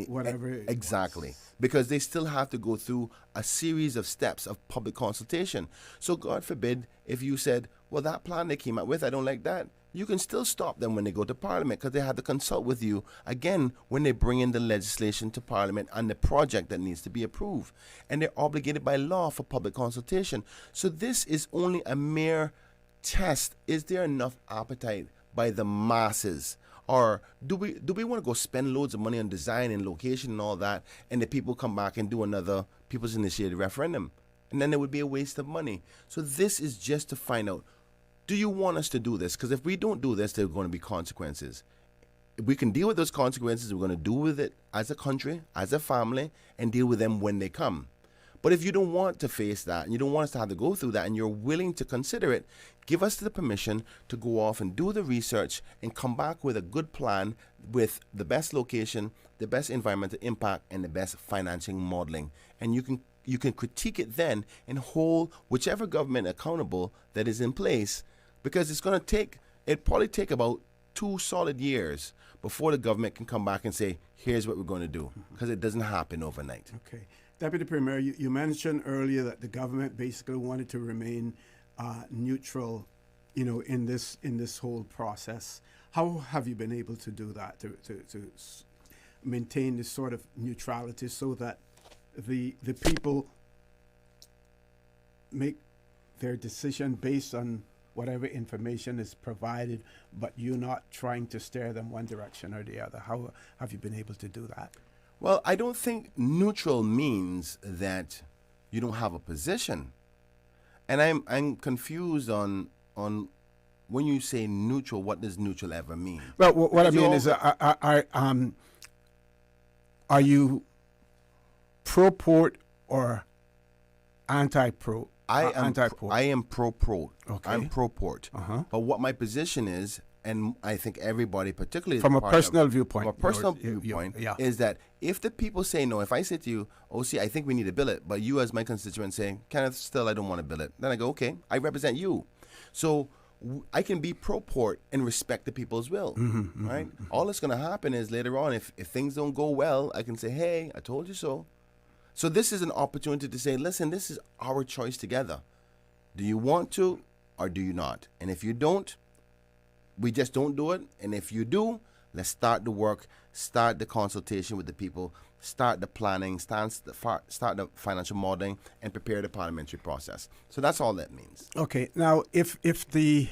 whatever it exactly wants. Because they still have to go through a series of steps of public consultation. So God forbid if you said, well, that plan they came up with, I don't like that. You can still stop them when they go to Parliament, because they have to consult with you again when they bring in the legislation to Parliament and the project that needs to be approved. And they're obligated by law for public consultation. So this is only a mere test. Is there enough appetite by the masses Or do we want to go spend loads of money on design and location and all that, and the people come back and do another people's initiated referendum? And then it would be a waste of money. So this is just to find out, do you want us to do this? Because if we don't do this, there are going to be consequences. If we can deal with those consequences, we're going to deal with it as a country, as a family, and deal with them when they come. But if you don't want to face that, and you don't want us to have to go through that, and you're willing to consider it, give us the permission to go off and do the research and come back with a good plan with the best location, the best environmental impact, and the best financing modeling. And you can critique it then and hold whichever government accountable that is in place, because it'll probably take about 2 solid years before the government can come back and say, here's what we're going to do, because it doesn't happen overnight. Okay. Deputy Premier, you mentioned earlier that the government basically wanted to remain neutral, in this whole process. How have you been able to do that, to maintain this sort of neutrality so that the people make their decision based on whatever information is provided, but you're not trying to steer them one direction or the other? How have you been able to do that? Well, I don't think neutral means that you don't have a position. And I'm confused on when you say neutral, what does neutral ever mean? Well, what I mean is, are you pro-port or anti-pro? I am pro-port. Okay. I'm pro-port. But what my position is, and I think everybody, particularly from a personal viewpoint, is that if the people say no, if I say to you, OC, I think we need to bill it, but you as my constituent say, Kenneth, still I don't want to bill it, then I go, okay, I represent you. So I can be pro-port and respect the people's will, right? All that's going to happen is later on, if things don't go well, I can say, hey, I told you so. So this is an opportunity to say, listen, this is our choice together. Do you want to or do you not? And if you don't, we just don't do it. And if you do, let's start the work, start the consultation with the people, start the planning, start the financial modeling, and prepare the parliamentary process. So that's all that means. Okay. Now, if the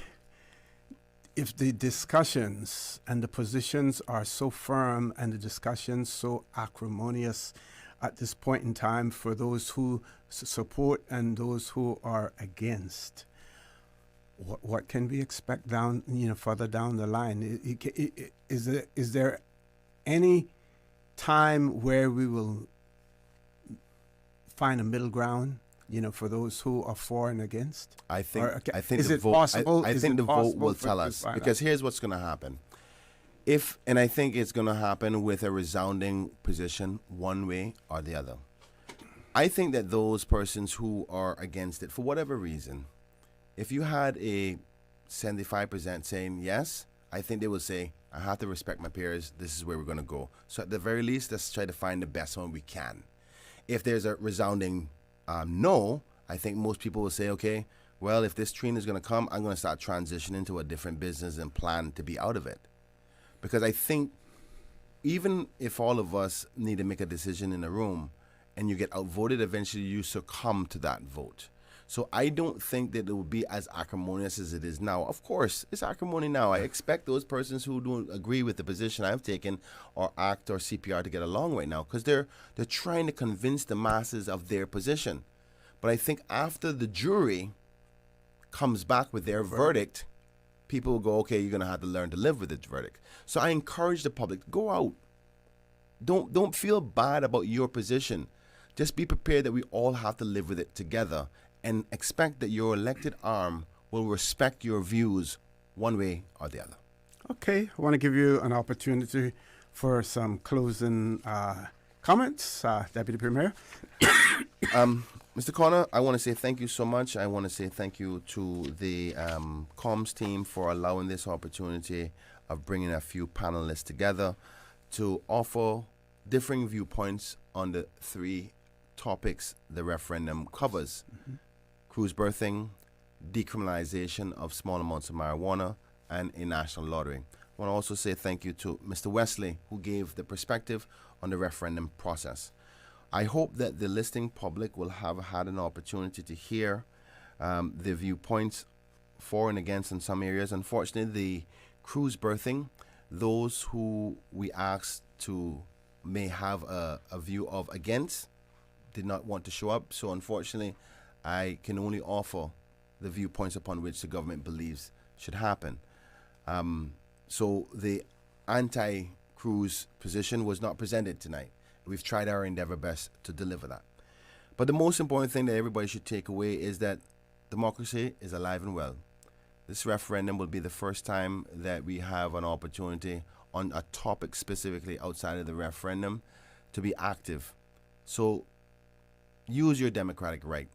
discussions and the positions are so firm and the discussions so acrimonious at this point in time for those who support and those who are against, what can we expect further down the line? Is there any time where we will find a middle ground, for those who are for and against? I think is the it vote, possible? I think the vote will tell us, because here's what's going to happen. And I think it's going to happen with a resounding position one way or the other. I think that those persons who are against it, for whatever reason, if you had a 75% saying yes, I think they will say, I have to respect my peers, this is where we're going to go. So at the very least, let's try to find the best one we can. If there's a resounding no, I think most people will say, okay, well, if this train is going to come, I'm going to start transitioning to a different business and plan to be out of it. Because I think even if all of us need to make a decision in a room and you get outvoted, eventually you succumb to that vote. So I don't think that it will be as acrimonious as it is now. Of course, it's acrimony now. I expect those persons who don't agree with the position I've taken or ACT or CPR to get along right now, because they're trying to convince the masses of their position. But I think after the jury comes back with their verdict, people will go, okay, you're going to have to learn to live with the verdict. So I encourage the public to go out. Don't feel bad about your position. Just be prepared that we all have to live with it together, and expect that your elected arm will respect your views one way or the other. Okay, I want to give you an opportunity for some closing comments, Deputy Premier. Mr. Connor, I want to say thank you so much. I want to say thank you to the comms team for allowing this opportunity of bringing a few panelists together to offer differing viewpoints on the 3 topics the referendum covers. Cruise berthing, decriminalization of small amounts of marijuana, and a national lottery. I want to also say thank you to Mr. Wesley, who gave the perspective on the referendum process. I hope that the listening public will have had an opportunity to hear the viewpoints for and against in some areas. Unfortunately, the cruise berthing those who we asked to may have a view of against did not want to show up. So unfortunately, I can only offer the viewpoints upon which the government believes should happen. So the anti-cruise position was not presented tonight. We've tried our endeavor best to deliver that. But the most important thing that everybody should take away is that democracy is alive and well. This referendum will be the first time that we have an opportunity on a topic specifically outside of the referendum to be active. So use your democratic right.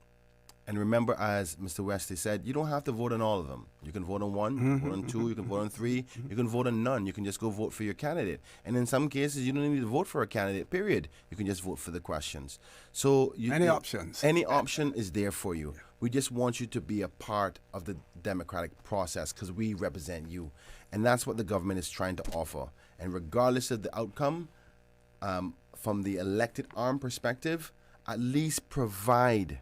And remember, as Mr. Wesley said, you don't have to vote on all of them. You can vote on one, vote on two, you can vote on three, you can vote on none. You can just go vote for your candidate. And in some cases, you don't need to vote for a candidate, period. You can just vote for the questions. So Any options. Any option is there for you. We just want you to be a part of the democratic process because we represent you. And that's what the government is trying to offer. And regardless of the outcome, from the elected arm perspective, at least provide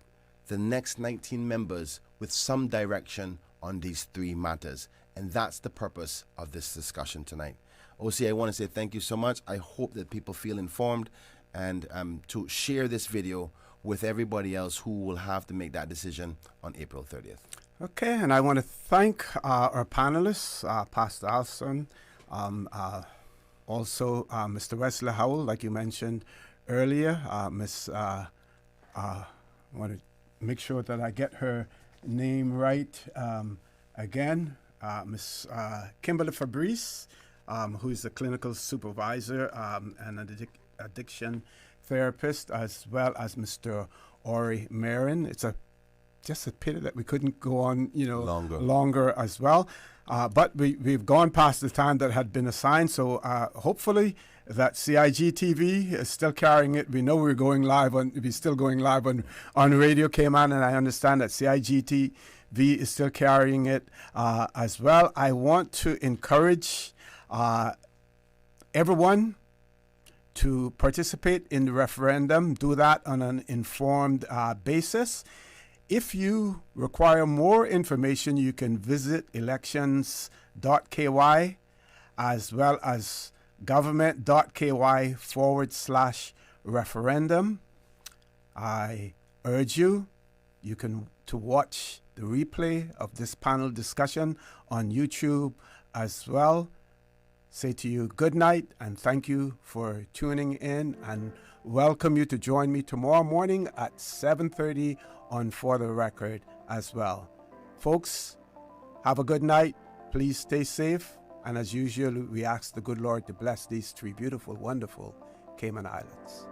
the next 19 members with some direction on these three matters. And that's the purpose of this discussion tonight. OC, I want to say thank you so much. I hope that people feel informed and to share this video with everybody else who will have to make that decision on April 30th. Okay, and I want to thank our panelists, Pastor Alston, also Mr. Wesley Howell, like you mentioned earlier. I want to make sure that I get her name right again. Miss Kimberly Fabrice, who is a clinical supervisor and an addiction therapist, as well as Mr. Ori Marin. It's just a pity that we couldn't go on, longer as well. But we've gone past the time that had been assigned. So hopefully that CIG TV is still carrying it. We know we're still going live on Radio Cayman, and I understand that CIG TV is still carrying it as well. I want to encourage everyone to participate in the referendum. Do that on an informed basis. If you require more information, you can visit elections.ky as well as government.ky/referendum. I urge you to watch the replay of this panel discussion on YouTube as well. Say to you good night and thank you for tuning in, and welcome you to join me tomorrow morning at 7:30 on For the Record as well. Folks, have a good night. Please stay safe. And as usual, we ask the good Lord to bless these three beautiful, wonderful Cayman Islands.